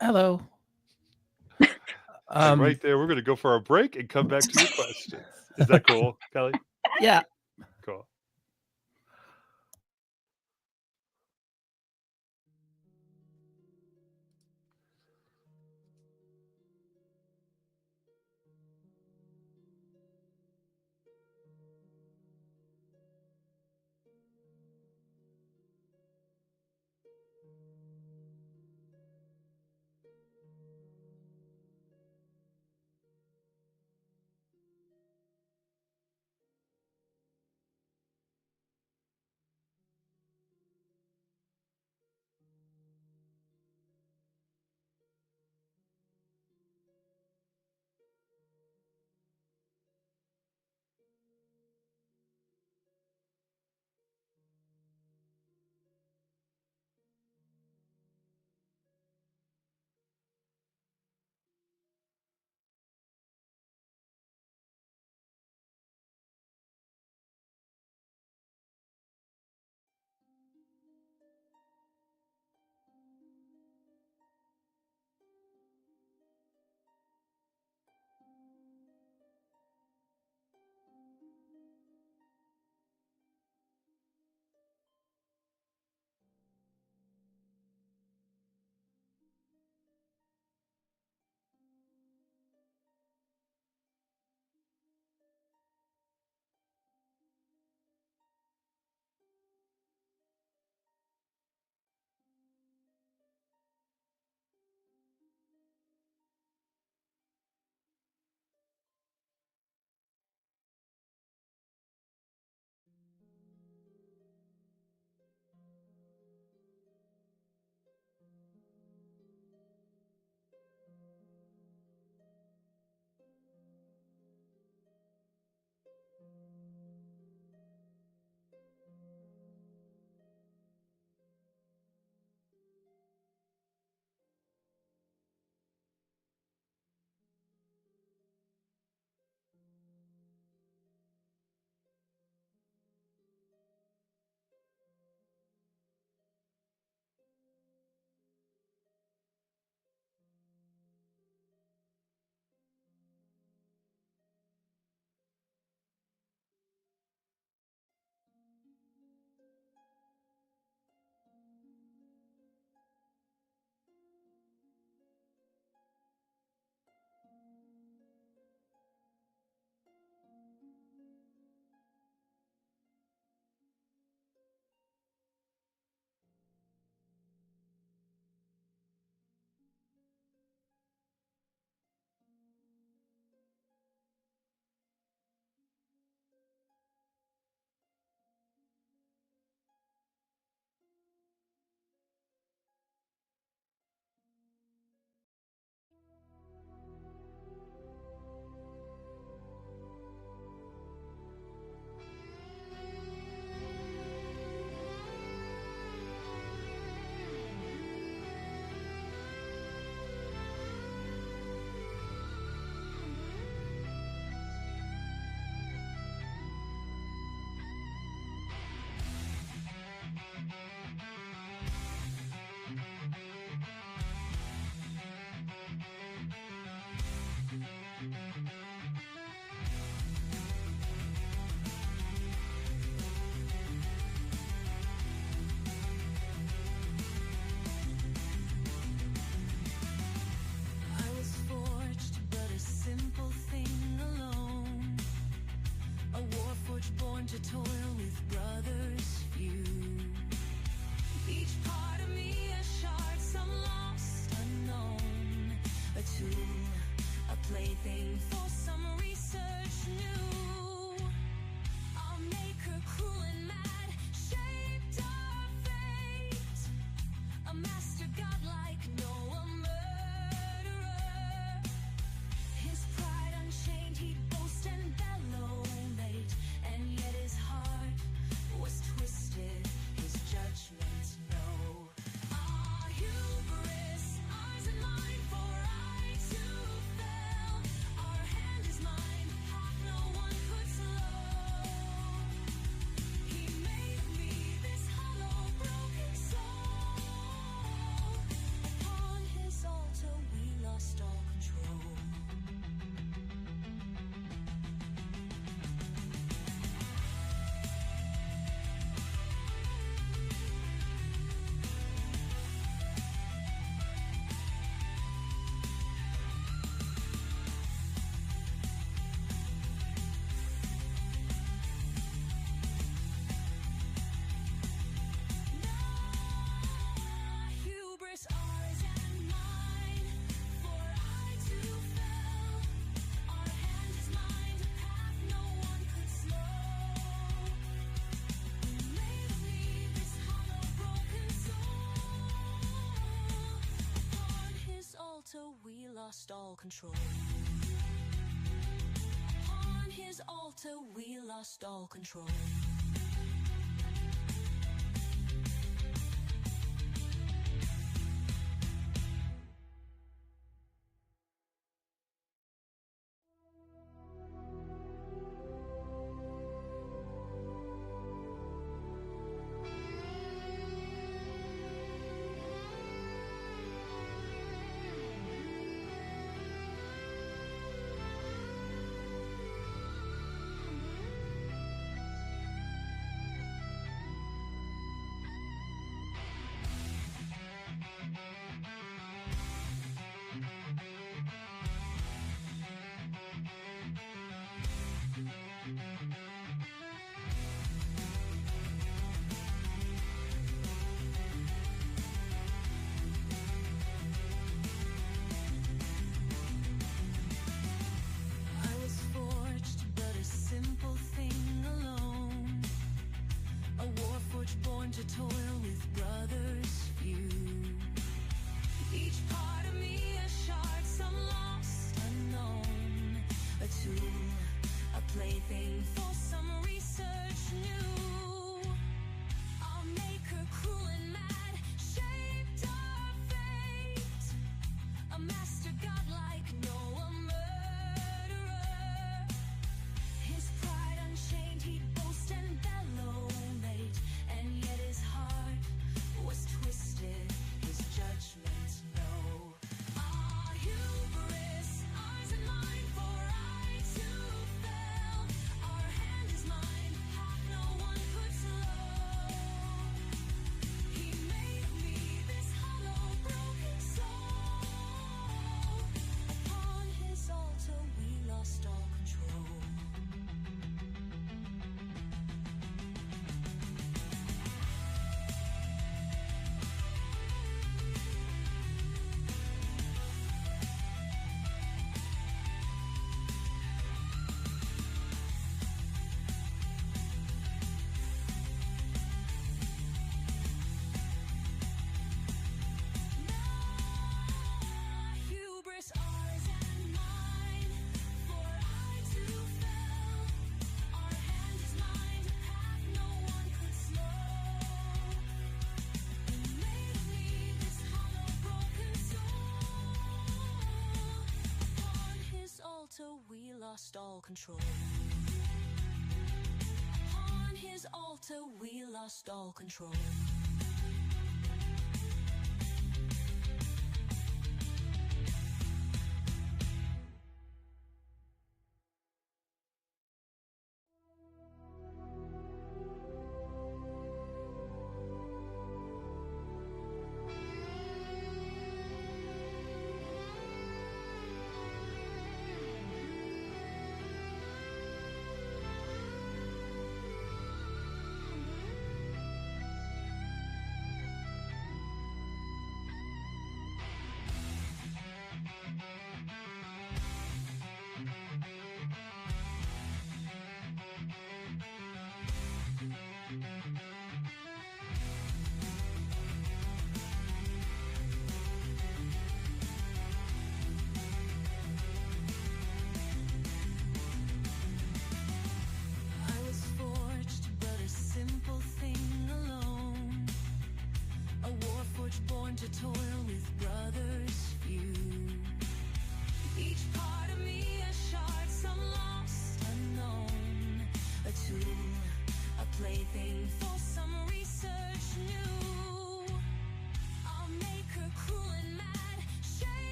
Hello. And right there, we're going to go for a break and come back to your questions. Is that cool, Kelly? Yeah. Cool. lost all control. On his altar, we lost all control. Lost all control. On his altar, we lost all control.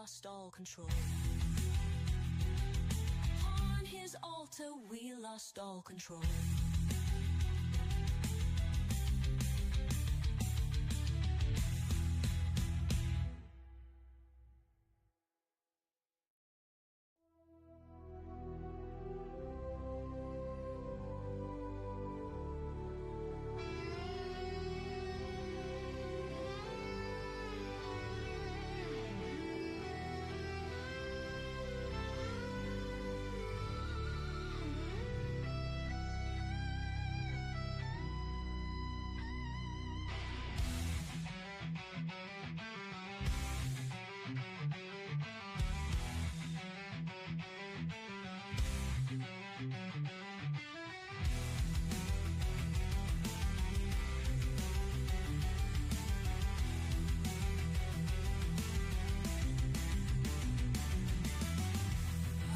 lost all control. On his altar, we lost all control.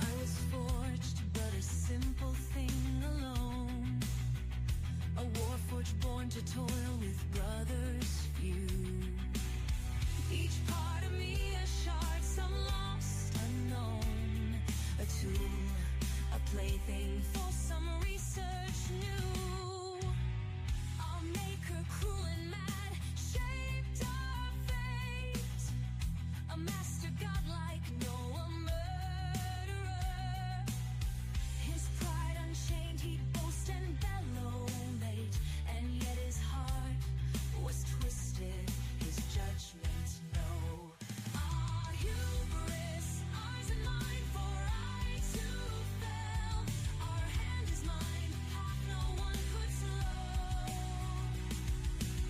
I was forged, but a simple thing alone. A warforged born to toil with brothers few. Each part of me a shard, some lost, unknown. A tool, a plaything for some research new. Our maker, cruel and mad, shaped our fate. A master godlike, no a murderer. His pride unchained, he'd boast and bellow late, and yet his heart was twisted, his judgment no. Our hubris, ours and mine, for I too fell. Our hand is mine, path no one could slow.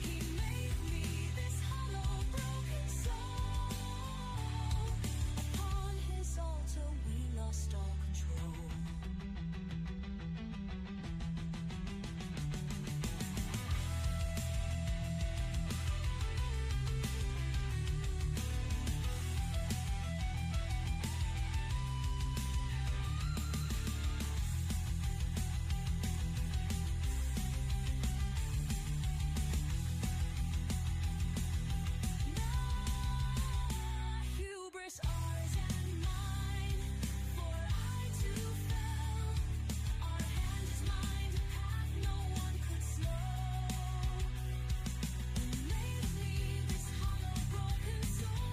He made me this hollow, broken soul. Upon his altar we lost all control. Hubris, ours and mine, for I too fell. Our hand is mine, path no one could slow. He made me this hollow, broken soul.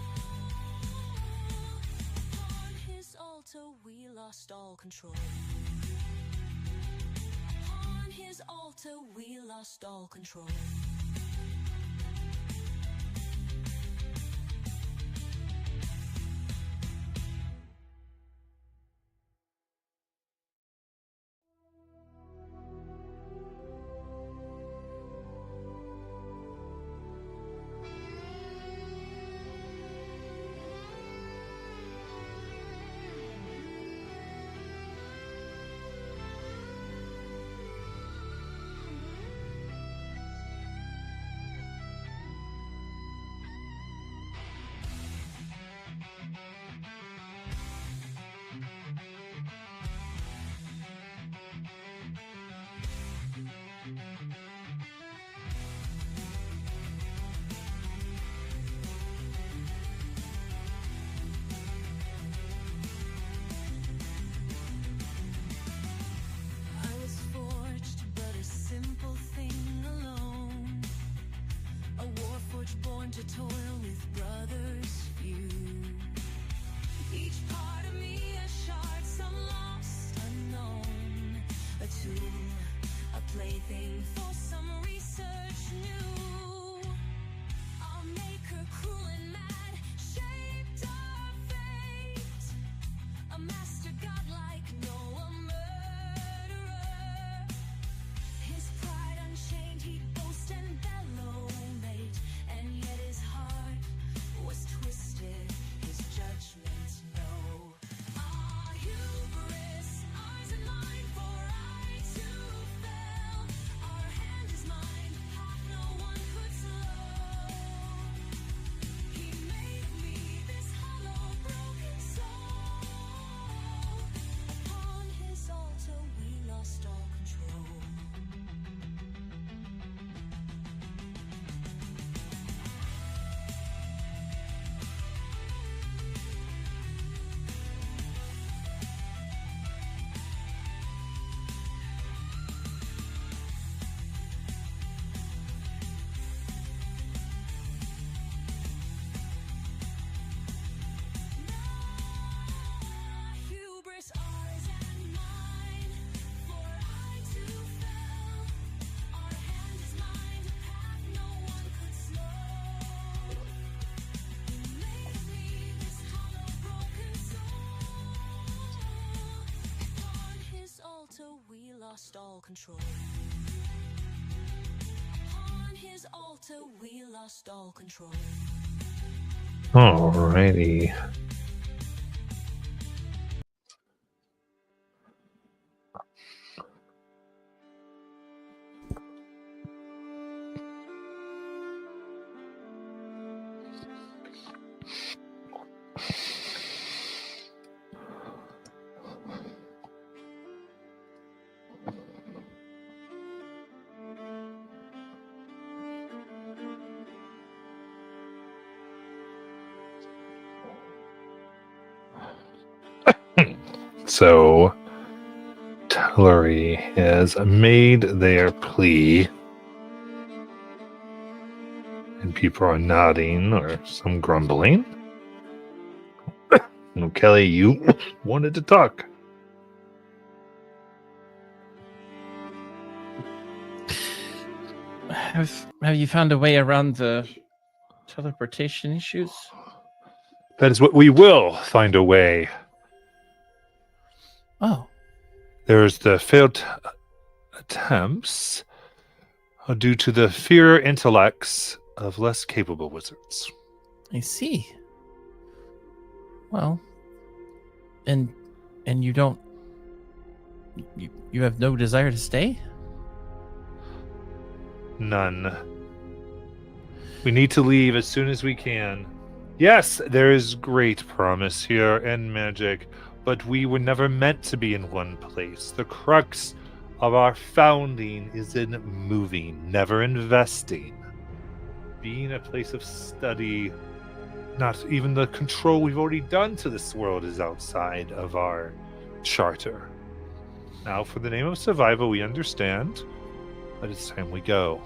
Upon his altar we lost all control. Upon his altar we lost all control. lost all control. On his altar, we lost all control. Alrighty. So, Tellery has made their plea, and people are nodding or some grumbling. No, Kelly, you wanted to talk. Have you found a way around the teleportation issues? That is what we will find a way. Oh, There's the failed attempts due to the inferior intellects of less capable wizards. I see. Well, and you don't. You have no desire to stay? None. We need to leave as soon as we can. Yes, there is great promise here and magic, but we were never meant to be in one place. The crux of our founding is in moving, never investing. Being a place of study, not even the control we've already done to this world is outside of our charter. Now, for the name of survival, we understand, but it's time we go.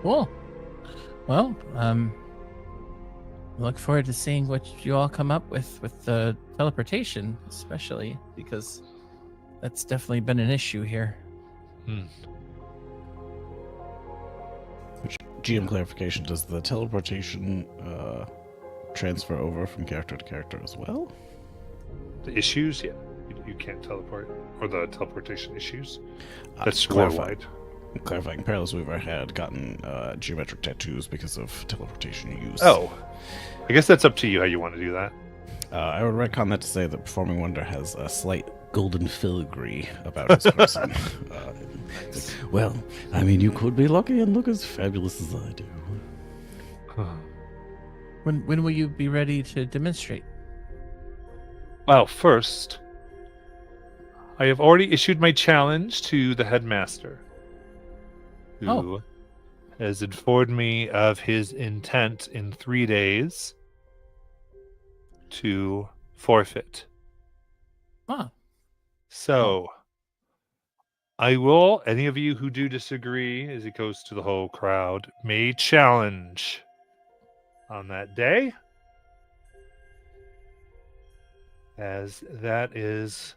Cool. Well, look forward to seeing what you all come up with the teleportation, especially because that's definitely been an issue here. Which, GM clarification, does the teleportation transfer over from character to character as well? The issues, yeah. You can't teleport, or the teleportation issues. That's clarifying. worldwide. Clarifying, Perilous Weaver had gotten geometric tattoos because of teleportation use. Oh, I guess that's up to you how you want to do that. I would retcon that to say that Performing Wonder has a slight golden filigree about his person. It's like, well, I mean, you could be lucky and look as fabulous as I do. When will you be ready to demonstrate? Well, first, I have already issued my challenge to the headmaster, who has informed me of his intent in 3 days to forfeit. Ah, So, I will, any of you who do disagree, as it goes to the whole crowd, may challenge on that day, as that is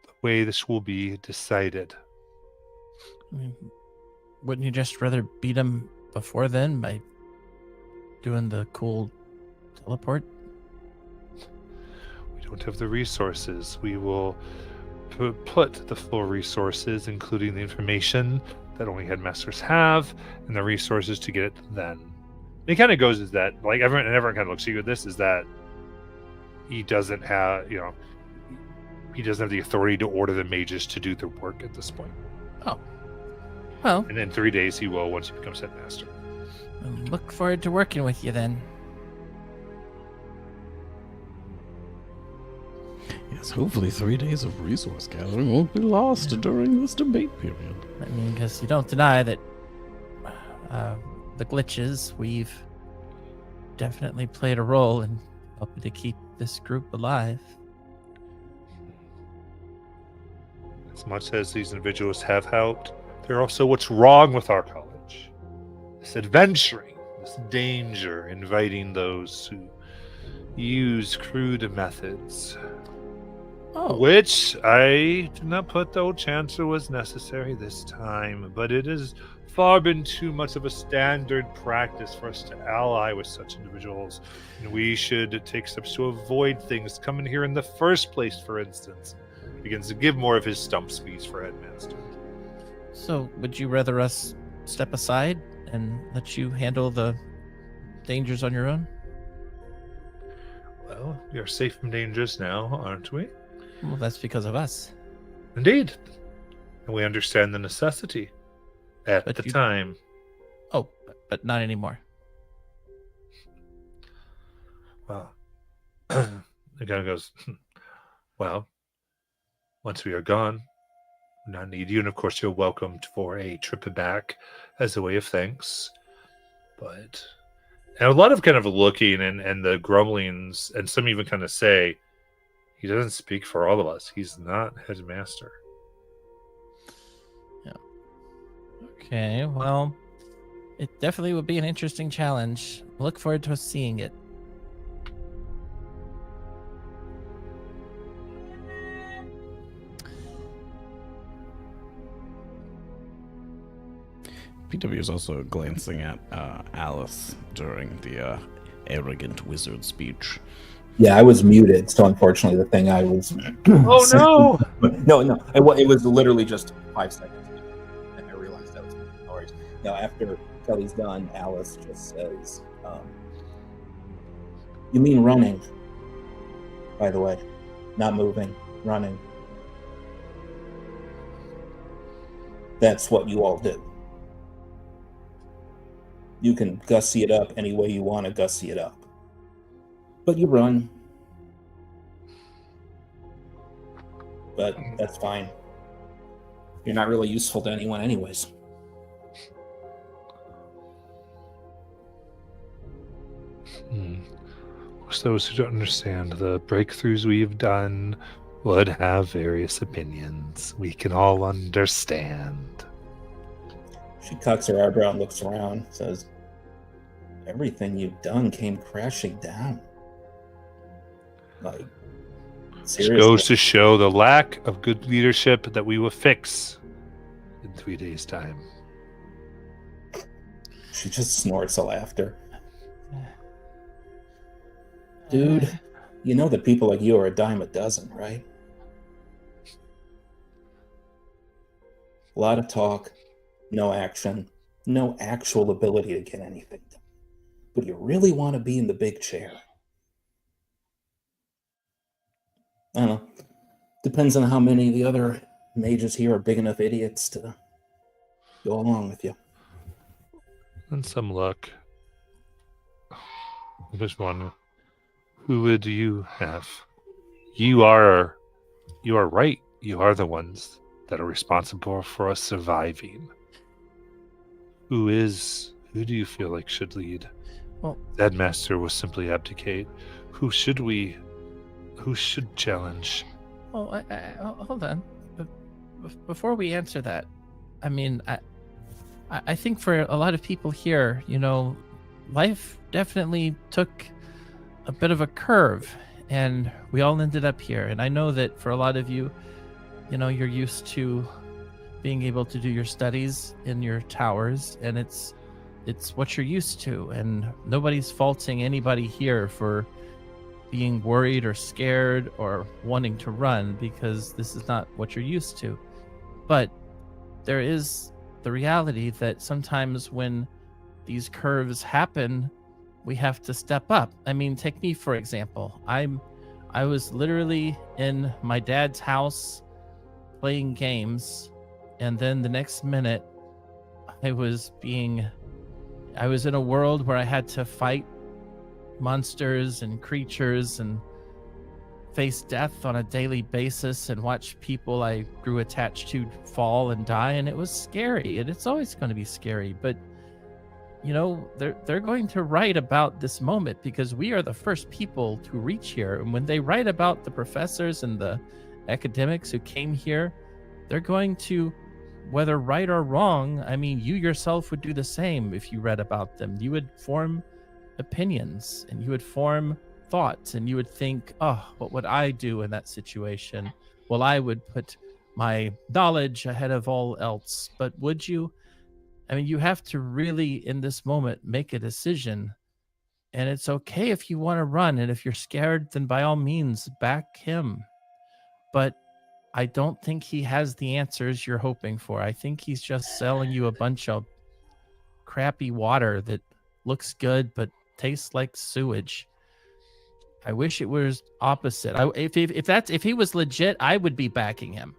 the way this will be decided. I mean, wouldn't you just rather beat him before then by doing the cool teleport? We don't have the resources. We will put the full resources, including the information that only headmasters have, and the resources to get it then. It kind of goes is that, like, everyone kind of looks at you with this, is that he doesn't have, he doesn't have the authority to order the mages to do their work at this point. Oh. Well, And in 3 days he will, once he becomes headmaster. look forward to working with you then. Yes, hopefully 3 days of resource gathering won't be lost during this debate period. I mean, because you don't deny that the glitches, we've definitely played a role in helping to keep this group alive. As much as these individuals have helped, they're also what's wrong with our college. This adventuring, this danger, inviting those who use crude methods. Oh, Which I do not put the old chancellor was necessary this time, but it has far been too much of a standard practice for us to ally with such individuals, and we should take steps to avoid things coming here in the first place. For instance, begins to give more of his stump speech for headmaster. So, would you rather us step aside and let you handle the dangers on your own? Well, we are safe from dangers now, aren't we? Well, that's because of us. Indeed. And we understand the necessity at But the you- time. Oh, but not anymore. Well, the guy goes, well, once we are gone, we not need you. And of course, you're welcomed for a trip back as a way of thanks. But, and a lot of kind of looking and the grumblings, and some even kind of say, he doesn't speak for all of us. He's not headmaster. Okay, well, it definitely would be an interesting challenge. Look forward to seeing it. PW is also glancing at Alice during the arrogant wizard speech. Yeah, I was muted, so unfortunately, the thing I was. Oh, no! No. It was literally just 5 seconds, and I realized that was no worries. Now, after Kelly's done, Alice just says, "You mean running? By the way, not moving, running. That's what you all do. You can gussy it up any way you want to gussy it up. But you run. But that's fine. You're not really useful to anyone anyways." For those who don't understand, the breakthroughs we've done would have various opinions. We can all understand. She cocks her eyebrow and looks around, says, "Everything you've done came crashing down. Like, Which seriously." goes to show the lack of good leadership that we will fix in 3 days' time. She just snorts a laughter. Dude, you know that people like you are a dime a dozen, right? A lot of talk, no action, no actual ability to get anything done. But you really want to be in the big chair. I don't know. Depends on how many of the other mages here are big enough idiots to go along with you. And some luck. There's one. Who would you have? You are right. You are the ones that are responsible for us surviving. Who do you feel like should lead? Well- Headmaster will simply abdicate. Who should challenge? Oh, hold on. Before we answer that, I mean, I think for a lot of people here, life definitely took a bit of a curve, and we all ended up here. And I know that for a lot of you, you're used to being able to do your studies in your towers, and it's what you're used to. And nobody's faulting anybody here for being worried or scared or wanting to run, because this is not what you're used to. But there is the reality that sometimes when these curves happen, we have to step up. I mean, take me for example. I was literally in my dad's house playing games, and then the next minute I was in a world where I had to fight monsters and creatures and face death on a daily basis and watch people I grew attached to fall and die, and it was scary, and it's always going to be scary. But they're going to write about this moment because we are the first people to reach here. And when they write about the professors and the academics who came here, they're going to, whether right or wrong, I mean, you yourself would do the same if you read about them. You would form opinions and you would form thoughts, and you would think, oh, what would I do in that situation? Well, I would put my knowledge ahead of all else. But would you? I mean, you have to really, in this moment, make a decision. And it's okay if you want to run. And if you're scared, then by all means, back him. But I don't think he has the answers you're hoping for. I think he's just selling you a bunch of crappy water that looks good but tastes like sewage. I wish it was opposite. If he was legit, I would be backing him.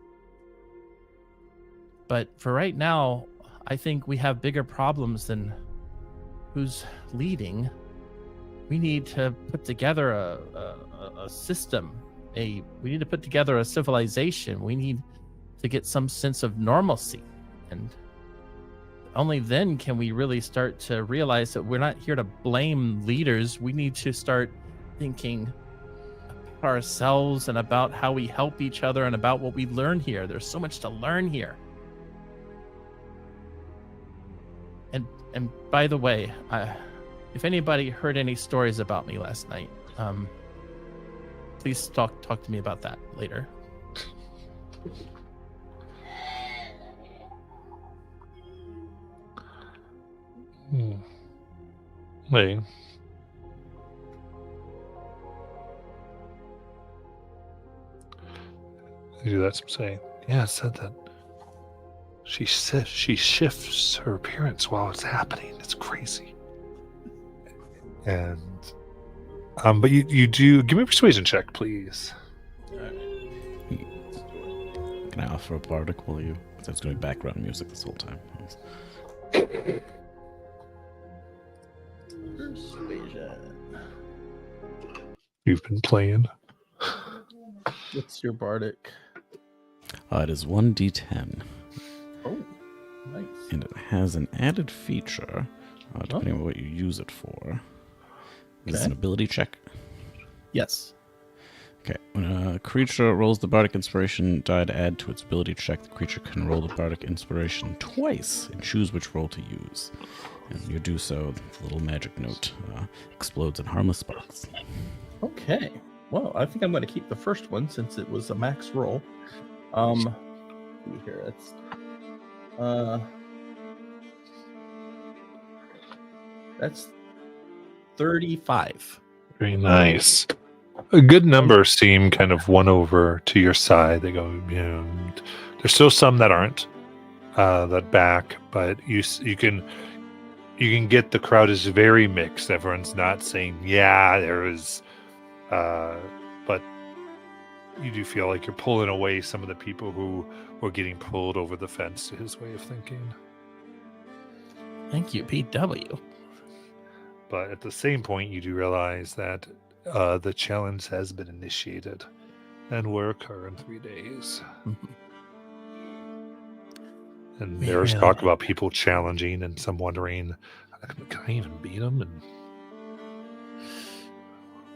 But for right now, I think we have bigger problems than who's leading. We need to put together a system. We need to put together a civilization. We need to get some sense of normalcy. And only then can we really start to realize that we're not here to blame leaders. We need to start thinking about ourselves and about how we help each other and about what we learn here. There's so much to learn here. And by the way, if anybody heard any stories about me last night, please talk to me about that later. Wait. You do that some saying. Yeah, it said that. She shifts her appearance while it's happening. It's crazy. And but you do give me a persuasion check, please. Can I offer a bardic while you? That's going to be background music this whole time. Persuasion. You've been playing. What's your bardic? It is 1d10. Oh, nice. And it has an added feature, depending on what you use it for. It's Okay. an ability check. Yes. Okay. When a creature rolls the Bardic Inspiration die to add to its ability check, the creature can roll the Bardic Inspiration twice and choose which roll to use. And when you do so, the little magic note explodes in harmless sparks. Okay. Well, I think I'm going to keep the first one since it was a max roll. Let's see here. It's that's 35. Very nice. A good number seem kind of won over to your side. They go, there's still some that aren't that back, but you can get the crowd is very mixed. Everyone's not saying there is, but you do feel like you're pulling away some of the people who were getting pulled over the fence to his way of thinking. Thank you, PW. But at the same point, you do realize that the challenge has been initiated and will occur in 3 days. And We there's really- talk about people challenging and some wondering, can I even beat them? And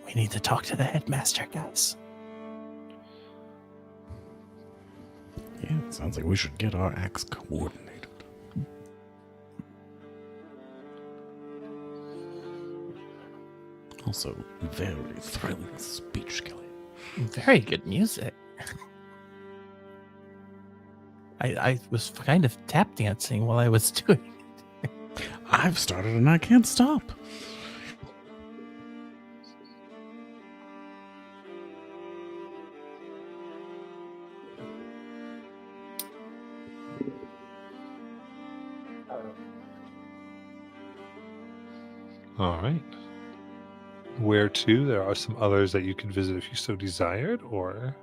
We need to talk to the headmaster, guys. Yeah, it sounds like we should get our acts coordinated. Also, very thrilling speech, Kelly. Very good music. I was kind of tap dancing while I was doing it. I've started and I can't stop. all right. Where to? There are some others that you can visit if you so desired, or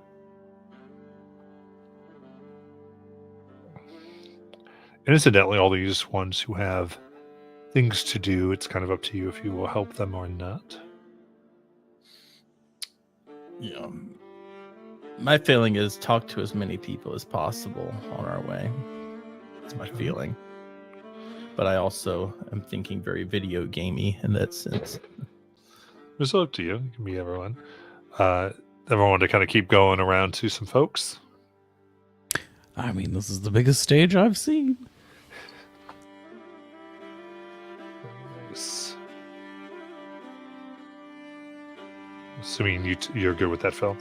and incidentally, all these ones who have things to do, it's kind of up to you if you will help them or not. Yeah. My feeling is talk to as many people as possible on our way. That's my feeling. But I also am thinking very video gamey in that sense. It's up to you. You can be everyone. Everyone to kind of keep going around to some folks. I mean, this is the biggest stage I've seen. Very nice. Assuming you're good with that, Phil.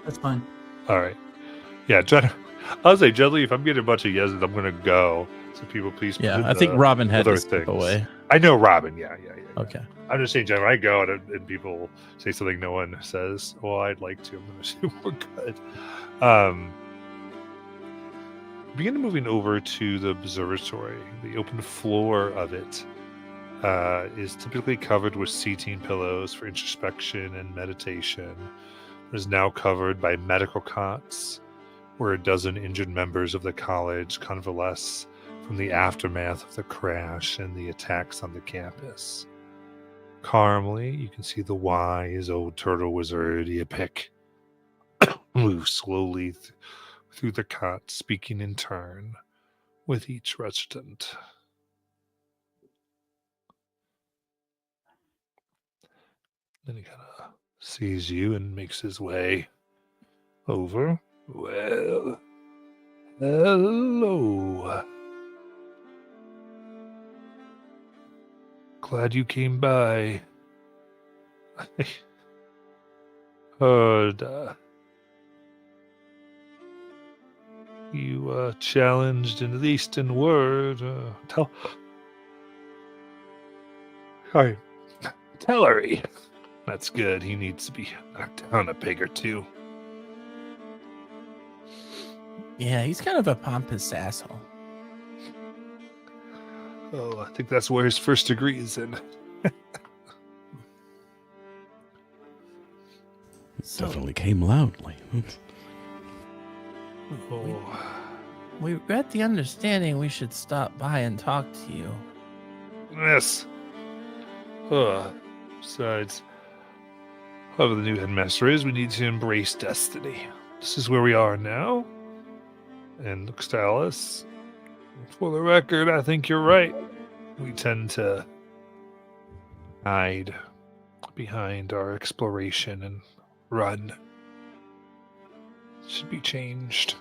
That's fine. All right. Yeah, I'll say, generally, if I'm getting a bunch of yeses, I'm going to go. So people please. put Yeah, in I think the Robin had other to step things. away. I know Robin. Yeah. Okay. I'm just saying, general. I go out and people say something no one says. Well, I'd like to. I'm going to assume we're good. Begin moving over to the observatory. The open floor of it is typically covered with seating pillows for introspection and meditation. It is now covered by medical cots, where a dozen injured members of the college convalesce from the aftermath of the crash and the attacks on the campus. Calmly, you can see the wise old turtle wizard Epic move slowly through the cot, speaking in turn with each resident. Then he kind of sees you and makes his way over. Well, hello. Glad you came by. I heard you challenged, at least in word, Tellery. That's good. He needs to be knocked down a peg or two. Yeah, he's kind of a pompous asshole. Oh, I think that's where his first degree is in. Definitely came loudly. Oh, We got the understanding we should stop by and talk to you. yes. Besides, whoever the new headmaster is, we need to embrace destiny. This is where we are now. And looks to Alice. For the record, I think you're right. We tend to hide behind our exploration and run. It should be changed.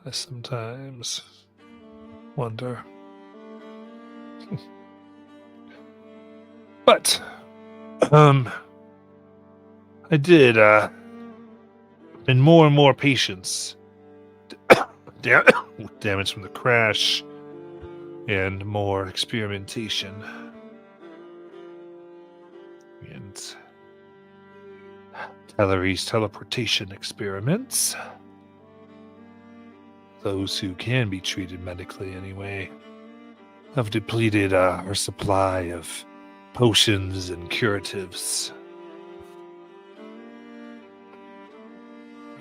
I sometimes wonder. But, I did, and more patients with damage from the crash and more experimentation. And Tellery's teleportation experiments. Those who can be treated medically anyway have depleted our supply of potions and curatives.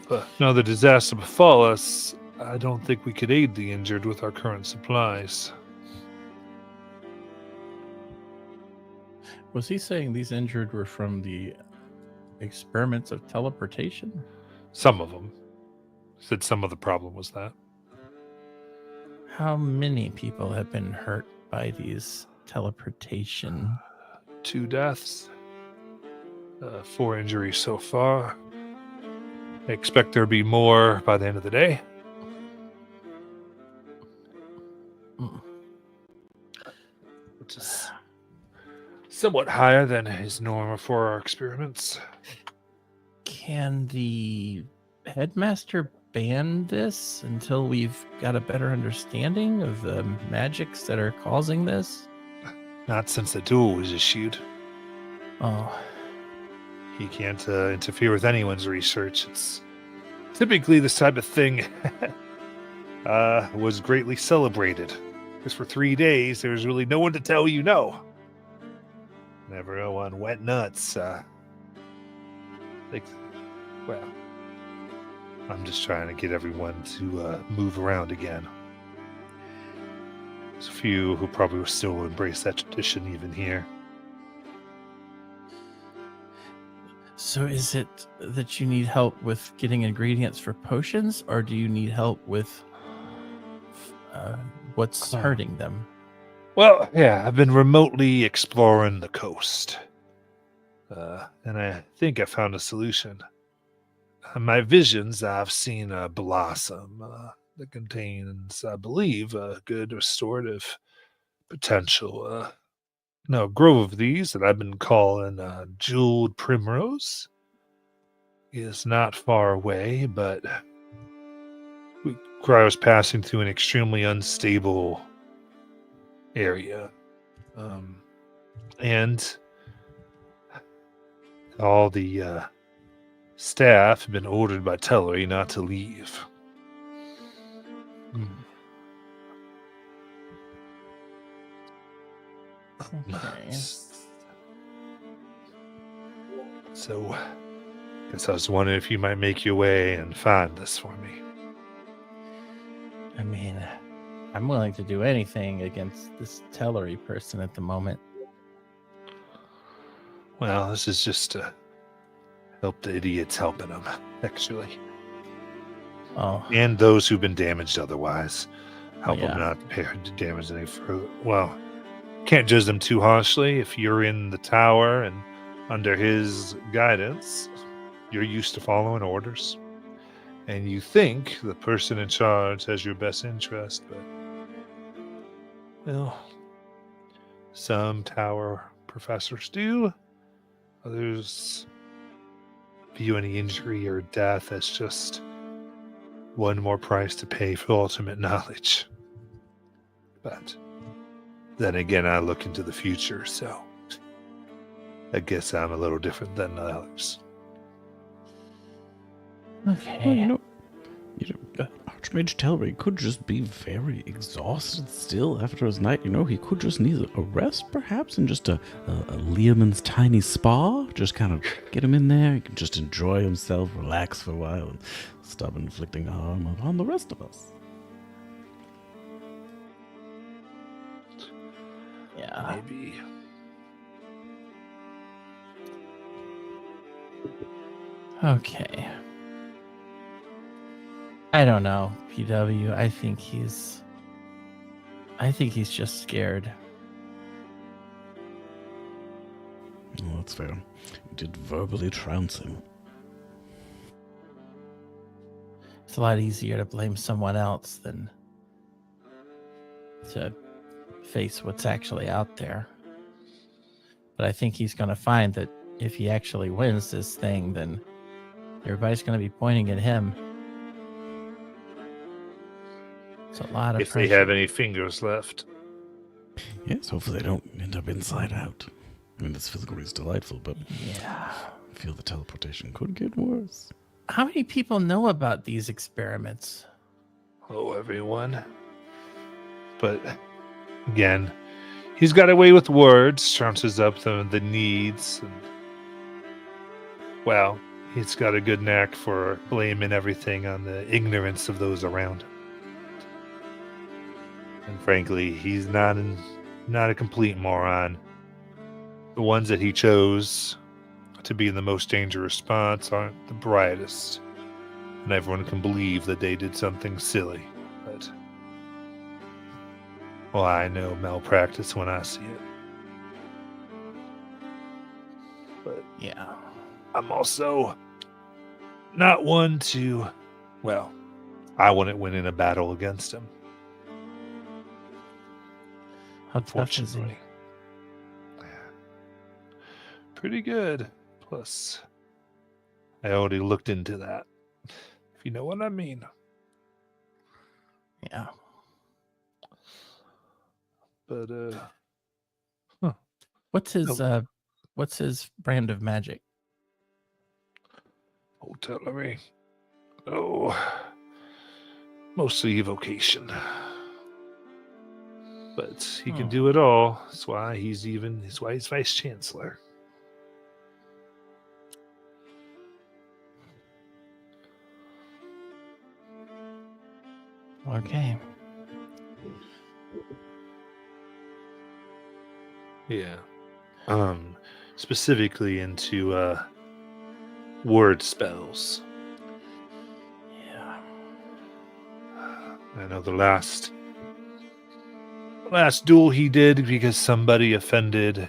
But now the disaster befall us, I don't think we could aid the injured with our current supplies. Was he saying these injured were from the experiments of teleportation? Some of them. Said some of the problem was that. How many people have been hurt by these teleportation? 2 deaths. 4 injuries so far. I expect there'll be more by the end of the day. Which is somewhat higher than is normal for our experiments. Can the headmaster ban this until we've got a better understanding of the magics that are causing this? Not since the duel was issued. Oh, He can't interfere with anyone's research. It's typically this type of thing was greatly celebrated. Because for 3 days, there was really no one to tell you no. And everyone went nuts. Well, I'm just trying to get everyone to move around again. There's a few who probably will still embrace that tradition even here. so is it that you need help with getting ingredients for potions, or do you need help with what's hurting them? Well, yeah, I've been remotely exploring the coast. And I think I found a solution. In my visions, I've seen a blossom that contains, I believe, a good restorative potential. Now, a grove of these that I've been calling Jeweled Primrose is not far away, but Cryo's passing through an extremely unstable area. And all the staff have been ordered by Tellery not to leave. Okay. So, guess I was wondering if you might make your way and find this for me. I mean, I'm willing to do anything against this Tellery person at the moment. Well, this is just to help the idiots helping them, actually. Oh, And those who've been damaged otherwise. Help Yeah. them not to damage any further. Well, can't judge them too harshly. If you're in the tower and under his guidance, you're used to following orders. And you think the person in charge has your best interest, but, well, some tower professors do. Others view any injury or death as just one more price to pay for ultimate knowledge. But then again, I look into the future, so I guess I'm a little different than the others. Well, okay. Archmage Tellery could just be very exhausted still after his night. He could just need a rest, perhaps, and just a Leomund's tiny spa. Just kind of get him in there. He can just enjoy himself, relax for a while, and stop inflicting harm upon the rest of us. Yeah. Maybe. Okay. I don't know, PW. I think he's just scared. Well, that's fair. You did verbally trounce him. It's a lot easier to blame someone else than to face what's actually out there. But I think he's going to find that if he actually wins this thing, then everybody's going to be pointing at him. It's a lot of If pressure. they have any fingers left. Yes, hopefully they don't end up inside out. I mean, this physical is delightful, but Yeah. I feel the teleportation could get worse. How many people know about these experiments? Oh, everyone. But again, he's got away with words, trounces up the needs, and well, he's got a good knack for blaming everything on the ignorance of those around him. And frankly, he's not a complete moron. The ones that he chose to be in the most dangerous spots aren't the brightest, and everyone can believe that they did something silly. But, well, I know malpractice when I see it. But Yeah. I'm also not one to, well, I wouldn't win in a battle against him, How tough is he? fortunately. Pretty good. Plus, I already looked into that, if you know what I mean. Yeah. But, What's his brand of magic? oh, Tellery. Oh, mostly evocation. But he can Oh. do it all. That's why he's vice chancellor. Okay. Yeah. Specifically into word spells. Yeah. I know the last duel he did because somebody offended,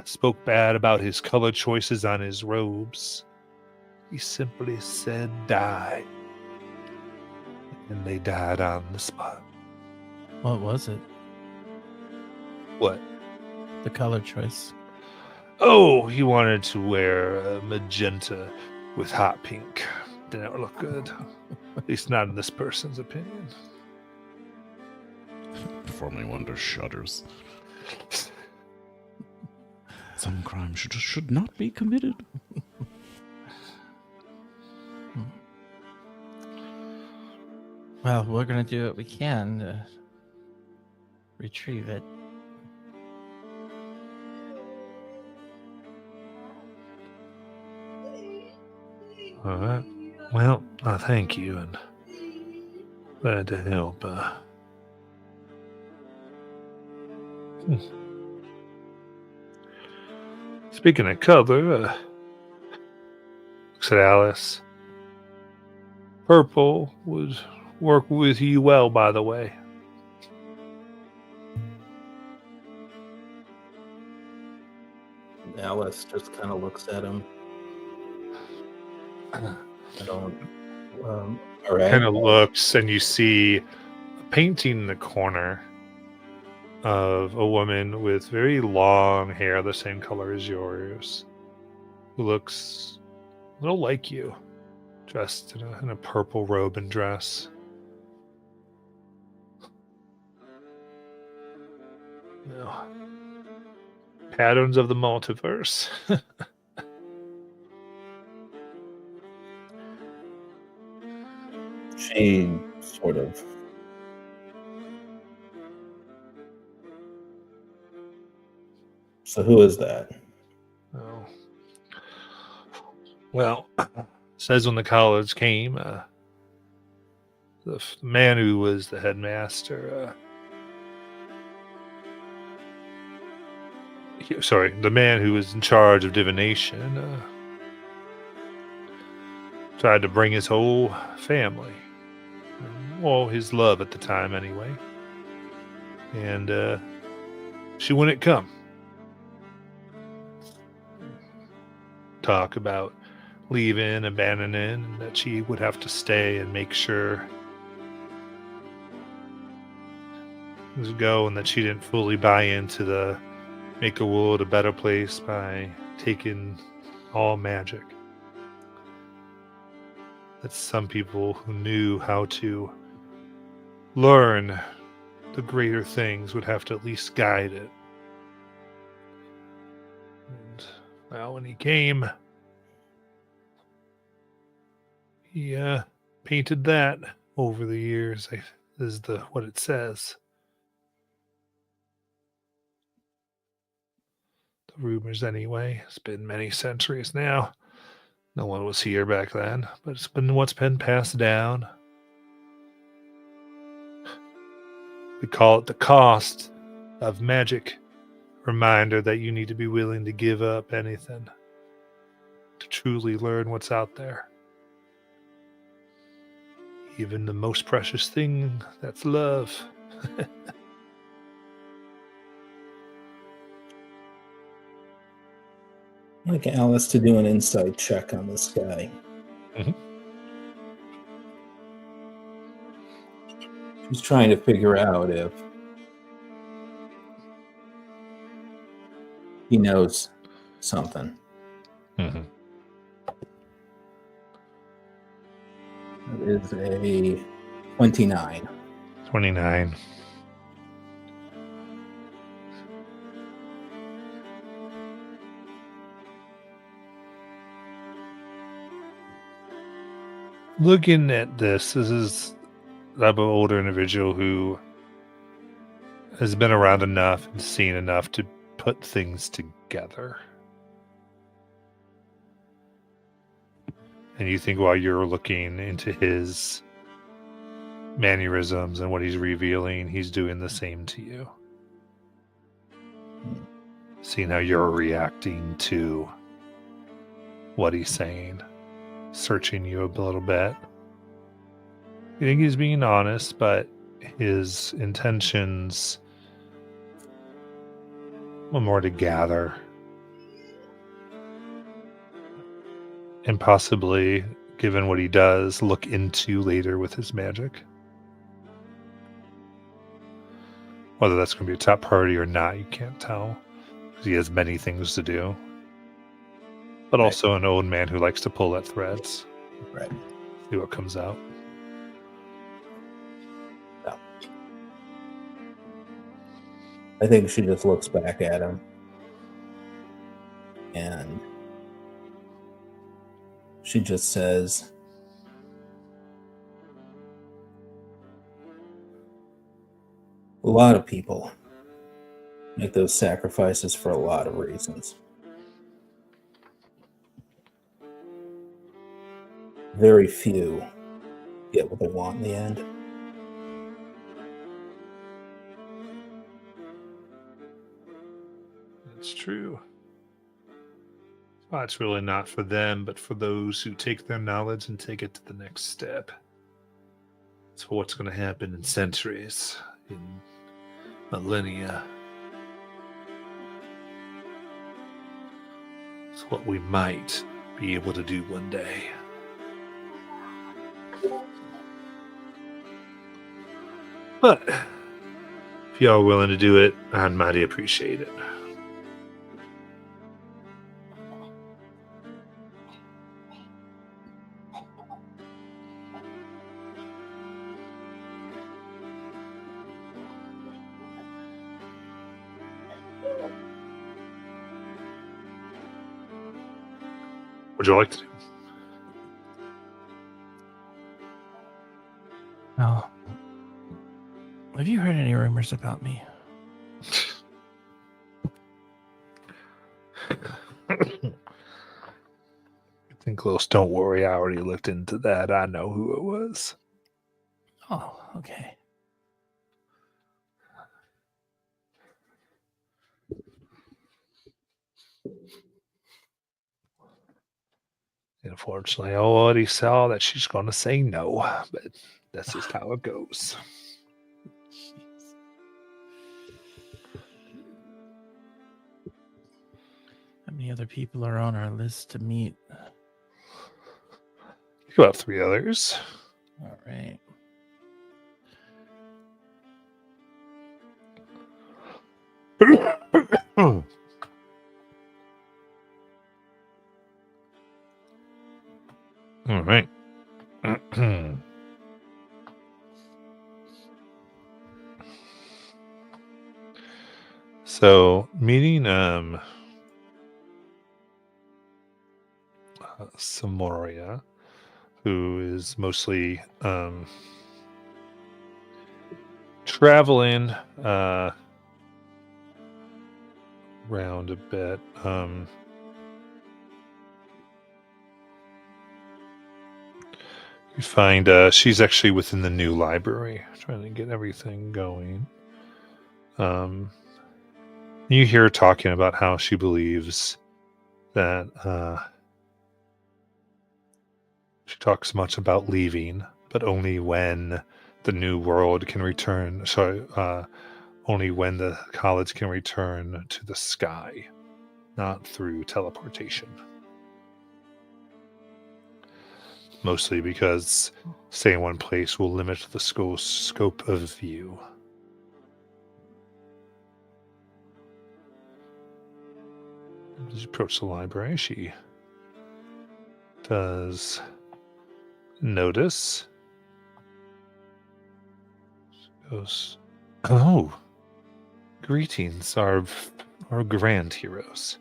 spoke bad about his color choices on his robes. He simply said die. And they died on the spot. What was it? What? The color choice. Oh, he wanted to wear magenta with hot pink didn't look good. At least not in this person's opinion. Formerly Wonder shudders. Some crime should not be committed. Well, we're gonna do what we can to retrieve it. All right. Well, I thank you and glad to help. Speaking of color, looks at Alice. Purple would work with you well, by the way. Alice just kind of looks at him. I don't. All right. Kind of looks, and you see a painting in the corner of a woman with very long hair, the same color as yours, who looks a little like you, dressed in a purple robe and dress. Well, patterns of the multiverse. She sort of. So who is that? Oh. Well, says when the college came, the man who was the headmaster, the man who was in charge of divination, tried to bring his whole family, well, his love at the time anyway, and she wouldn't come. Talk about leaving, abandoning, and that she would have to stay and make sure things would go, and that she didn't fully buy into the make a world a better place by taking all magic. That some people who knew how to learn the greater things would have to at least guide it. And well, when he came, he painted that over the years, is what it says. The rumors anyway. It's been many centuries now. No one was here back then, but it's been what's been passed down. We call it the cost of magic. Reminder that you need to be willing to give up anything to truly learn what's out there. Even the most precious thing, that's love. I'd like Alice to do an insight check on this guy. Mhm. She's trying to figure out if he knows something. Mm-hmm. That is a 29. 29. Looking at this is the type of older individual who has been around enough and seen enough to put things together. And you think while you're looking into his mannerisms and what he's revealing, he's doing the same to you. Seeing how you're reacting to what he's saying, searching you a little bit. You think he's being honest, but his intentions were more to gather and possibly, given what he does, look into later with his magic. Whether that's going to be a top priority or not, you can't tell, because he has many things to do. But Right. also an old man who likes to pull at threads. Right. See what comes out. I think she just looks back at him. And she just says, a lot of people make those sacrifices for a lot of reasons. Very few get what they want in the end. That's true. Well, it's really not for them, but for those who take their knowledge and take it to the next step. It's for what's going to happen in centuries, in millennia. It's what we might be able to do one day. But if y'all are willing to do it, I'd mighty appreciate it. Would you like to do? Oh. Have you heard any rumors about me? Think close. Don't worry. I already looked into that. I know who it was. Oh, okay. Unfortunately, I already saw that she's going to say no, but that's just how it goes. How many other people are on our list to meet? About 3 others. All right. All right. So meeting Samoria, who is mostly traveling around a bit. You find she's actually within the new library, trying to get everything going. You hear her talking about how she believes that she talks much about leaving, but only when the new world can return. So, only when the college can return to the sky, not through teleportation. Mostly because staying in one place will limit the scope of view. As you approach the library, she does notice. She goes, "Oh, greetings, our grand heroes.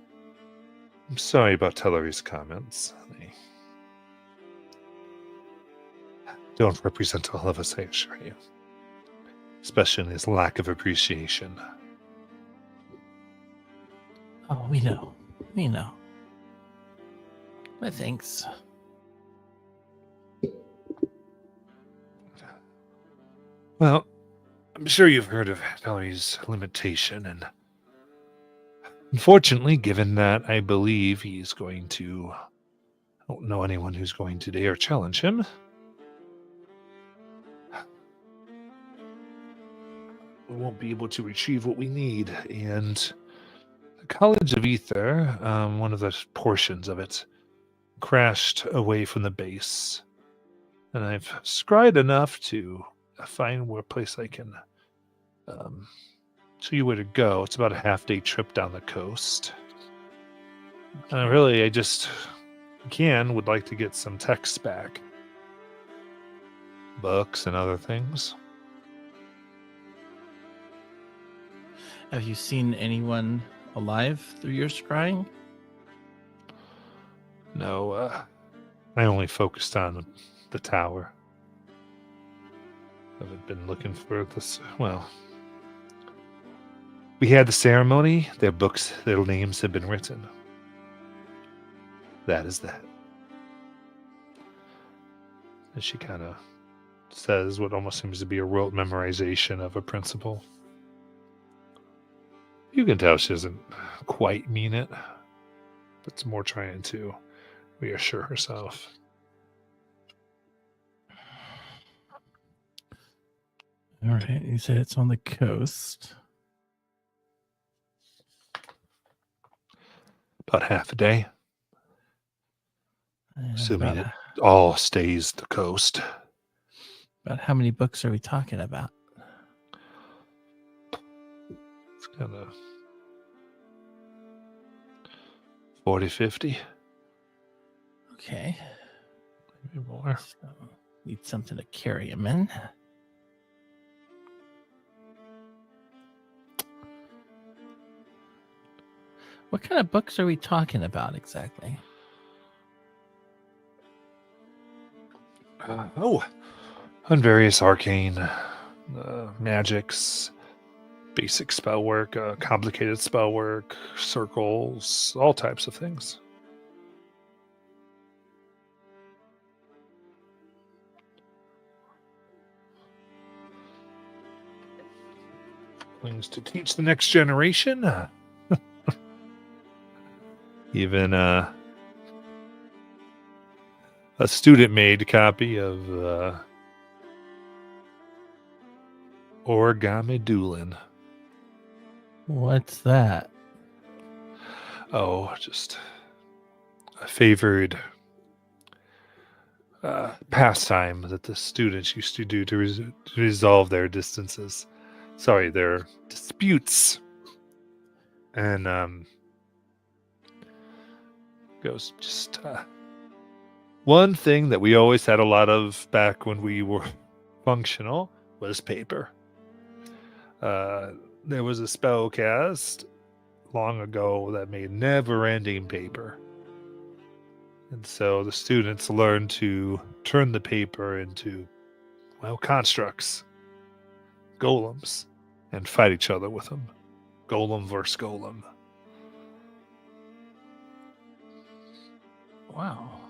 I'm sorry about Telleri's comments. They don't represent all of us, I assure you. Especially in his lack of appreciation." Oh, we know. We know. But thanks. Well, I'm sure you've heard of Telleri's limitation, and unfortunately, given that I believe he's going to... I don't know anyone who's going to dare challenge him. We won't be able to retrieve what we need, and the College of Ether, one of the portions of it, crashed away from the base, and I've scryed enough to find where place I can show you where to go. It's about a half-day trip down the coast. Really, I just would like to get some texts back books and other things. Have you seen anyone alive through your scrying? No, I only focused on the tower. Haven't been looking for this. Well, we had the ceremony. Their books, their names have been written. That is that. And she kind of says what almost seems to be a rote memorization of a principle. You can tell she doesn't quite mean it, but it's more trying to reassure herself. All right, you said it's on the coast. About half a day, assuming About, it all stays the coast. about how many books are we talking about? It's kind of 40, 50, Okay. maybe more. So need something to carry him in. What kind of books are we talking about exactly? On various arcane magics, basic spell work, complicated spell work, circles, all types of things. Things to teach the next generation. Even a student-made copy of Origami Duelin. What's that? Oh, just a favored pastime that the students used to do to resolve their distances. Sorry, their disputes. And goes just one thing that we always had a lot of back when we were functional was paper. There was a spell cast long ago that made never-ending paper. And so the students learned to turn the paper into, well, constructs, golems, and fight each other with them. Golem versus golem. Wow.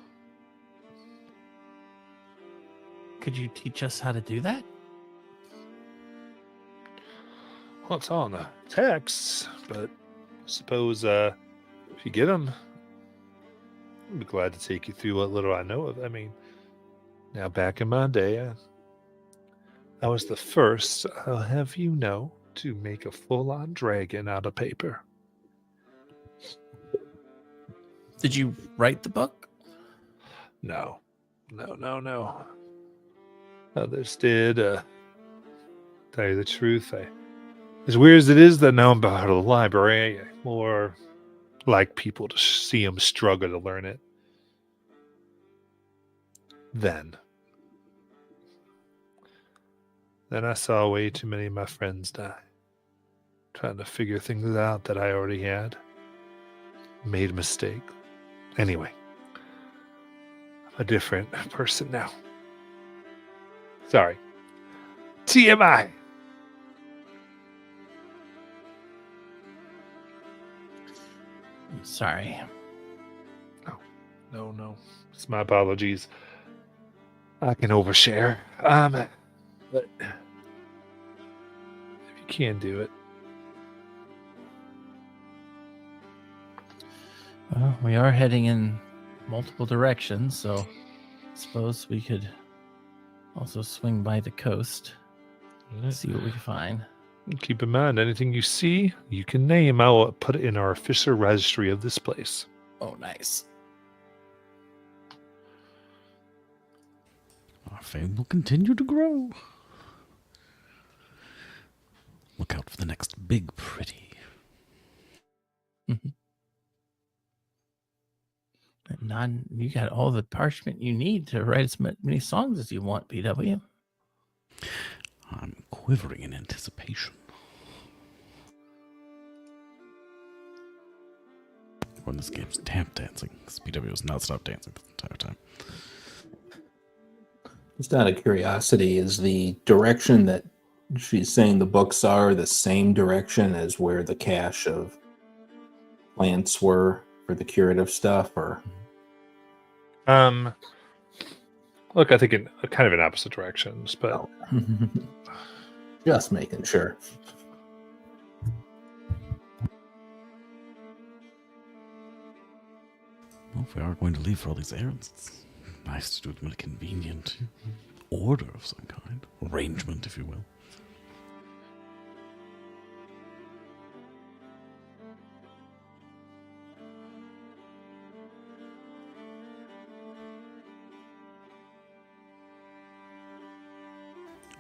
Could you teach us how to do that? Well, it's all in the texts, but I suppose if you get them, I'd be glad to take you through what little I know of. I mean, now back in my day, I was the first, I'll have you know, to make a full-on dragon out of paper. Did you write the book? No. Others did. Tell you the truth, as weird as it is that now I'm part of the library, I more like people to see them struggle to learn it. Then I saw way too many of my friends die, trying to figure things out that I already had. Made a mistake. Anyway, I'm a different person now. Sorry. TMI. I'm sorry. No. It's my apologies. I can overshare. But if you can't do it. Well, we are heading in multiple directions, so I suppose we could also swing by the coast, see what we can find. Keep in mind, anything you see, you can name. I will put it in our official registry of this place. Oh, nice. Our fame will continue to grow. Look out for the next big pretty. You got all the parchment you need to write as many songs as you want, PW. I'm quivering in anticipation. When this game's tap dancing, SPW has not stopped dancing this entire time. Just out of curiosity, is the direction that she's saying the books are the same direction as where the cache of plants were for the curative stuff, or? Look, I think in kind of in opposite directions, but Oh. Just making sure. Well, if we are going to leave for all these errands, it's nice to do them in a convenient order of some kind. Arrangement, if you will.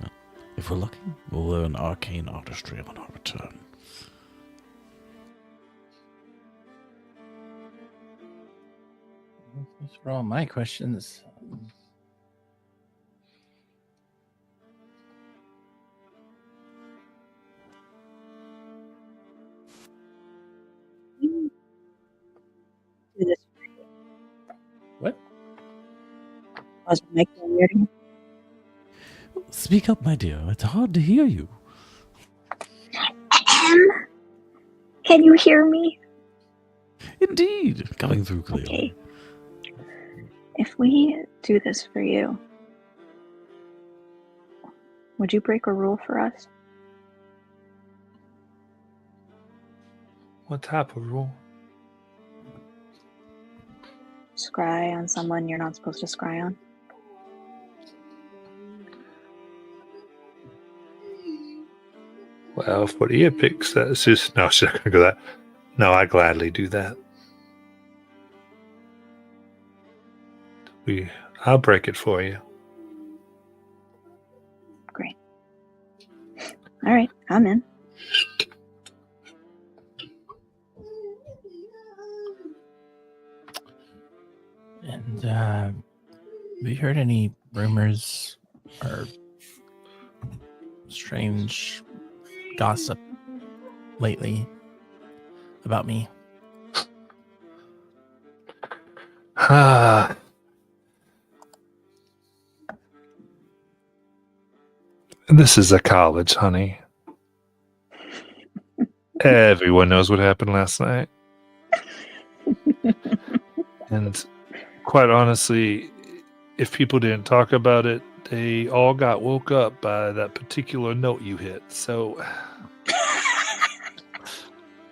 Well, if we're lucky, we'll learn arcane artistry on our return. Those were all my questions. Do this. What? Was my mic weird? Speak up, my dear. It's hard to hear you. Can you hear me? Indeed, coming through clearly. Okay. If we do this for you, would you break a rule for us? what type of rule? Scry on someone you're not supposed to scry on? Well, if what he picks, that's just no. She's not going to go that. No, I gladly do that. I'll break it for you. Great. All right, I'm in. And have you heard any rumors or strange gossip lately about me? This is a college, honey. Everyone knows what happened last night. And quite honestly, if people didn't talk about it, they all got woke up by that particular note you hit. So,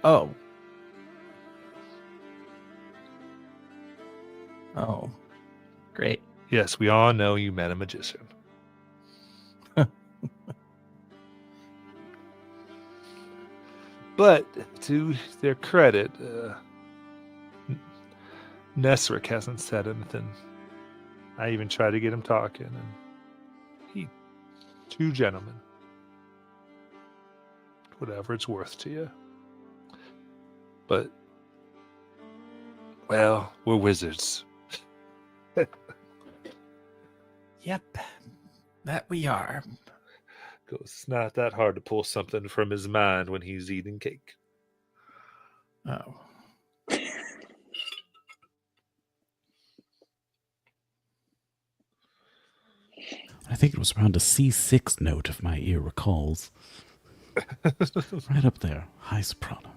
Oh. Oh. Great. yes, we all know you met a magician. But to their credit, Nesric hasn't said anything. I even tried to get him talking, and two gentlemen. Whatever it's worth to you. But, well, we're wizards. Yep. That we are. It's not that hard to pull something from his mind when he's eating cake. Oh. I think it was around a C6 note, if my ear recalls. Right up there, high soprano.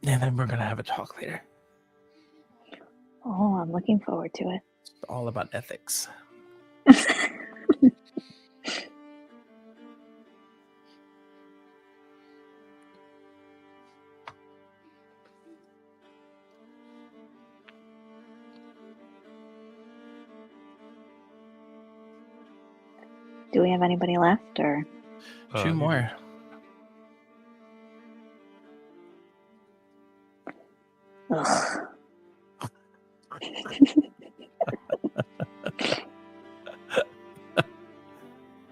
And then we're going to have a talk later. Oh, I'm looking forward to it. It's all about ethics. Do we have anybody left, or? Two more. Ugh.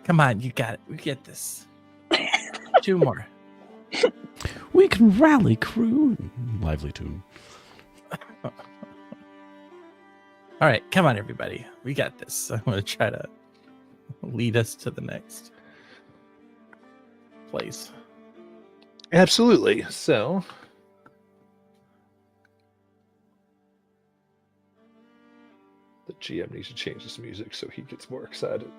Come on, you got it. We get this. Two more. We can rally, crew. Lively tune. All right, come on, everybody. We got this. I'm going to try to lead us to the next place. Absolutely. So, the GM needs to change his music so he gets more excited.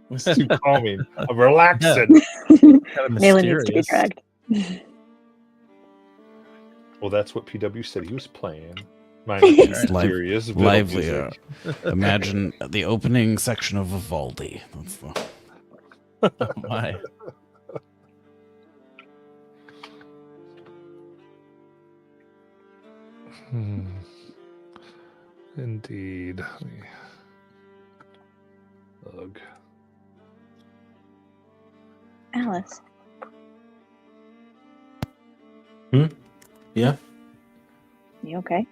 It's too calming. I'm relaxing. Kind of Malin needs to be mysterious. dragged. Well, that's what PW said he was playing. Mine is It's mysterious. villain Livelier. music. Imagine the opening section of Vivaldi. That's the... Oh my. Hmm. Indeed. Ugh. Alice. Yeah. You okay?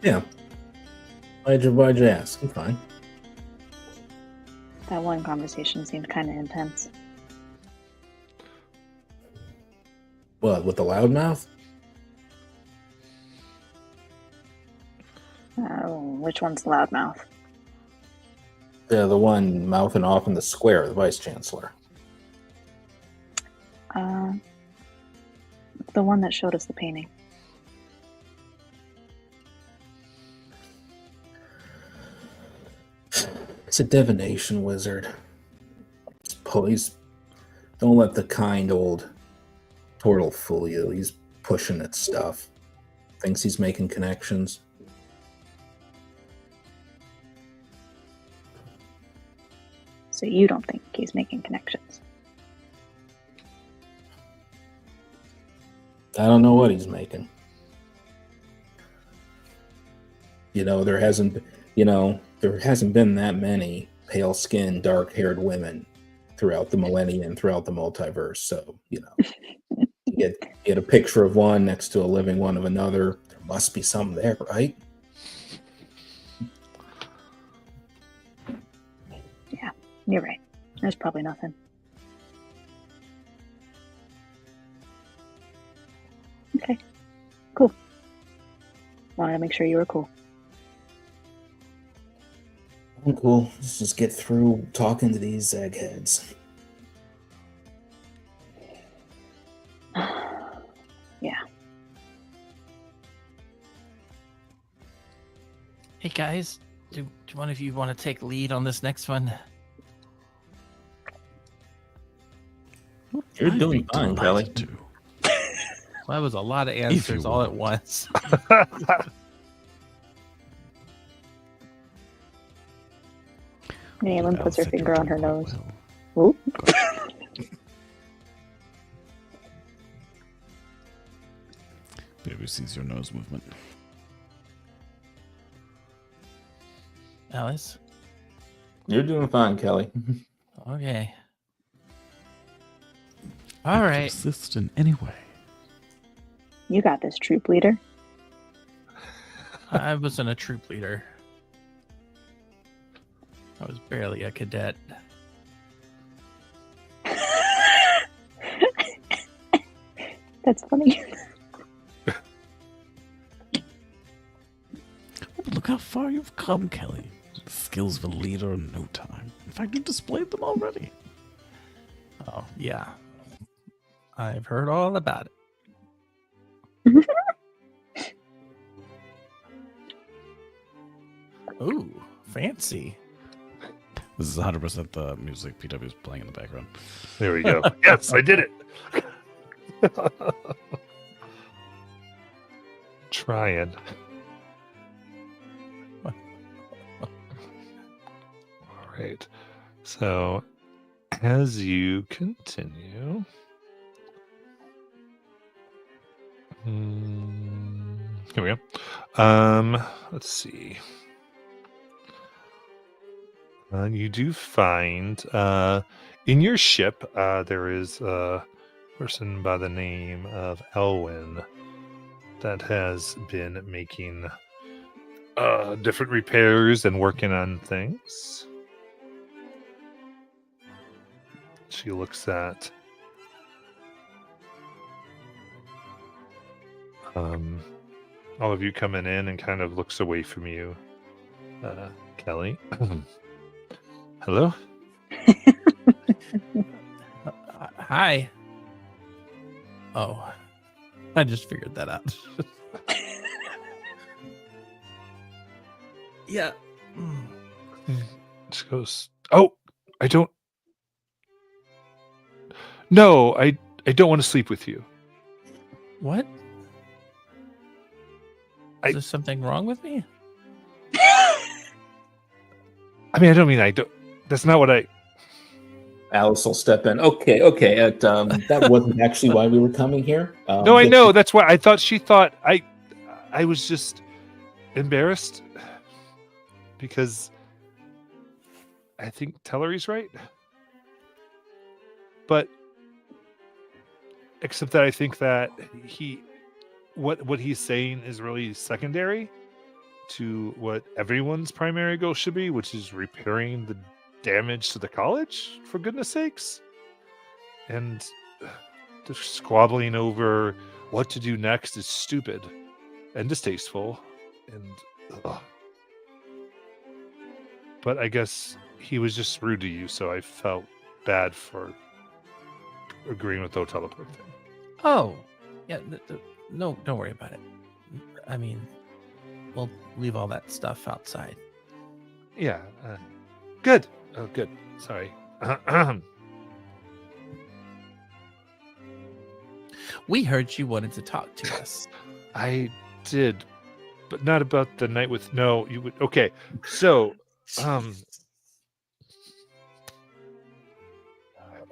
Yeah. Why'd you ask? I'm fine. That one conversation seemed kind of intense. What, with the loudmouth? Which one's the loudmouth? Yeah, the one mouthing off in the square, the vice chancellor. The one that showed us the painting. It's a divination wizard. Please don't let the kind old turtle fool you. He's pushing at stuff. Thinks he's making connections. So you don't think he's making connections? I don't know what he's making. There hasn't been that many pale-skinned, dark-haired women throughout the millennia and throughout the multiverse. So, you get a picture of one next to a living one of another. There must be something there, right? Yeah, you're right. There's probably nothing. Okay, cool. Wanted to make sure you were cool. I'm cool. Let's just get through talking to these eggheads. Yeah. Hey guys, do one of you want to take lead on this next one? You're I'd doing be fine, delighted Kelly. to. Well, that was a lot of you answers all at would. once. Malin I'll puts her set your finger on her tongue nose. well. Ooh. Baby sees your nose movement. Alice? You're doing fine, Kelly. Okay. All right. Assist in any way. You got this, troop leader. I wasn't a troop leader. I was barely a cadet. That's funny. But look how far you've come, Kelly. The skills of a leader in no time. In fact, you've displayed them already. Oh, yeah. I've heard all about it. Ooh, fancy. This is 100% the music PW is playing in the background. There we go. Yes, I did it. Trying. All right. So, as you continue, here we go. Let's see. You do find in your ship there is a person by the name of Elwyn that has been making different repairs and working on things. She looks at all of you coming in and kind of looks away from you. Kelly. Hello? Hi. Oh, I just figured that out. Yeah. She goes, "Oh, I don't. No, I don't want to sleep with you. What? I- Is there something wrong with me? I mean, I don't mean I don't. That's not what I. Alice will step in. Okay. That wasn't actually why we were coming here. No, I know. That's why I thought she thought I was just embarrassed because I think Tellery's right. But except that I think that what he's saying is really secondary to what everyone's primary goal should be, which is repairing the damage to the college, for goodness sakes. And just squabbling over what to do next is stupid and distasteful. And but I guess he was just rude to you, so I felt bad for agreeing with the whole teleport thing. Oh, yeah. No, don't worry about it. I mean, we'll leave all that stuff outside. Yeah. Good. Oh, good. Sorry. We heard you wanted to talk to us. I did, but not about the night with. No, you would. Okay. So,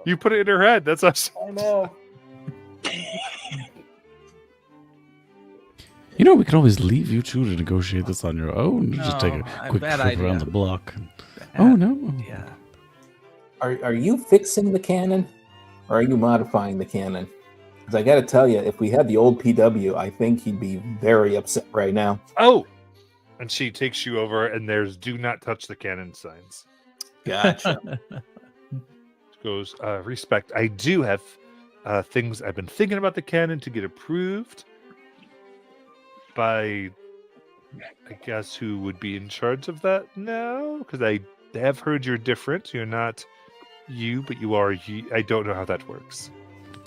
you put it in her head. That's us. I know. You know, we could always leave you two to negotiate this on your own. Just take No, a quick bad trip around idea. the block. Oh, no. Yeah. Are you fixing the cannon, or are you modifying the cannon? Because I got to tell you, if we had the old PW, I think he'd be very upset right now. Oh, and she takes you over, and there's "Do not touch the cannon" signs. Gotcha. She goes, respect. I do have things I've been thinking about the cannon to get approved by, I guess, who would be in charge of that now? Because I have heard you're different. You're not you, but you are you. I don't know how that works.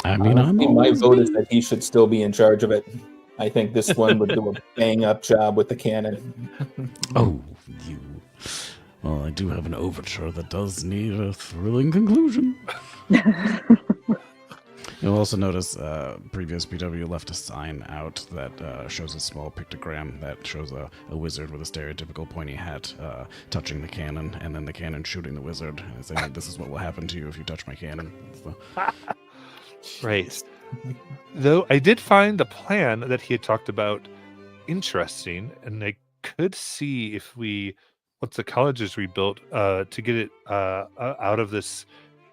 I mean, I'm Honestly, my always vote is me. that he should still be in charge of it. I think this one would do a bang-up job with the cannon. Oh, you. Well, I do have an overture that does need a thrilling conclusion. You'll also notice previous PW left a sign out that shows a small pictogram that shows a wizard with a stereotypical pointy hat touching the cannon, and then the cannon shooting the wizard, and saying, "This is what will happen to you if you touch my cannon." So, Right. Though I did find the plan that he had talked about interesting, and I could see if we, once the college is rebuilt, to get it out of this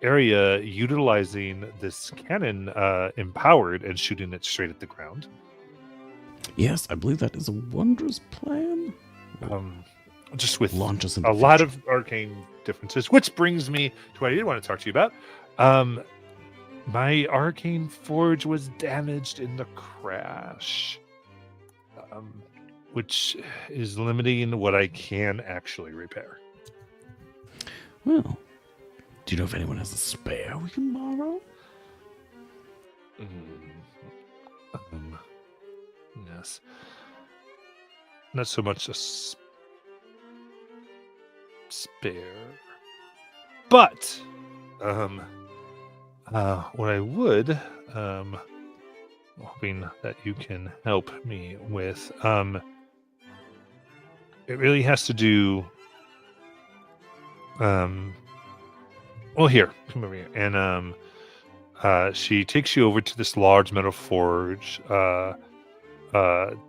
area, utilizing this cannon empowered and shooting it straight at the ground. yes, I believe that is a wondrous plan. Just with Launch us into a the lot future. of arcane differences, which brings me to what I did want to talk to you about. My arcane forge was damaged in the crash, which is limiting what I can actually repair. Well, do you know if anyone has a spare we can borrow? Yes, not so much a spare, but what I would, hoping that you can help me with, it really has to do, well, here, come over here, and she takes you over to this large metal forge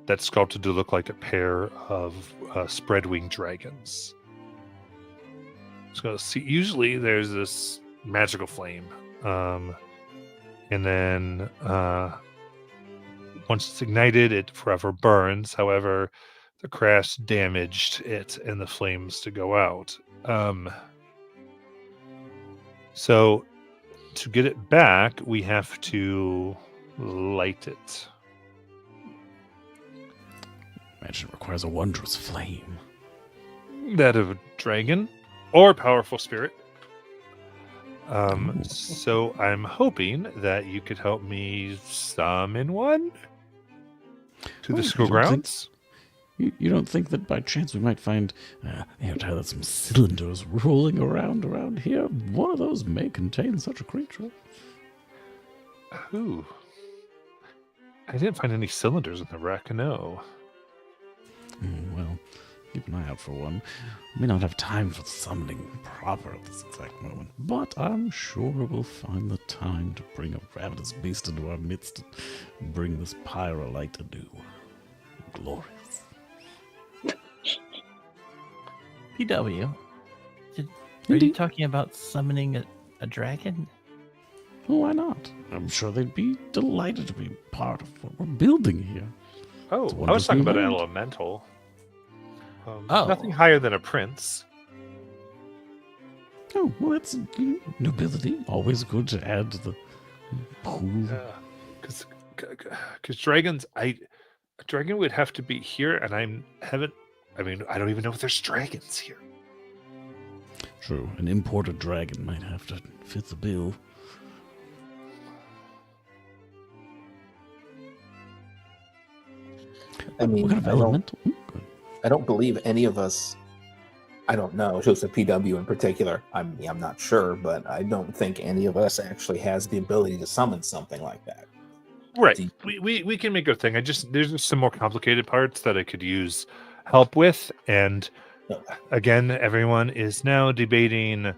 that's sculpted to look like a pair of spread-winged dragons. So see, usually there's this magical flame, and then once it's ignited, it forever burns. However, the crash damaged it and the flames to go out. So to get it back, we have to light it. imagine it requires a wondrous flame. That of a dragon or powerful spirit. Ooh. So I'm hoping that you could help me summon one to Oh, the you school don't think- grounds. You don't think that by chance we might find some cylinders rolling around here? One of those may contain such a creature. Ooh. I didn't find any cylinders in the wreck, no. Well, keep an eye out for one. We may not have time for the summoning proper at this exact moment, but I'm sure we'll find the time to bring a ravenous beast into our midst and bring this pyrolite anew. Glorious. PW, are you Indeed. talking about summoning a dragon? Well, why not? I'm sure they'd be delighted to be part of what we're building here. Oh, It's a I was talking about an wonderful elemental. Oh. Nothing higher than a prince. Oh, well, that's nobility. Always good to add to the pool. Because dragons, a dragon would have to be here, and I don't even know if there's dragons here. True, an imported dragon might have to fit the bill. I mean, What kind of I don't, elemental? Good. I don't believe any of us. I don't know. Joseph PW in particular. I'm not sure, but I don't think any of us actually has the ability to summon something like that. Right. See- We can make a thing. There's just some more complicated parts that I could use help with, and again, everyone is now debating: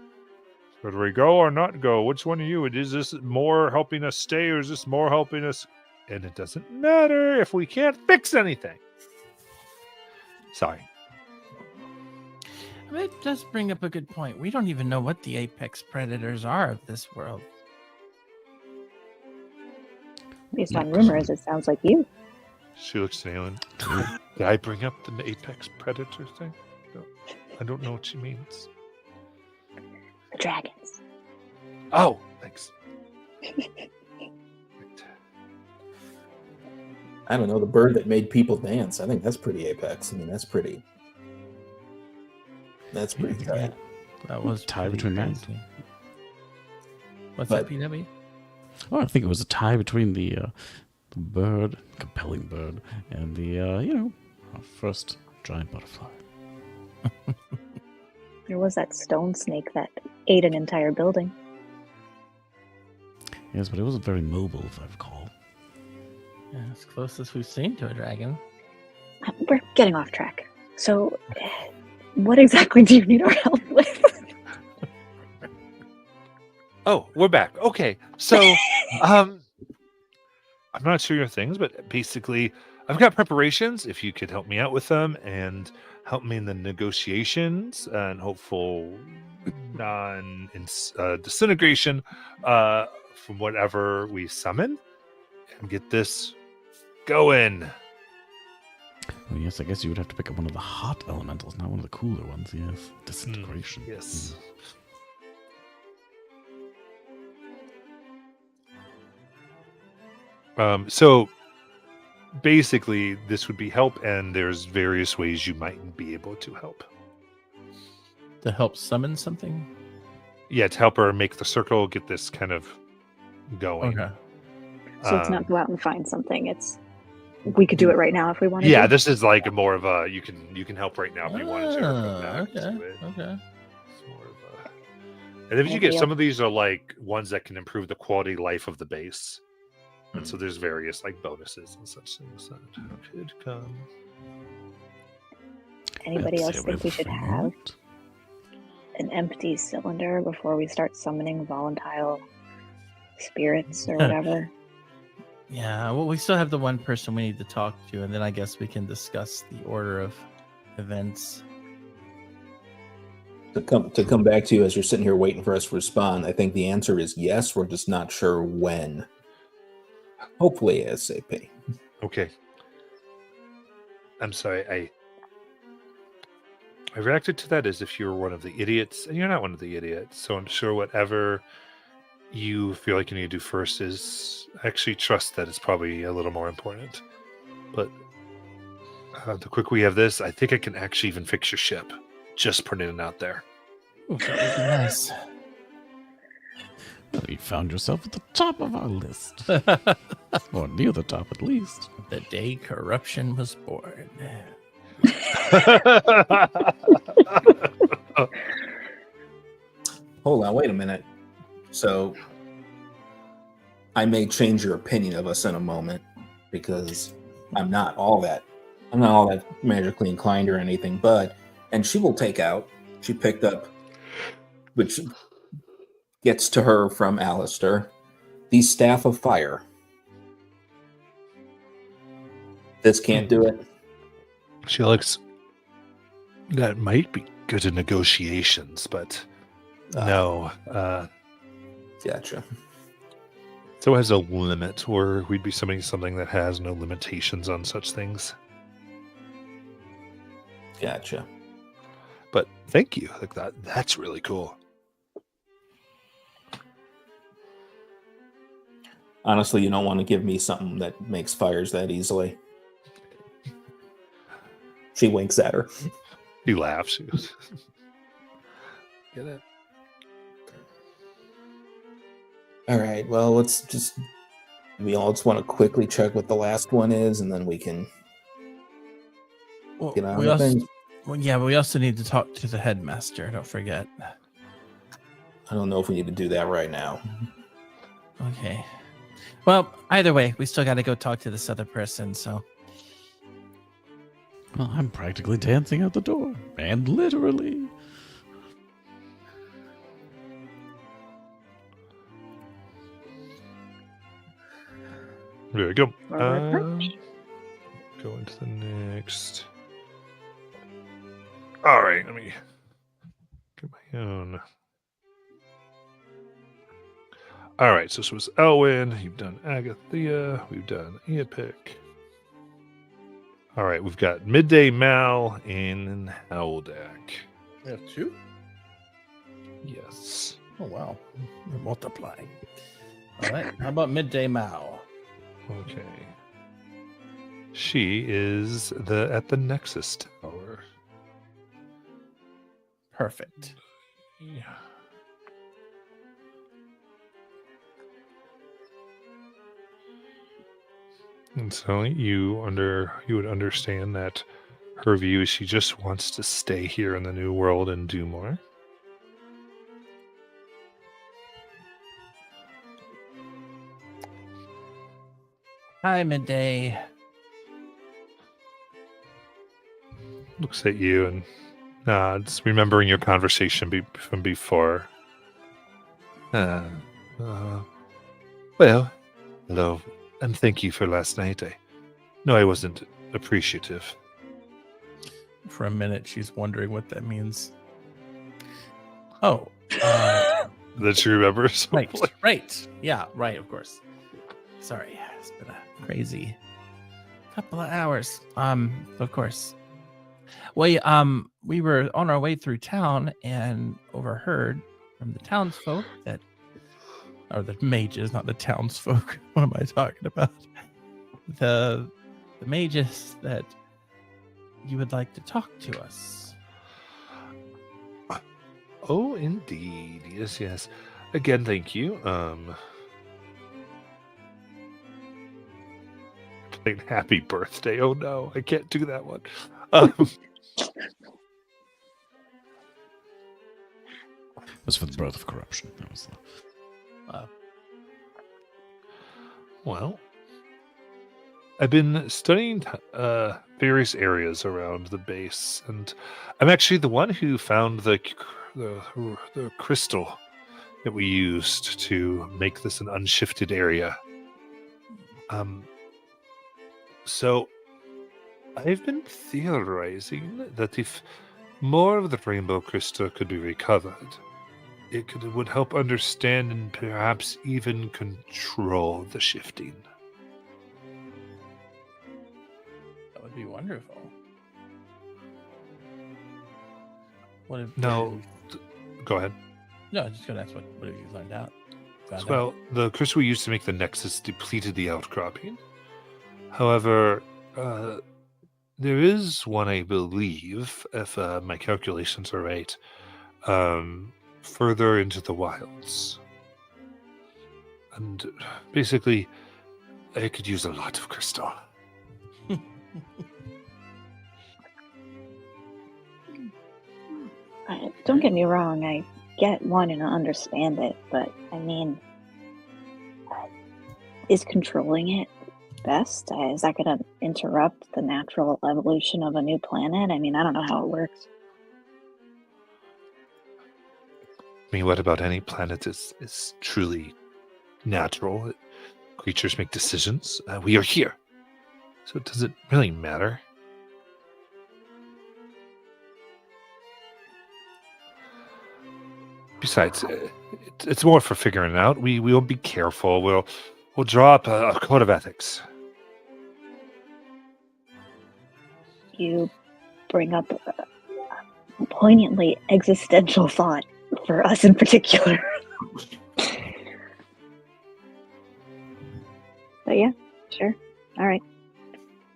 should we go or not go? Which one are you? Is this more helping us stay, or is this more helping us? And it doesn't matter if we can't fix anything. Sorry. It does bring up a good point. We don't even know what the apex predators are of this world. Based on rumors, it sounds like you. She looks to Aelin. Did I bring up the apex predator thing? No, I don't know what she means. The dragons. Oh, thanks. Right. I don't know, the bird that made people dance. I think that's pretty apex. I mean, that's pretty tight. That was Tie pretty between that. crazy. What's But- that, PW? Oh, I think it was a tie between the bird, compelling bird, and the our first giant butterfly. There was that stone snake that ate an entire building. Yes, but it wasn't very mobile, if I recall. Yeah, it's closest we've seen to a dragon. We're getting off track. So, what exactly do you need our help with? Oh, we're back. Okay. So, I'm not sure your things, but basically, I've got preparations. If you could help me out with them and help me in the negotiations and hopeful disintegration from whatever we summon and get this going. Oh, yes, I guess you would have to pick up one of the hot elementals, not one of the cooler ones. Yes, disintegration. Yes. So basically, this would be help, and there's various ways you might be able to help. To help summon something? Yeah, to help her make the circle, get this kind of going. Okay. So it's not go out and find something. It's we could do it right now if we wanted Yeah, to. this is like more of a you can help right now if you wanted to. Or come back Okay. to it. Okay. It's more of a... And if you get Ideal. some of these are like ones that can improve the quality of life of the base. And so there's various like bonuses and such things that could come. Anybody Let's else see, think we should have out. an empty cylinder before we start summoning volatile spirits or whatever? Yeah, well, we still have the one person we need to talk to, and then I guess we can discuss the order of events. To come back to you as you're sitting here waiting for us to respond, I think the answer is yes. We're just not sure when. Hopefully ASAP. Okay. I'm sorry, I reacted to that as if you were one of the idiots, and you're not one of the idiots. So I'm sure whatever you feel like you need to do first is actually trust that it's probably a little more important. But The quicker we have this, I think I can actually even fix your ship. Just putting it out there. Ooh, that would be nice. Well, you found yourself at the top of our list. Or near the top, at least. The day corruption was born. Hold on, wait a minute. So I may change your opinion of us in a moment because I'm not all that magically inclined or anything, and she will take out, she picked up, which gets to her from Alistair, the Staff of Fire. This can't do it. She looks. That might be good in negotiations, but no. Gotcha. So it has a limit, or we'd be summoning something that has no limitations on such things. Gotcha. But thank you. Like that's really cool. Honestly, you don't want to give me something that makes fires that easily. She winks at her. He laughs. She goes, get it? All right. Well, we all just want to quickly check what the last one is, and then we can Well, get on we with also, things. well, yeah, but we also need to talk to the headmaster. Don't forget. I don't know if we need to do that right now. Okay. Well, either way, we still got to go talk to this other person. So Well, I'm practically dancing out the door. And literally. There we go. Alright. Go into the next. All right, let me get my own. All right, so this was Elwyn. You've done Agathea. We've done Eopic. All right, we've got Midday Mal and Howldak. We have two? Yes. Oh, wow. We're multiplying. All right. How about Midday Mao? Okay. She is at the Nexus Tower. Perfect. Yeah. And so you would understand that her view is she just wants to stay here in the new world and do more. hi, Midday. Looks at you and nods, remembering your conversation from before. Well, hello, and thank you for last night. I know I wasn't appreciative. For a minute, she's wondering what that means. Oh, That she remembers. right. Yeah, right, of course. Sorry, it's been a crazy couple of hours. Of course. Well, we were on our way through town and overheard from the townsfolk that, or the mages, not the townsfolk. What am I talking about? The mages that you would like to talk to us. Oh, indeed. Yes, yes. Again, thank you. Playing Happy Birthday. Oh no, I can't do that one. That's for the birth of corruption. That was Well, I've been studying various areas around the base, and I'm actually the one who found the crystal that we used to make this an unshifted area. So I've been theorizing that if more of the rainbow crystal could be recovered, would help understand and perhaps even control the shifting. That would be wonderful. What if No, go ahead. No, I was just gonna ask what have you learned out? Found out? Well, the crystal we used to make the Nexus depleted the outcropping. However, There is one, I believe, if my calculations are right, further into the wilds. And basically, I could use a lot of crystal. Don't get me wrong, I get wanting to understand it, but I mean, is controlling it best? Is that going to interrupt the natural evolution of a new planet? I mean, I don't know how it works. I mean, what about any planet is truly natural? Creatures make decisions. We are here. So does it really matter? Besides, it's more for figuring it out. We'll be careful. We'll draw up a code of ethics. You bring up a poignantly existential thought for us in particular. But yeah, sure. All right.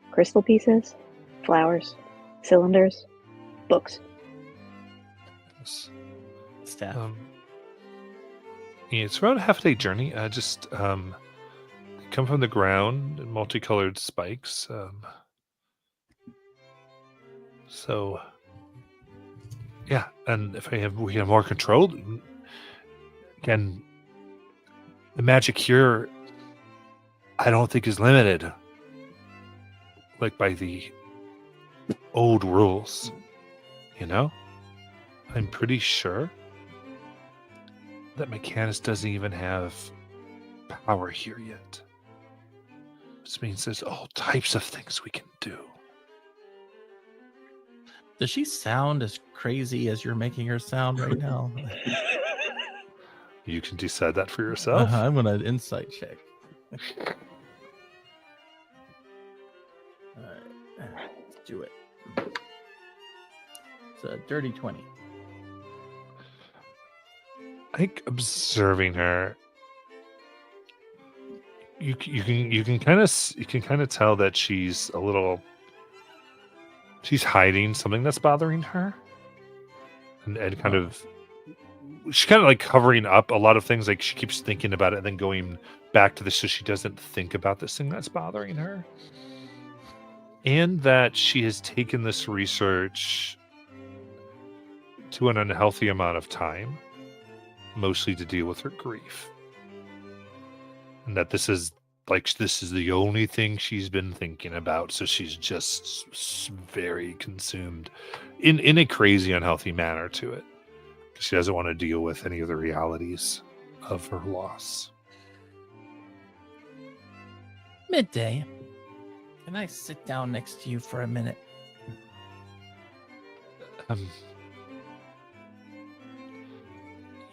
Crystal pieces, flowers, cylinders, books. Yes. Staff. Yeah, it's around a half-day journey. Just come from the ground in multicolored spikes. So, yeah, and if we have more control, again, the magic here, I don't think is limited, like by the old rules. You know, I'm pretty sure that Mechanus doesn't even have power here yet. Which means there's all types of things we can do. Does she sound as crazy as you're making her sound right now? You can decide that for yourself. I'm gonna insight check. All right, let's do it. It's a dirty 20. I think observing her, you can kind of tell that she's hiding something that's bothering her, and kind of she's kind of like covering up a lot of things. Like she keeps thinking about it and then going back to this, so she doesn't think about this thing that's bothering her, and that she has taken this research to an unhealthy amount of time, mostly to deal with her grief, and that this is the only thing she's been thinking about. So she's just very consumed in a crazy unhealthy manner to it. She doesn't want to deal with any of the realities of her loss. Midday. Can I sit down next to you for a minute?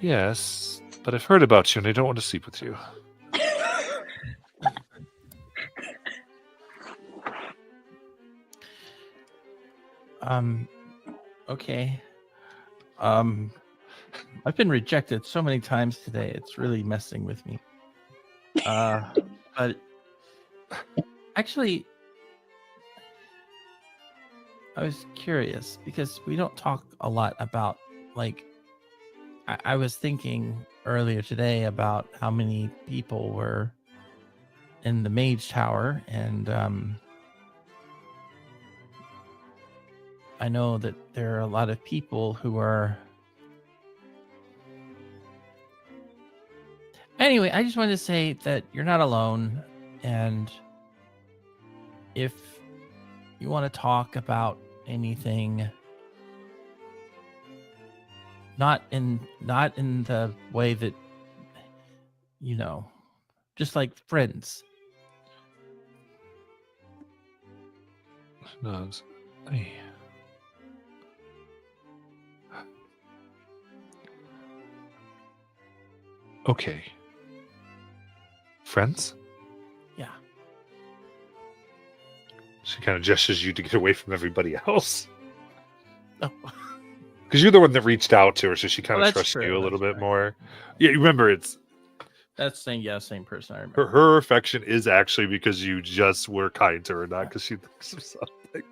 Yes, but I've heard about you and I don't want to sleep with you. Okay. I've been rejected so many times today. It's really messing with me. But actually, I was curious because we don't talk a lot about, like, I was thinking earlier today about how many people were in the Mage Tower, and I know that there are a lot of people who are. Anyway, I just wanted to say that you're not alone, and if you want to talk about anything, not in the way that, you know, just like friends. No, okay. Friends? Yeah. She kind of gestures you to get away from everybody else. Oh. Because you're the one that reached out to her, so she kind Well, of that's trusts true, you a little that's bit true. more. Yeah, remember, it's That's same person. I remember. Her affection is actually because you just were kind to her, not because she thinks of something.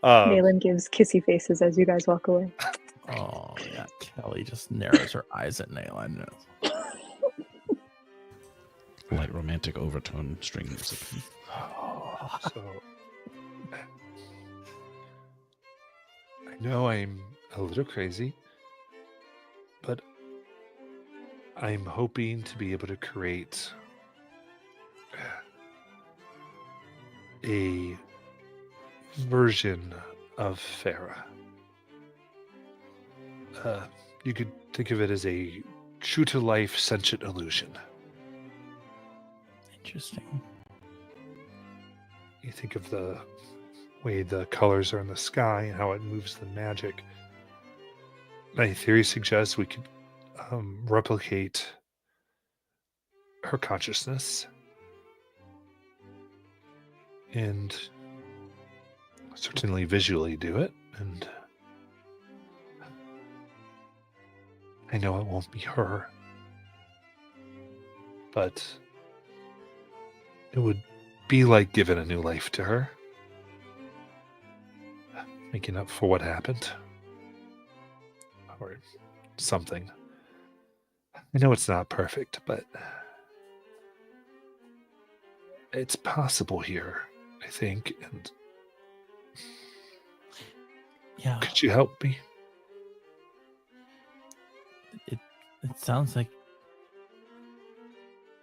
Malin gives kissy faces as you guys walk away. Oh yeah, Kelly just narrows her eyes at Nayla. Light romantic overtone string music. So I know I'm a little crazy, but I'm hoping to be able to create a version of Farah. You could think of it as a true to life sentient illusion. Interesting. You think of the way the colors are in the sky and how it moves the magic. My theory suggests we could replicate her consciousness and certainly visually do it. And I know it won't be her, but it would be like giving a new life to her, making up for what happened, or something. I know it's not perfect, but it's possible here, I think. And Yeah, could you help me? it sounds like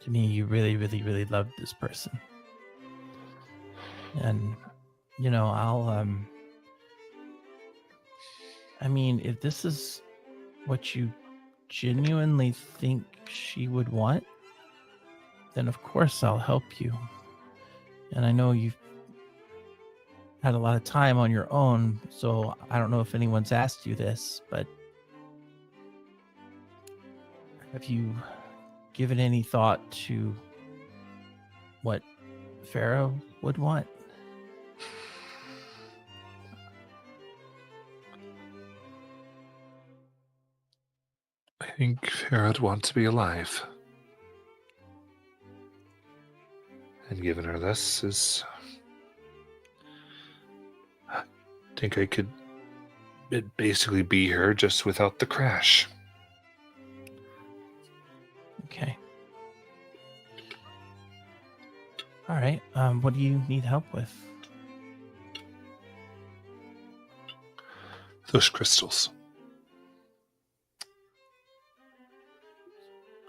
to me you really, really, really loved this person. And I'll I mean, if this is what you genuinely think she would want, then of course I'll help you. And I know you've had a lot of time on your own, so I don't know if anyone's asked you this, but have you given any thought to what Pharaoh would want? I think Farah'd want to be alive. And giving her this is... I think I could basically be her just without the crash. Okay. All right. What do you need help with? Those crystals.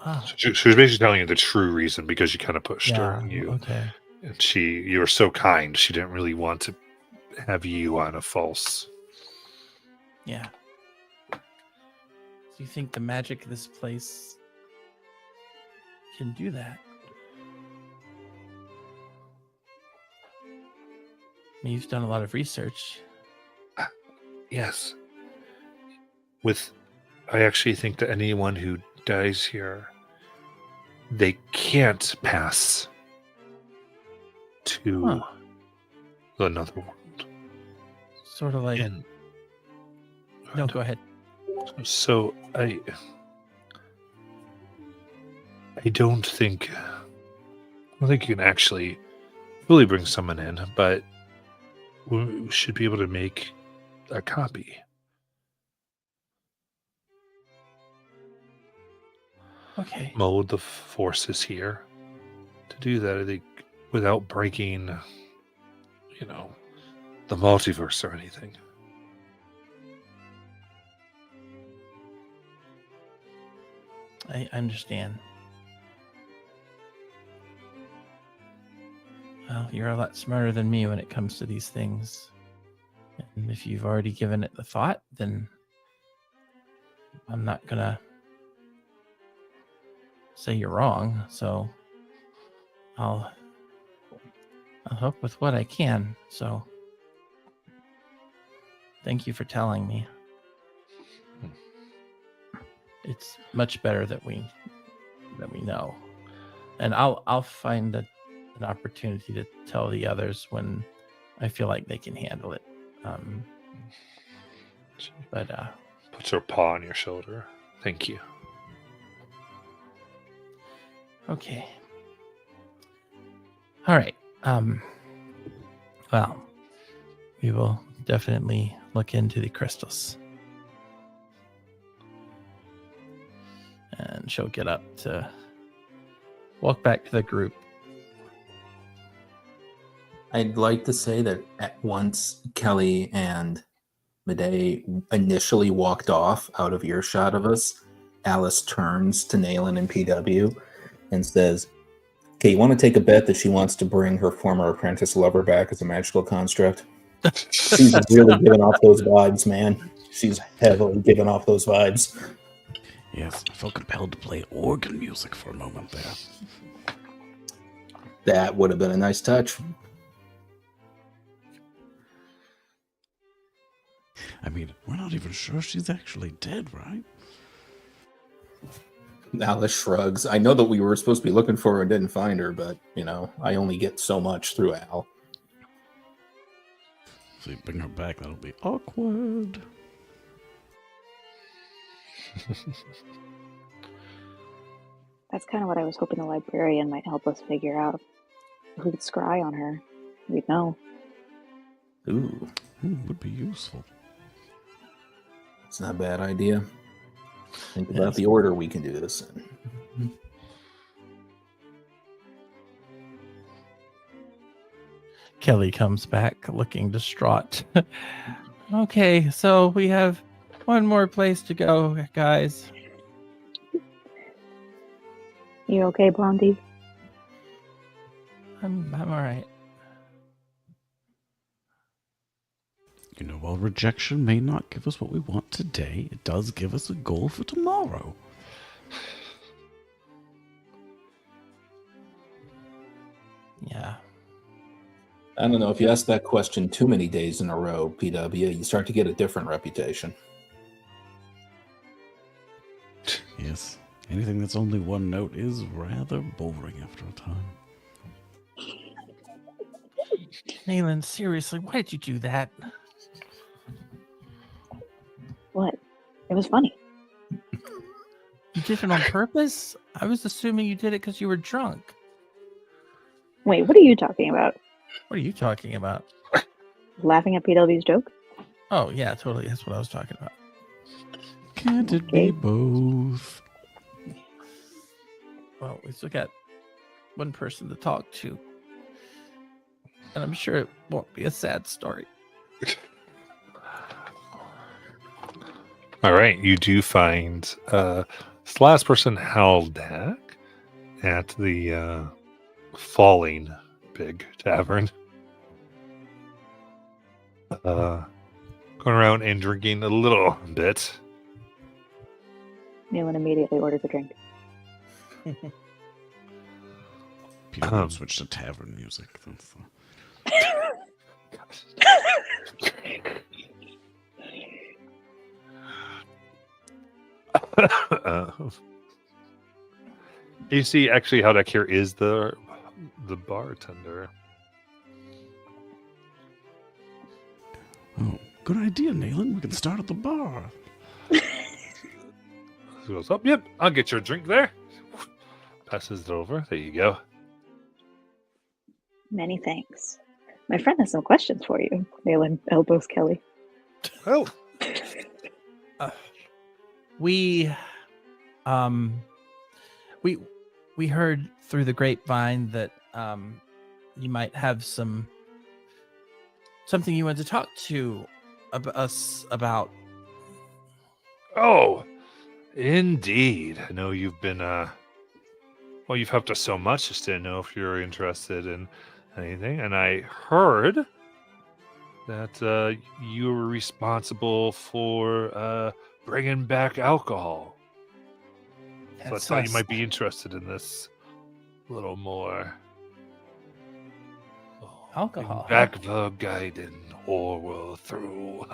Ah, So she was basically telling you the true reason because you kind of pushed her yeah. and Okay. and you were so kind. She didn't really want to have you on a false. Yeah. Do you think the magic of this place can do that? I mean, you've done a lot of research. Yes. I actually think that anyone who dies here, they can't pass to another world. Sort of like. And No, go ahead. so I don't think you can actually fully bring someone in, but we should be able to make a copy. Okay. Mold the forces here to do that. I think without breaking, the multiverse or anything. I understand. Well, you're a lot smarter than me when it comes to these things. And if you've already given it the thought, then I'm not gonna say you're wrong. So I'll help with what I can. So thank you for telling me. It's much better that we know, and I'll find an opportunity to tell the others when I feel like they can handle it. But Puts her paw on your shoulder. Thank you. Okay. All right. Well, we will definitely look into the crystals. And she'll get up to walk back to the group. I'd like to say that at once Kelly and Medei initially walked off out of earshot of us, Alice turns to Nayland and PW and says, "Okay, you want to take a bet that she wants to bring her former apprentice lover back as a magical construct?" She's really giving off those vibes, man. She's heavily giving off those vibes. Yes, I felt compelled to play organ music for a moment there. That would have been a nice touch. I mean, we're not even sure she's actually dead, right? Alice shrugs. I know that we were supposed to be looking for her and didn't find her, but, you know, I only get so much through Al. If you bring her back, that'll be awkward. That's kind of what I was hoping the librarian might help us figure out. If we could scry on her, we'd know. Ooh, Would be useful. it's not a bad idea. Think about the order we can do this in. Kelly comes back looking distraught. Okay, so we have one more place to go, guys. You okay, Blondie? I'm all right. You know, while rejection may not give us what we want today, it does give us a goal for tomorrow. Yeah. I don't know, if you ask that question too many days in a row, PW, you start to get a different reputation. Yes, anything that's only one note is rather boring after a time. Nayland, seriously, why did you do that? What? It was funny. You did it on purpose? I was assuming you did it because you were drunk. Wait, what are you talking about? What are you talking about? Laughing at PW's joke? Oh, yeah, totally. That's what I was talking about. Can't it Okay. be both? Well, we still got one person to talk to. And I'm sure it won't be a sad story. All right, you do find this last person, Haldak, at the Falling Pig Tavern. Going around and drinking a little bit. Nayland immediately orders a drink. People Um. don't switch to tavern music. That's the... You see, actually, Haldak here is the bartender. Oh, good idea, Nayland. We can start at the bar. He goes up. Yep, I'll get you a drink there. Passes it over. There you go. Many thanks. My friend has some questions for you. Nayland elbows Kelly. Well, We heard through the grapevine that you might have something you want to talk to us about. oh, indeed. I know you've been well, you've helped us so much. Just didn't know if you're interested in anything. And I heard that you were responsible for bringing back alcohol. So I That's thought you us. might be interested in this a little more. Alcohol, Back the guiding Orwell through.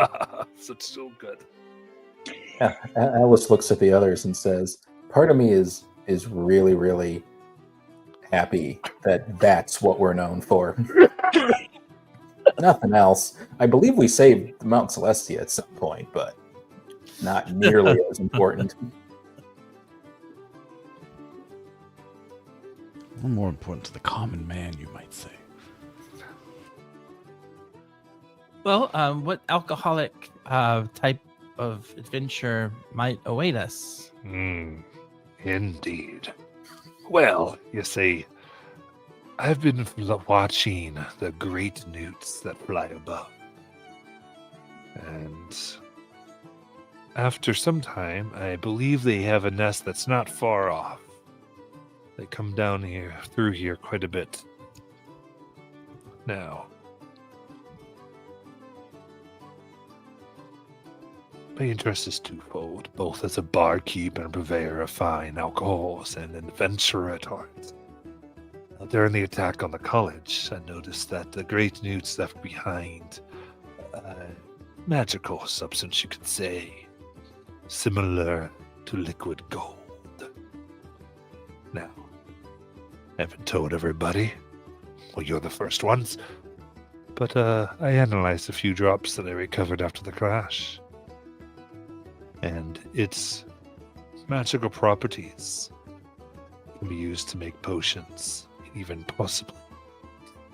Such so good. Yeah, Alice looks at the others and says, part of me is really, really happy that that's what we're known for. Nothing else. I believe we saved Mount Celestia at some point, but not nearly as important. Or more important to the common man, you might say. Well, what alcoholic type of adventure might await us? Indeed. Well, you see, I've been watching the great newts that fly above. And after some time, I believe they have a nest that's not far off. They come down through here quite a bit. Now, my interest is twofold, both as a barkeep and purveyor of fine alcohols and an adventurer at heart. During the attack on the college, I noticed that the great newts left behind a magical substance, you could say, similar to liquid gold. Now, I haven't told everybody. Well, you're the first ones. But I analyzed a few drops that I recovered after the crash. And its magical properties can be used to make potions, even possibly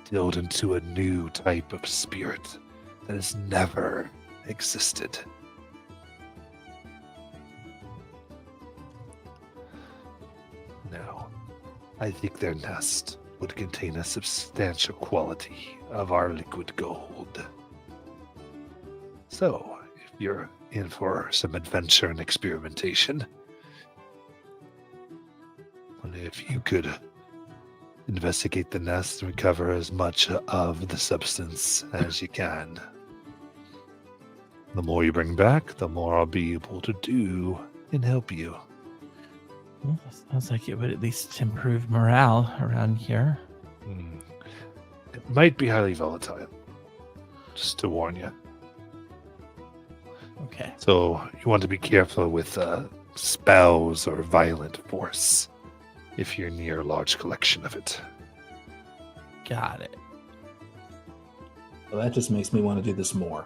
distilled into a new type of spirit that has never existed. Now, I think their nest would contain a substantial quality of our liquid gold. So, if you're in for some adventure and experimentation, and if you could investigate the nest and recover as much of the substance as you can, the more you bring back, the more I'll be able to do and help you. Well, sounds like it would at least improve morale around here. It might be highly volatile, just to warn you. Okay. So you want to be careful with spells or violent force if you're near a large collection of it. Got it. Well, that just makes me want to do this more.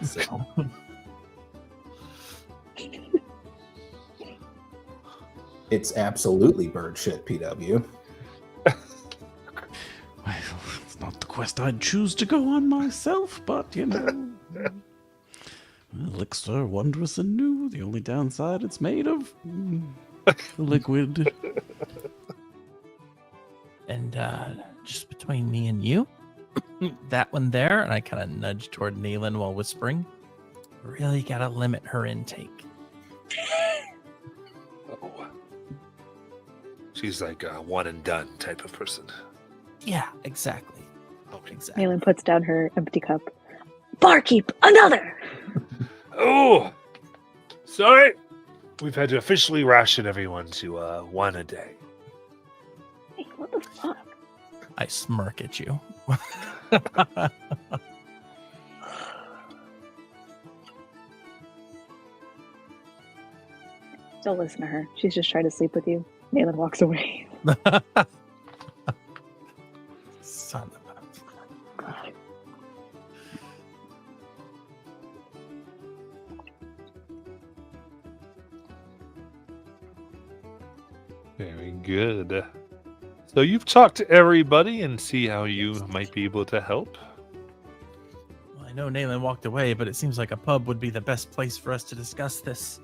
So. It's absolutely bird shit, PW. Well, it's not the quest I'd choose to go on myself, but you know. Elixir, wondrous and new. The only downside, it's made of liquid. And just between me and you, that one there, and I kind of nudge toward Nayland while whispering, really got to limit her intake. Oh. She's like a one and done type of person. Yeah, exactly. Okay. Exactly. Malin puts down her empty cup. Barkeep, another! Oh! Sorry! We've had to officially ration everyone to one a day. Hey, what the fuck? I smirk at you. Don't listen to her. She's just trying to sleep with you. Malin walks away. Son of a... Very good. So you've talked to everybody and see how you might be able to help. Well, I know Nayland walked away, but it seems like a pub would be the best place for us to discuss this.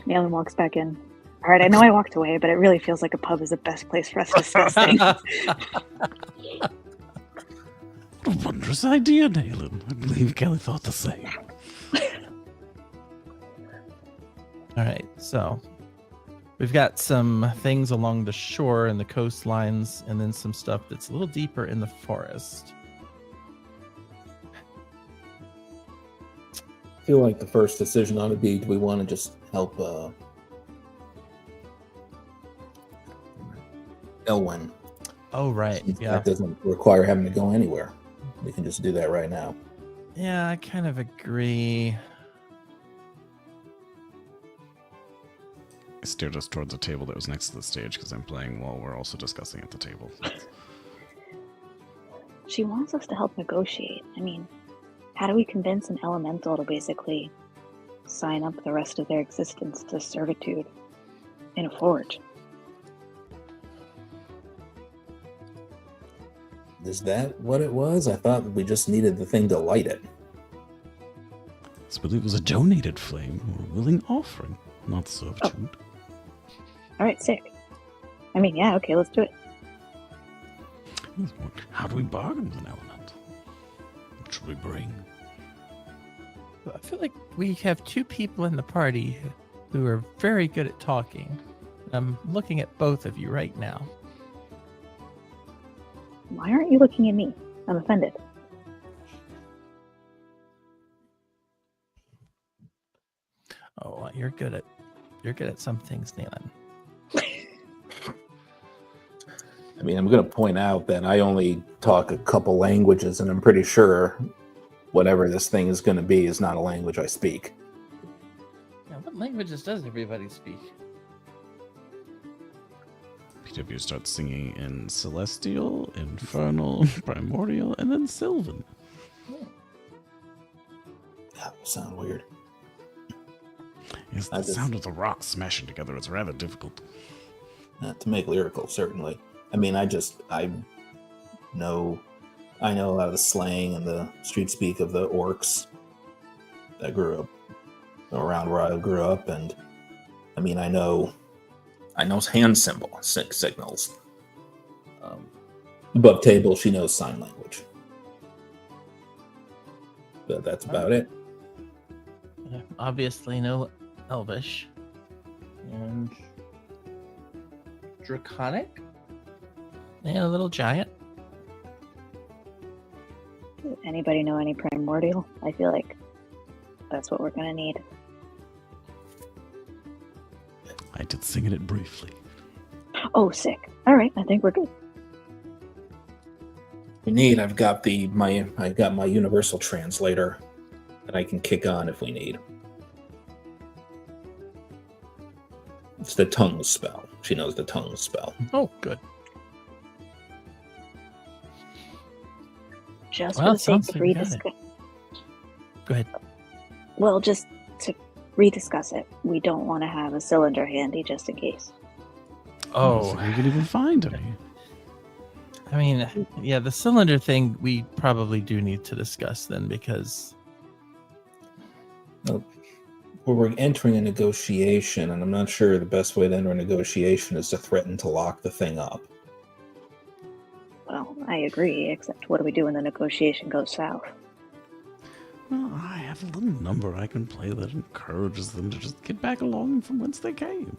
Malin walks back in. All right, I know I walked away, but it really feels like a pub is the best place for us to discuss things. What a wondrous idea, Nayland. I believe Kelly thought the same. All right, so we've got some things along the shore and the coastlines, and then some stuff that's a little deeper in the forest. I feel like the first decision ought to be, do we want to just help Elwyn? Oh, right. Yeah. That doesn't require having to go anywhere. We can just do that right now. Yeah, I kind of agree. I steered us towards a table that was next to the stage because I'm playing while we're also discussing at the table. She wants us to help negotiate. I mean, how do we convince an elemental to basically sign up the rest of their existence to servitude in a forge? Is that what it was? I thought we just needed the thing to light it. I believe it was a donated flame or a willing offering, not servitude. All right, sick. I mean, yeah, okay, let's do it. How do we bargain with an element? What should we bring? I feel like we have two people in the party who are very good at talking. I'm looking at both of you right now. Why aren't you looking at me? I'm offended. Oh, you're good at some things, Neelan. I mean, I'm going to point out that I only talk a couple languages, and I'm pretty sure whatever this thing is going to be is not a language I speak. Yeah, what languages does everybody speak? PW starts singing in Celestial, Infernal, Primordial, and then Sylvan. That will sound weird. Yes, I the just- sound of the rocks smashing together is rather difficult. Not to make lyrical, certainly. I mean, I know a lot of the slang and the street speak of the orcs that grew up around where I grew up, and I mean, I know hand signals. Above table, she knows sign language, but that's about it. Obviously, no Elvish. And Draconic? And a little giant. Anybody know any primordial? I feel like that's what we're gonna need. I did sing in it briefly. Oh, sick. All right, I think we're good. We need. I've got my universal translator that I can kick on if we need. It's the tongue spell. She knows the tongue spell. Oh, good. Just Well, for the sake sounds of like we got rediscuss. Go ahead. Well, just to rediscuss it, we don't want to have a cylinder handy just in case. Oh, we can even find any. I mean, yeah, the cylinder thing we probably do need to discuss then because Well, we're entering a negotiation, and I'm not sure the best way to enter a negotiation is to threaten to lock the thing up. Well, I agree, except what do we do when the negotiation goes south? Well, I have a little number I can play that encourages them to just get back along from whence they came.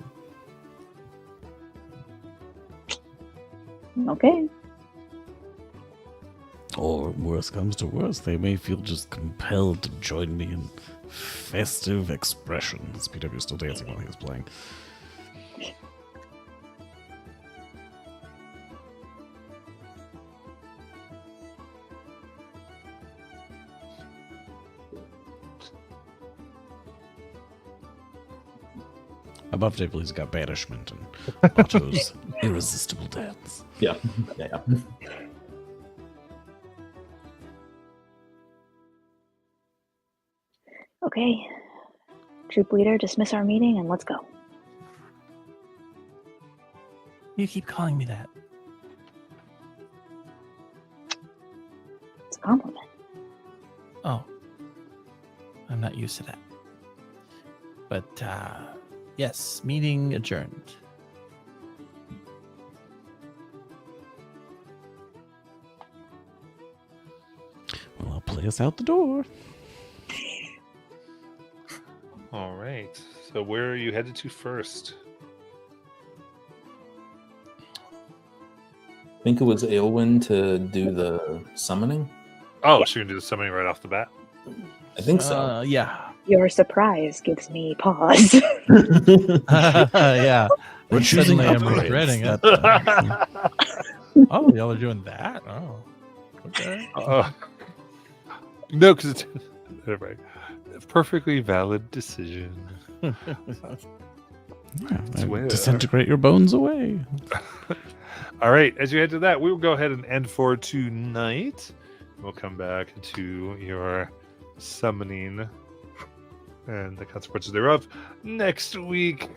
Okay. Or, worse comes to worse, they may feel just compelled to join me in festive expression. This PW is still dancing while he was playing. Above table, he's got banishment and Otto's irresistible dance. Yeah. Okay. Troop leader, dismiss our meeting and let's go. you keep calling me that. It's a compliment. Oh, I'm not used to that. But yes, meeting adjourned. Well, I'll play us out the door. All right. So where are you headed to first? I think it was Aelwyn to do the summoning. Oh, so you're gonna do the summoning right off the bat? I think so. Yeah. Your surprise gives me pause. Yeah. We're choosing Suddenly I'm upgrades. regretting it. That- Oh, y'all are doing that? Oh. Okay. No, because it's right. A perfectly valid decision. Yeah, Swear. disintegrate your bones away. All right, as you head to that, we will go ahead and end for tonight. We'll come back to your summoning and the consequences thereof next week.